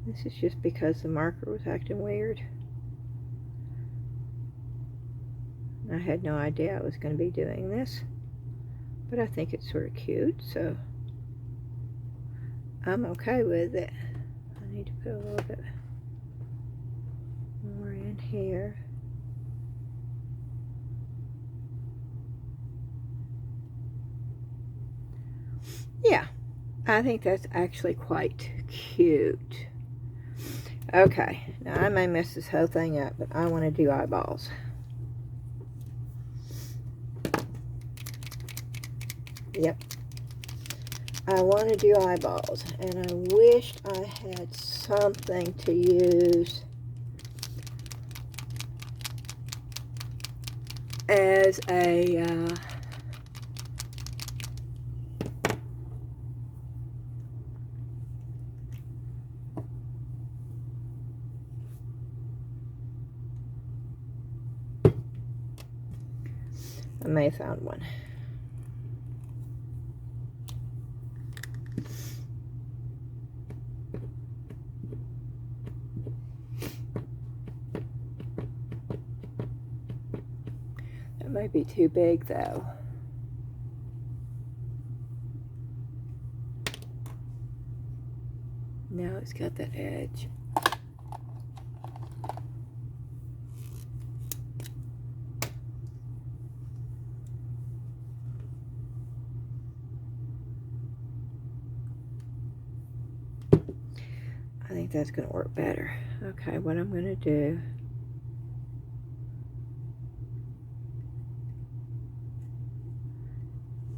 This is just because the marker was acting weird. I had no idea I was going to be doing this, but I think it's sort of cute, so I'm okay with it. I need to put a little bit more in here. Yeah, I think that's actually quite cute. Okay, now I may mess this whole thing up, but I want to do eyeballs. Yep. I want to do eyeballs, and I wished I had something to use as a I may have found one. That might be too big though. Now it's got that edge. I think that's going to work better. Okay, what I'm going to do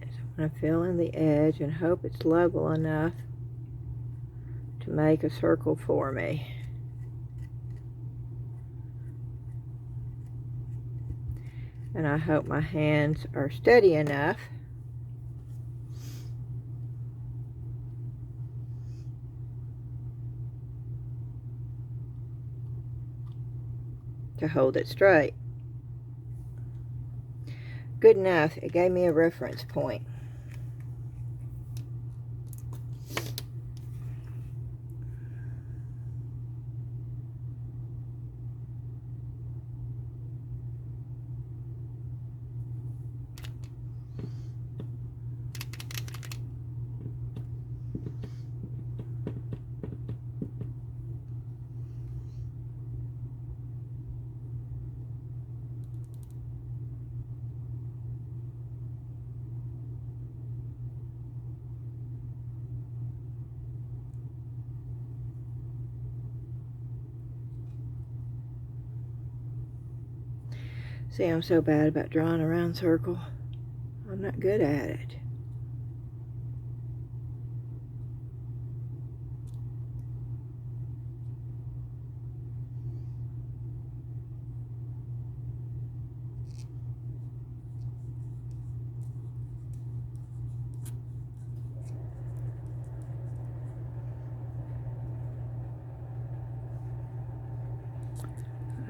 is I'm going to fill in the edge and hope it's level enough to make a circle for me. And I hope my hands are steady enough to hold it straight. Good enough. It gave me a reference point. See, I'm so bad about drawing a round circle. I'm not good at it.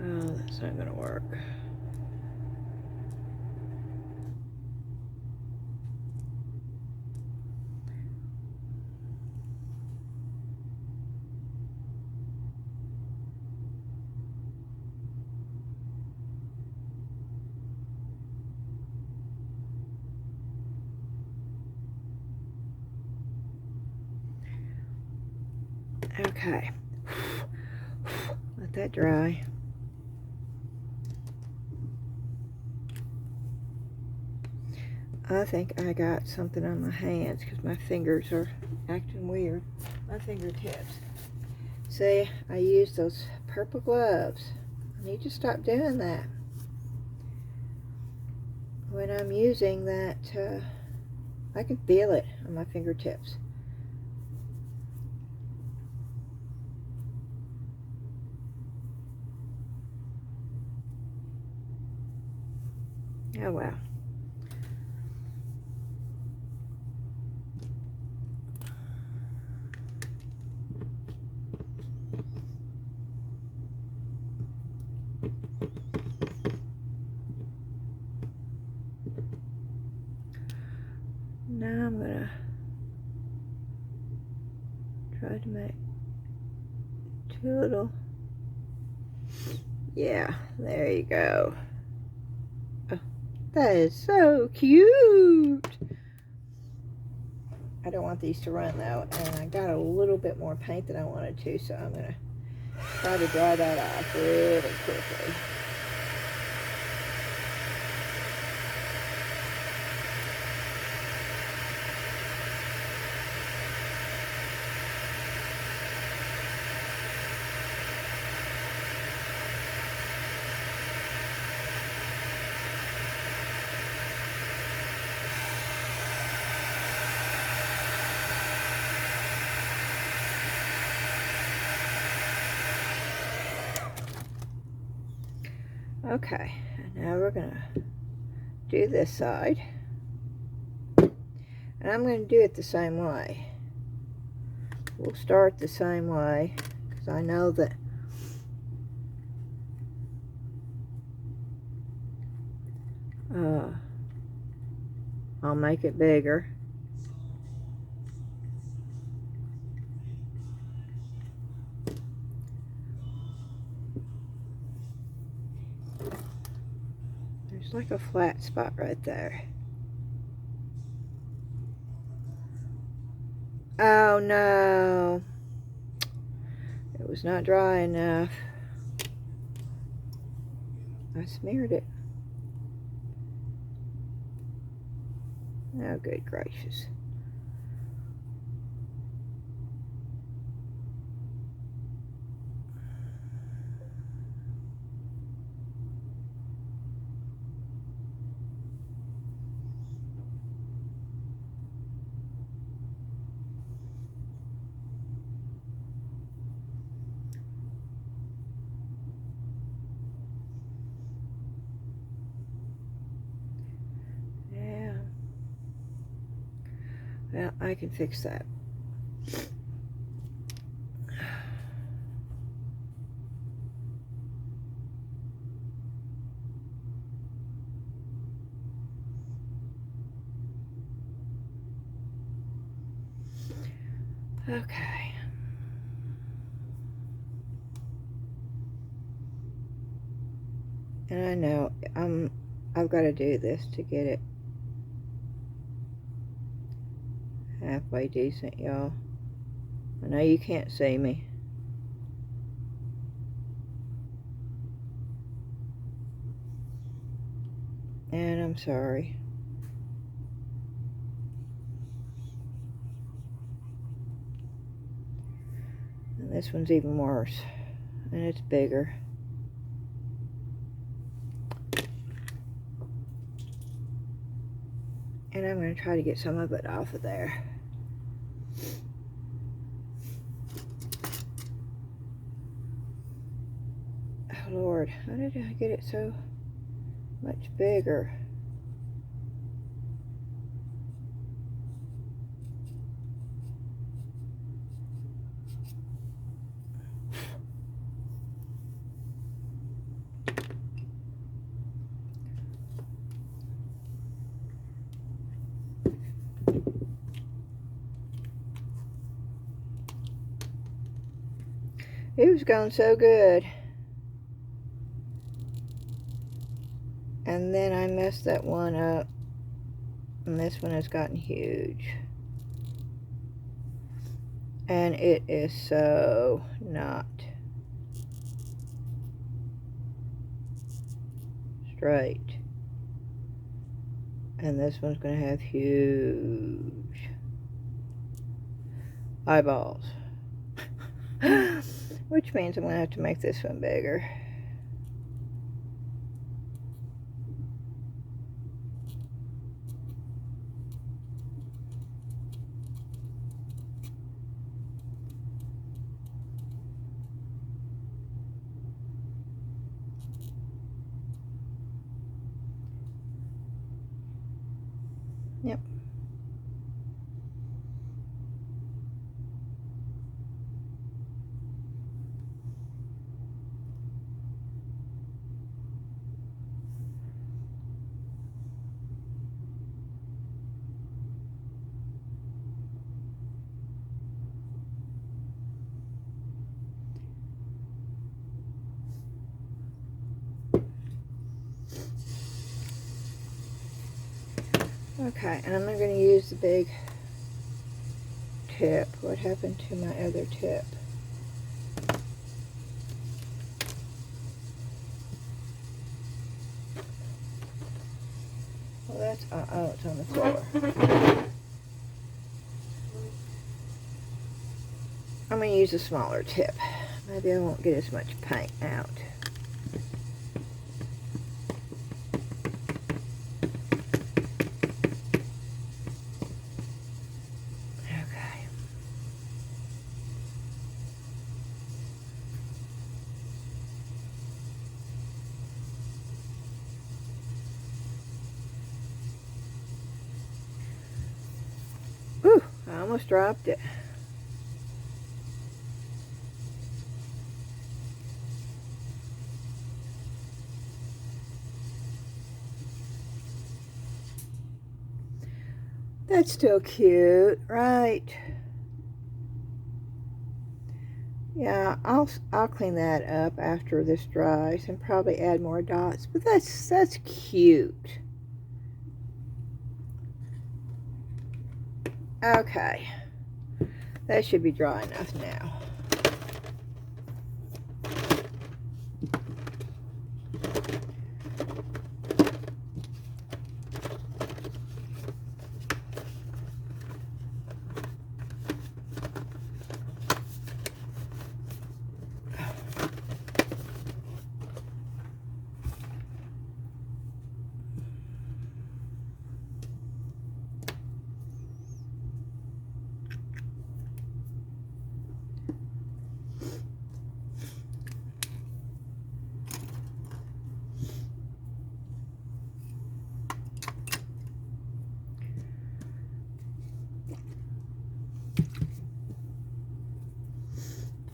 Oh, that's not gonna work. Okay. Let that dry. I think I got something on my hands because my fingers are acting weird. My fingertips. See, I used those purple gloves. I need to stop doing that. When I'm using that, I can feel it on my fingertips. Oh well. Now I'm gonna try to make two little, yeah, there you go. Oh, that is so cute. I don't want these to run though, and I got a little bit more paint than I wanted to, so I'm gonna try to dry that off really quickly. Okay, now we're gonna do this side, and I'm gonna do it the same way. We'll start the same way because I know that I'll make it bigger. There's like a flat spot right there. Oh no, it was not dry enough. I smeared it. Oh, good gracious. Yeah. Well, I can fix that. Okay. And I know I've got to do this to get it halfway decent, y'all. I know you can't see me. And I'm sorry. And this one's even worse. And it's bigger. And I'm going to try to get some of it off of there. Oh Lord, how did I get it so much bigger? It was going so good. And then I messed that one up. And this one has gotten huge. And it is so not straight. And this one's going to have huge eyeballs. Which means I'm going to have to make this one bigger. Yep. Okay, and I'm not going to use the big tip. What happened to my other tip? Well, that's, oh, it's on the floor. I'm going to use a smaller tip. Maybe I won't get as much paint out. Whew, I almost dropped it. That's still cute, right? Yeah, I'll clean that up after this dries and probably add more dots, but that's cute. Okay, that should be dry enough now.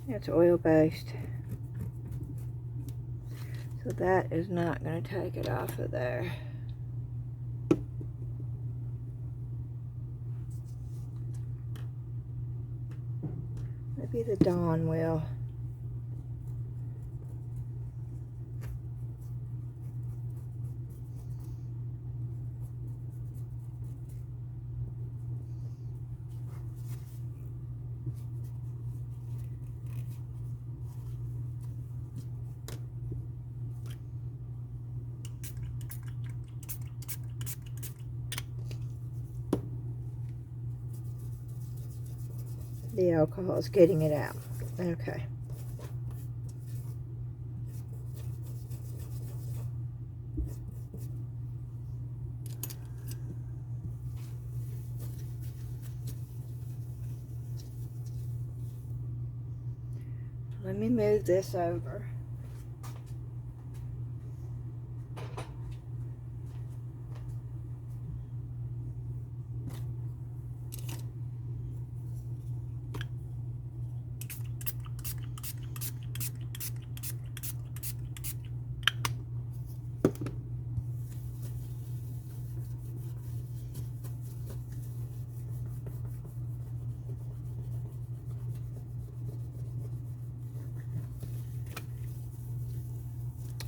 It's oil-based, so that is not going to take it off of there. Maybe the Dawn will. The alcohol is getting it out. Okay. let me move this over.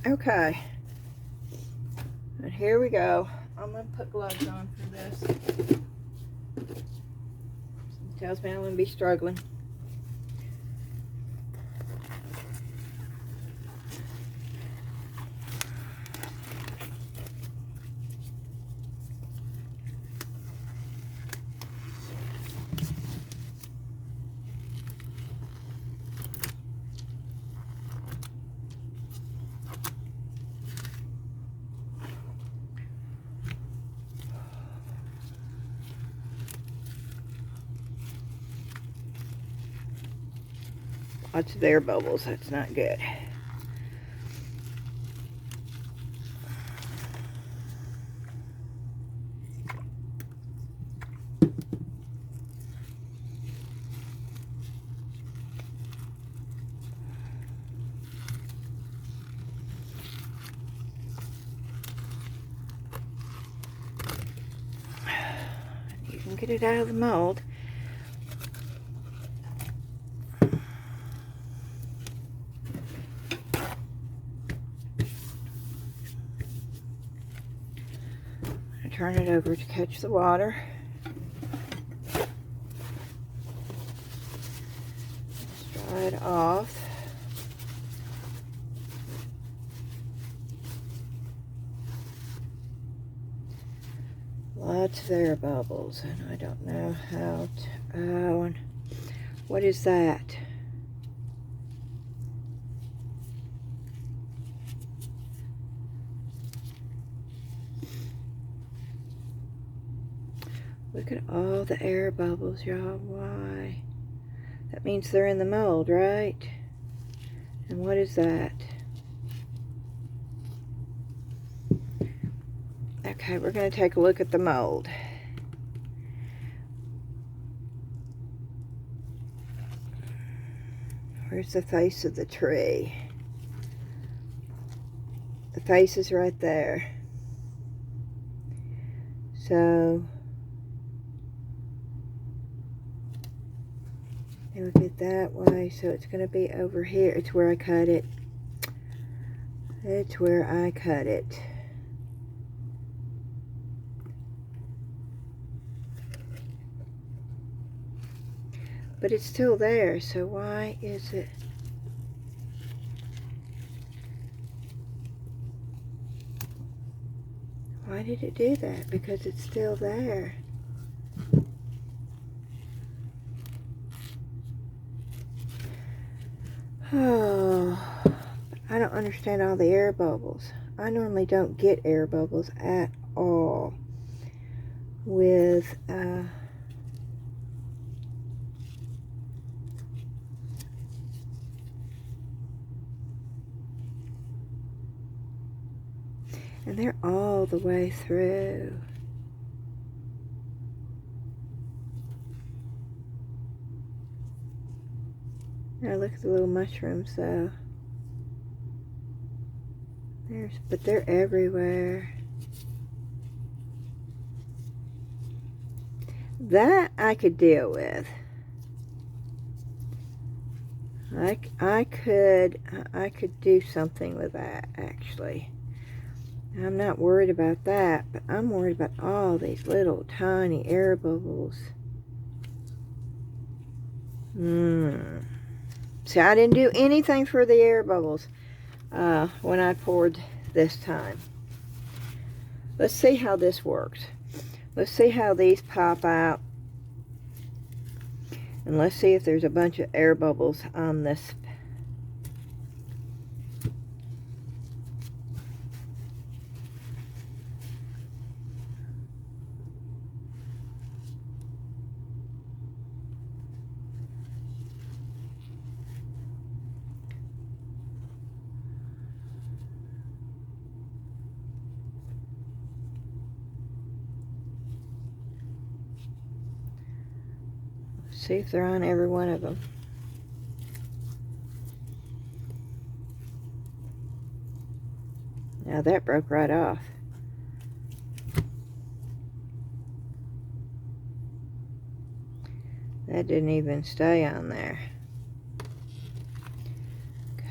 Okay, and here we go. I'm going to put gloves on for this. It tells me I'm going to be struggling. Lots of air bubbles, that's not good. You can get it out of the mold. Turn it over to catch the water. Just dry it off. Lots of air bubbles, and I don't know how to. Oh, and what is that? Look at all the air bubbles, y'all. Why? That means they're in the mold, right? And what is that? Okay, we're going to take a look at the mold. Where's the face of the tree? The face is right there. So it would be that way, so it's going to be over here. It's where I cut it. It's where I cut it. But it's still there, so why is it? Why did it do that? Because it's still there. Oh, I don't understand all the air bubbles. I normally don't get air bubbles at all with and they're all the way through. Now look at the little mushrooms though. But they're everywhere. That I could deal with. I could do something with that actually. I'm not worried about that, but I'm worried about all these little tiny air bubbles. See, I didn't do anything for the air bubbles when I poured this time. Let's see how this works. Let's see how these pop out. And let's see if there's a bunch of air bubbles on this. See if they're on every one of them. Now that broke right off. That didn't even stay on there.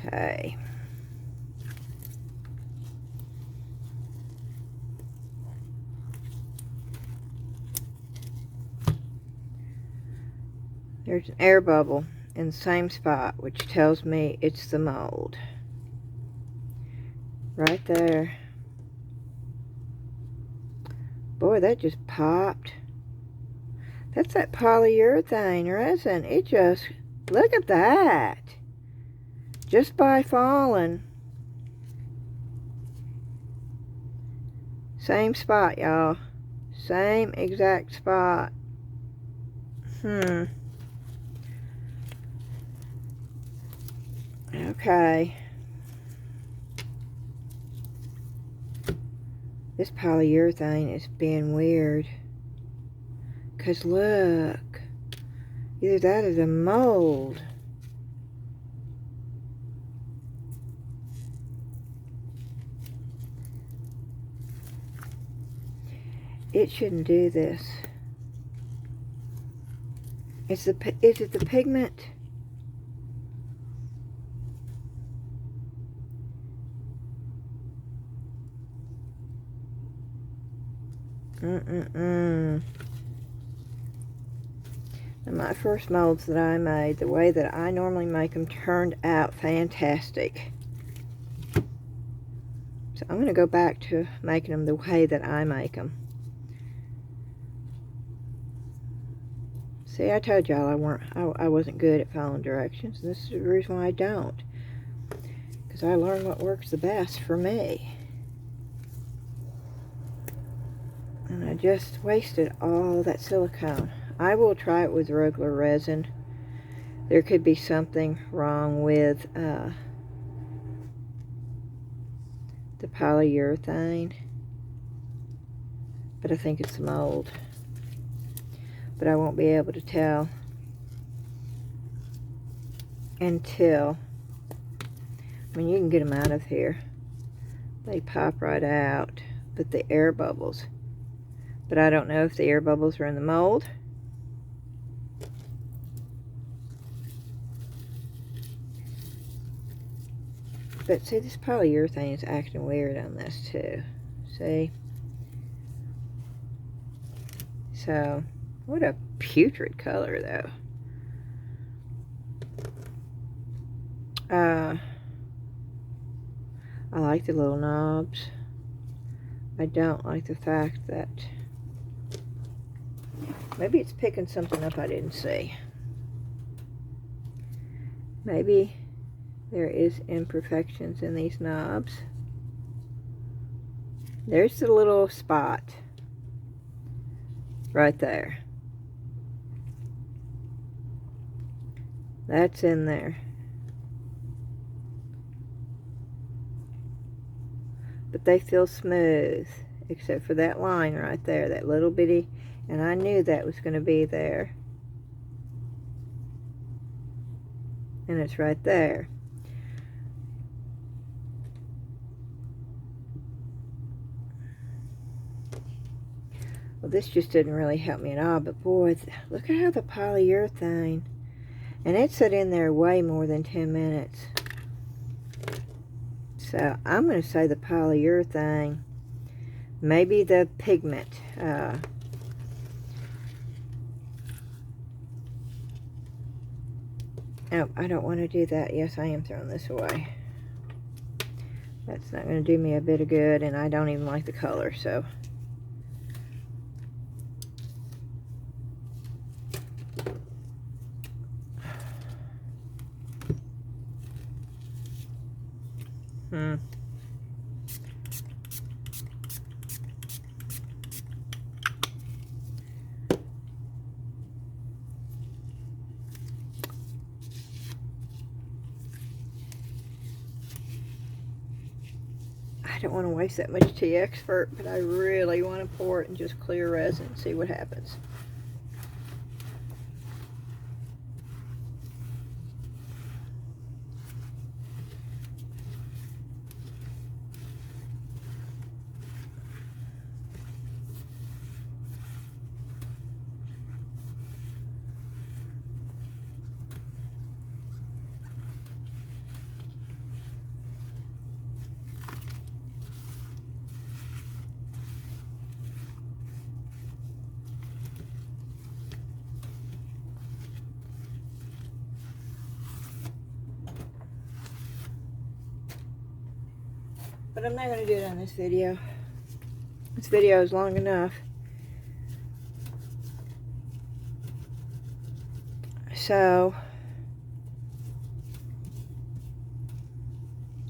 Okay. There's an air bubble in the same spot, which tells me it's the mold. Right there. Boy, that just popped. That's that polyurethane resin. It just, look at that. Just by falling. Same spot, y'all. Same exact spot. Okay. This polyurethane is being weird. Because look. Either that or the mold. It shouldn't do this. Is it the pigment? And my first molds that I made, the way that I normally make them, turned out fantastic. So I'm going to go back to making them the way that I make them. See, I told y'all I wasn't good at following directions. And this is the reason why I don't. Because I learned what works the best for me. And I just wasted all that silicone. I will try it with regular resin. There could be something wrong with the polyurethane. But I think it's the mold. But I won't be able to tell until, I mean, you can get them out of here. They pop right out. But the air bubbles. But I don't know if the air bubbles are in the mold. But see, this polyurethane is acting weird on this too. See? So, what a putrid color though. I like the little knobs. I don't like the fact that maybe it's picking something up I didn't see. Maybe there is imperfections in these knobs. There's the little spot right there. That's in there. But they feel smooth, except for that line right there, that little bitty, and I knew that was going to be there. And it's right there. Well, this just didn't really help me at all, but boy, look at how the polyurethane, and it sat in there way more than 10 minutes. So I'm going to say the polyurethane, maybe the pigment. Oh, I don't want to do that. Yes, I am throwing this away. That's not going to do me a bit of good, and I don't even like the color, so. I don't want to waste that much Teexpert, but I really want to pour it in just clear resin and see what happens. But I'm not going to do it on this video. This video is long enough. So,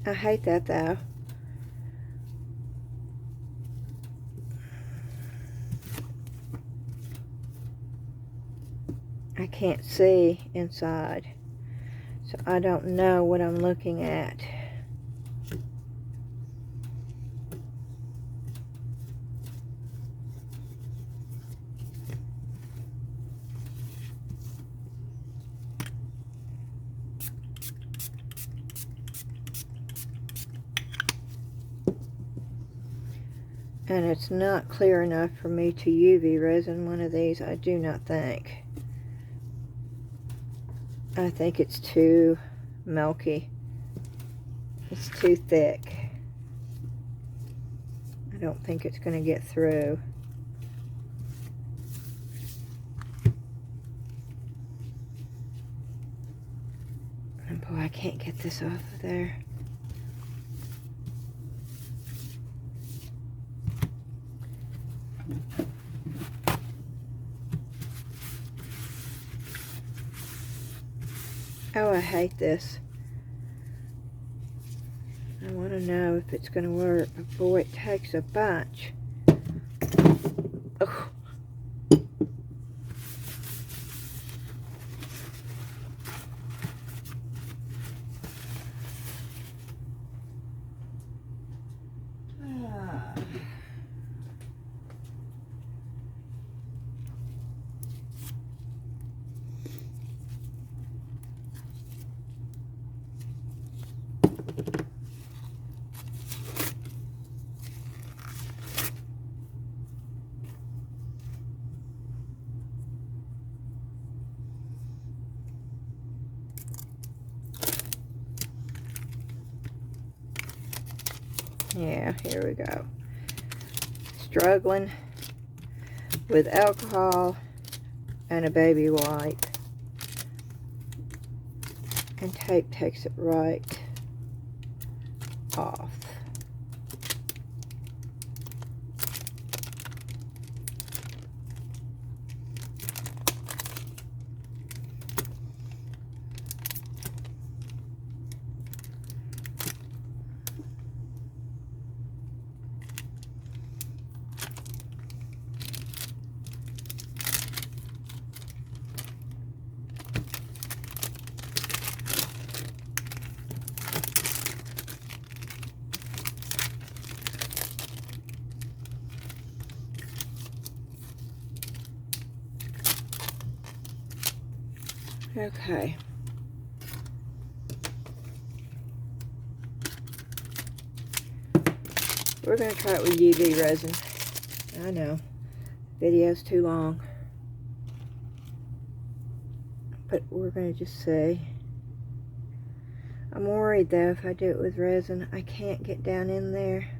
I hate that though. I can't see inside, so I don't know what I'm looking at. And it's not clear enough for me to UV resin one of these, I do not think. I think it's too milky. It's too thick. I don't think it's going to get through. And boy, I can't get this off of there. Oh, I hate this. I want to know if it's going to work. But boy, it takes a bunch. Oh. Yeah, here we go. Struggling with alcohol and a baby wipe. And tape takes it right off. Okay. We're going to try it with UV resin. I know, video's too long. But we're going to just see. I'm worried though, if I do it with resin, I can't get down in there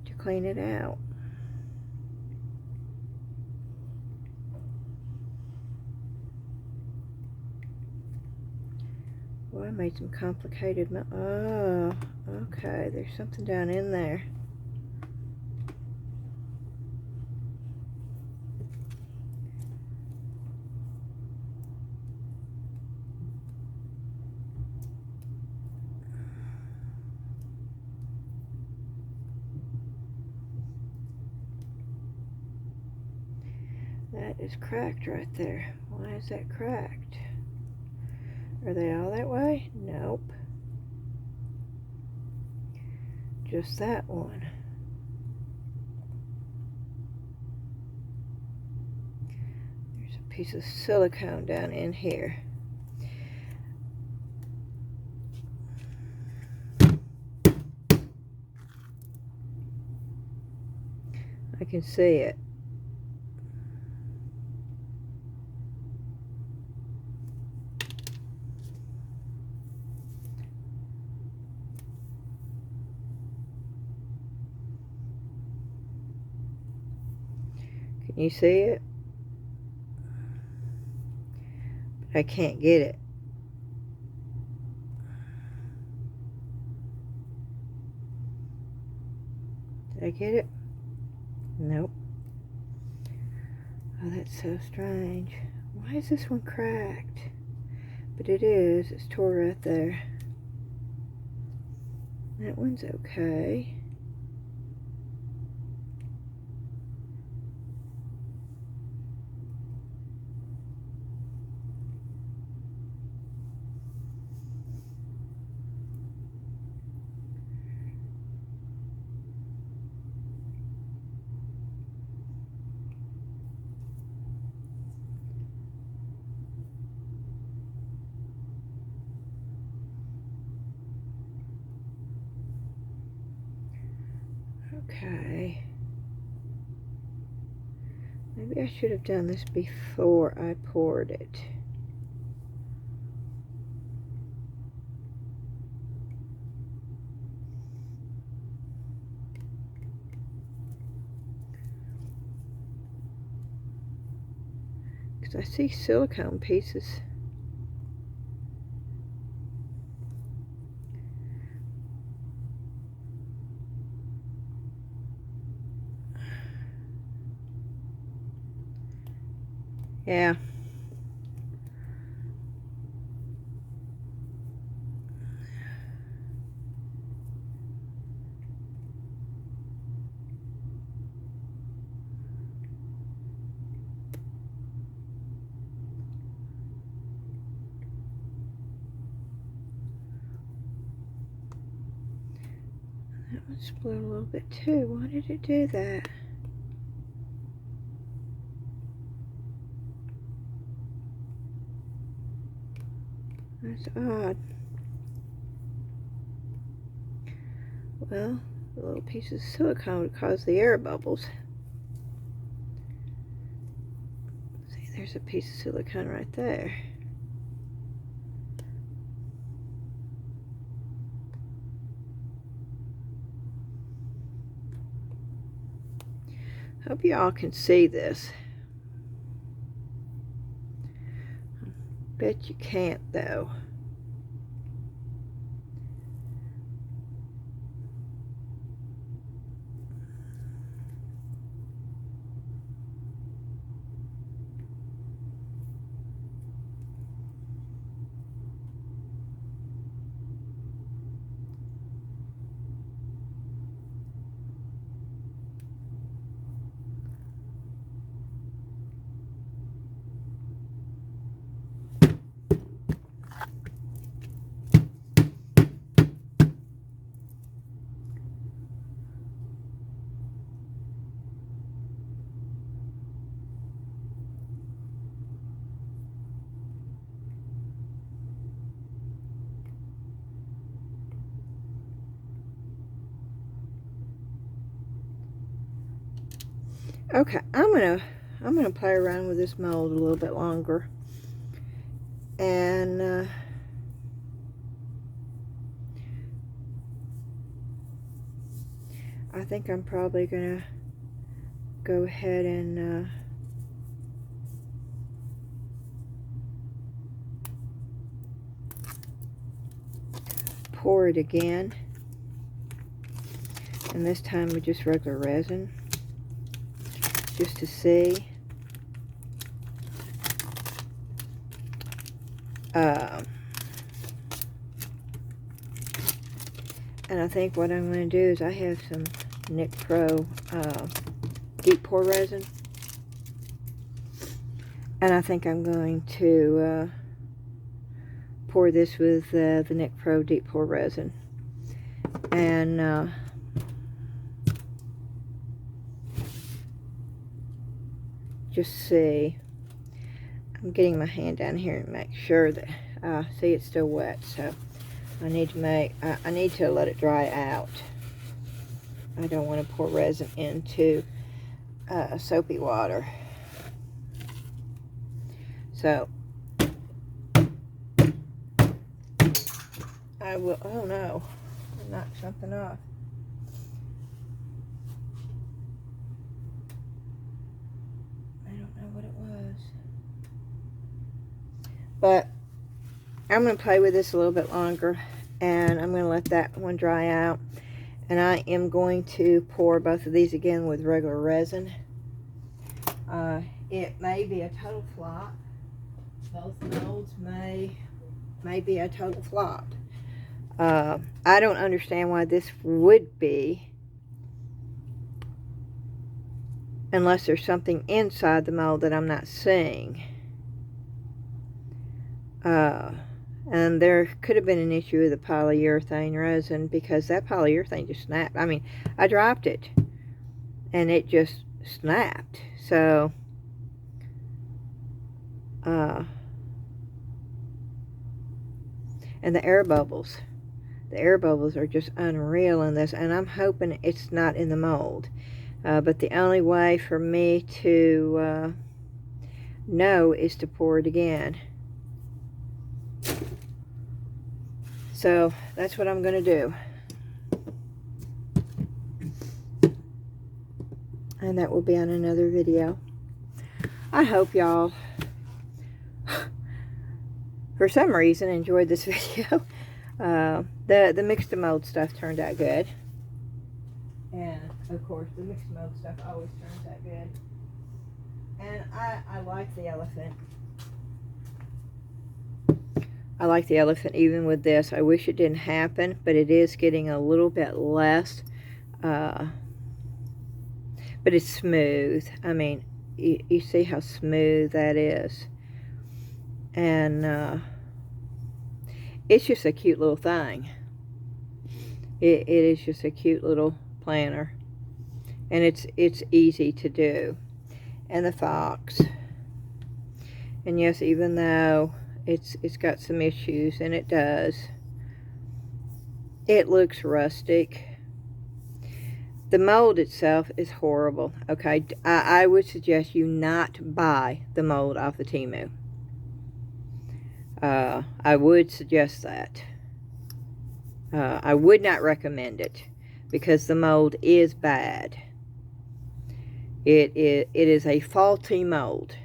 to clean it out. Well, I made some complicated, oh, okay, there's something down in there. That is cracked right there. Why is that cracked? Are they all that way? Nope. Just that one. There's a piece of silicone down in here. I can see it. Can you see it? But I can't get it. Did I get it? Nope. Oh, that's so strange. Why is this one cracked? But it is. It's tore right there. That one's okay. Okay. Maybe I should have done this before I poured it. Because I see silicone pieces. Yeah. That one split a little bit too. Why did it do that? That's odd. Well, the little piece of silicone would cause the air bubbles. See, there's a piece of silicone right there. Hope y'all can see this. Bet you can't though. Okay, I'm gonna play around with this mold a little bit longer, and I think I'm probably gonna go ahead and pour it again, and this time with just regular resin, just to see. And I think what I'm going to do is I have some Mix2Mold deep pour resin, and I think I'm going to pour this with the Mix2Mold deep pour resin, and just see. I'm getting my hand down here and make sure that see, it's still wet, so I need to let it dry out. I don't want to pour resin into soapy water. So I will. Oh no, I knocked something off. I don't know what it was, but I'm going to play with this a little bit longer, and I'm going to let that one dry out, And I am going to pour both of these again with regular resin. It may be a total flop. Both molds may be a total flop. I don't understand why this would be, unless there's something inside the mold that I'm not seeing. And there could have been an issue with the polyurethane resin, because that polyurethane just snapped. I mean, I dropped it and it just snapped. So and the air bubbles are just unreal in this, and I'm hoping it's not in the mold. But the only way for me to know is to pour it again. So that's what I'm going to do. And that will be on another video. I hope y'all, for some reason, enjoyed this video. The Mix2Mold stuff turned out good. And, of course, the Mix2Mold stuff always turns out good. And I like the elephant. I like the elephant even with this. I wish it didn't happen, but it is getting a little bit less. But it's smooth. I mean, you see how smooth that is. And it's just a cute little thing. It is just a cute little planner. And it's easy to do. And the fox. And yes, even though it's got some issues, and it does, it looks rustic. The mold itself is horrible. Okay, I would suggest you not buy the mold off the Temu. I would suggest that. I would not recommend it, because the mold is bad. It is a faulty mold.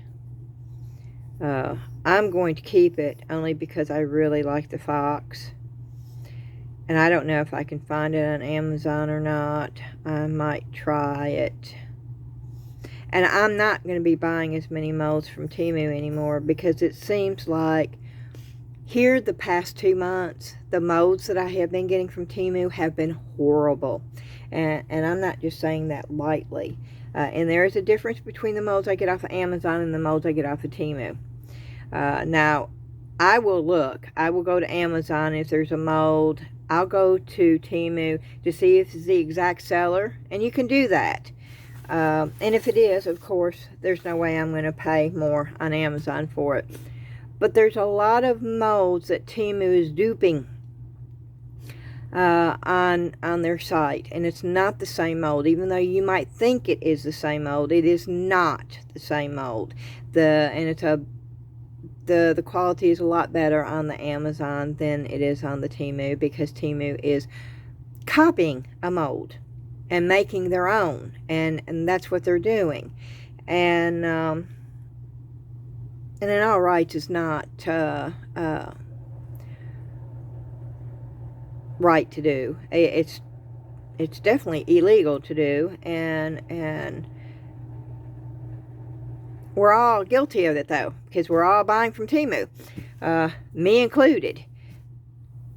I'm going to keep it only because I really like the fox. And I don't know if I can find it on Amazon or not. I might try it. And I'm not going to be buying as many molds from Temu anymore, because it seems like here the past 2 months, the molds that I have been getting from Temu have been horrible. And I'm not just saying that lightly. And there is a difference between the molds I get off of Amazon and the molds I get off of Temu. Now, I will look. I will go to Amazon if there's a mold. I'll go to Temu to see if it's the exact seller, and you can do that. And if it is, of course, there's no way I'm going to pay more on Amazon for it. But there's a lot of molds that Temu is duping on their site, and it's not the same mold. Even though you might think it is the same mold, it is not the same mold. The quality is a lot better on the Amazon than it is on the Temu, because Temu is copying a mold and making their own, and that's what they're doing. And in all rights, is not right to do. It's definitely illegal to do, and we're all guilty of it, though, because we're all buying from Temu, me included.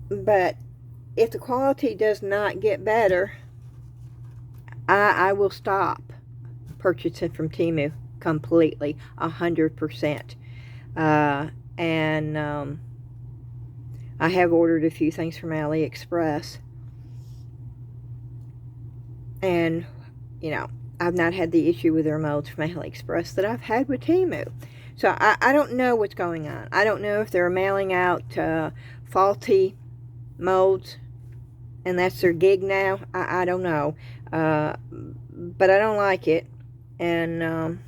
But if the quality does not get better, I will stop purchasing from Temu completely, 100%. And I have ordered a few things from AliExpress, and you know, I've not had the issue with their molds from AliExpress that I've had with Temu. So I don't know what's going on. I don't know if they're mailing out faulty molds, and that's their gig now. I don't know. But I don't like it. And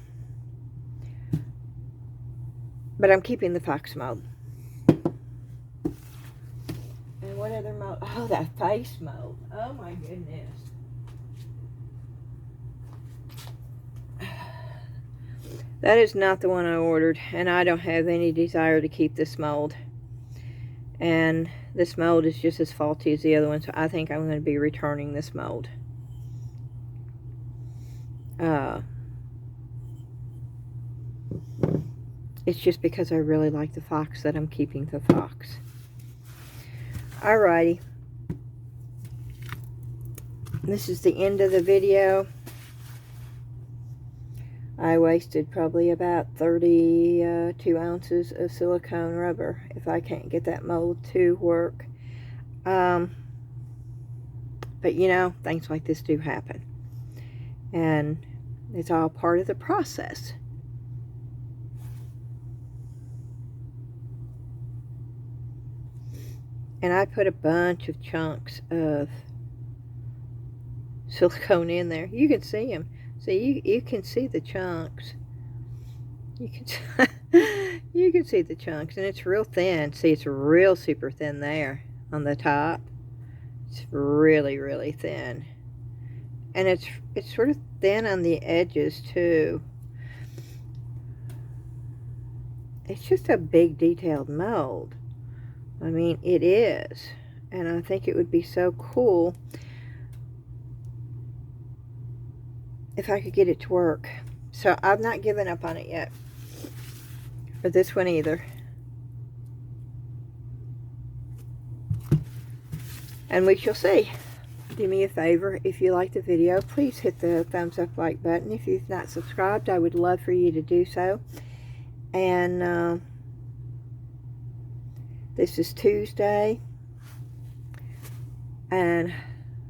but I'm keeping the fox mold. And what other mold? Oh, that face mold. Oh my goodness. That is not the one I ordered, and I don't have any desire to keep this mold. And this mold is just as faulty as the other one, so I think I'm going to be returning this mold. It's just because I really like the fox that I'm keeping the fox. Alrighty. This is the end of the video. I wasted probably about 32 ounces of silicone rubber if I can't get that mold to work. But you know, things like this do happen. And it's all part of the process. And I put a bunch of chunks of silicone in there. You can see them. See, you can see the chunks. You can you can see the chunks, and it's real thin. See, it's real super thin there on the top. It's really, really thin, and it's sort of thin on the edges too. It's just a big detailed mold. I mean, it is, and I think it would be so cool if I could get it to work. So I've not given up on it yet, or this one either. And we shall see. Do me a favor, if you like the video, please hit the thumbs up like button. If you've not subscribed, I would love for you to do so. And this is Tuesday, and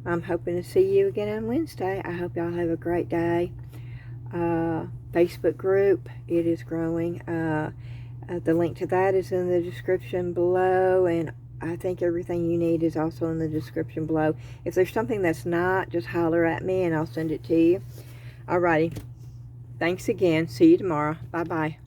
I'm hoping to see you again on Wednesday. I hope y'all have a great day. Facebook group, it is growing. The link to that is in the description below, and I think everything you need is also in the description below. If there's something that's not, just holler at me and I'll send it to you. Alrighty. Thanks again. See you tomorrow. Bye-bye.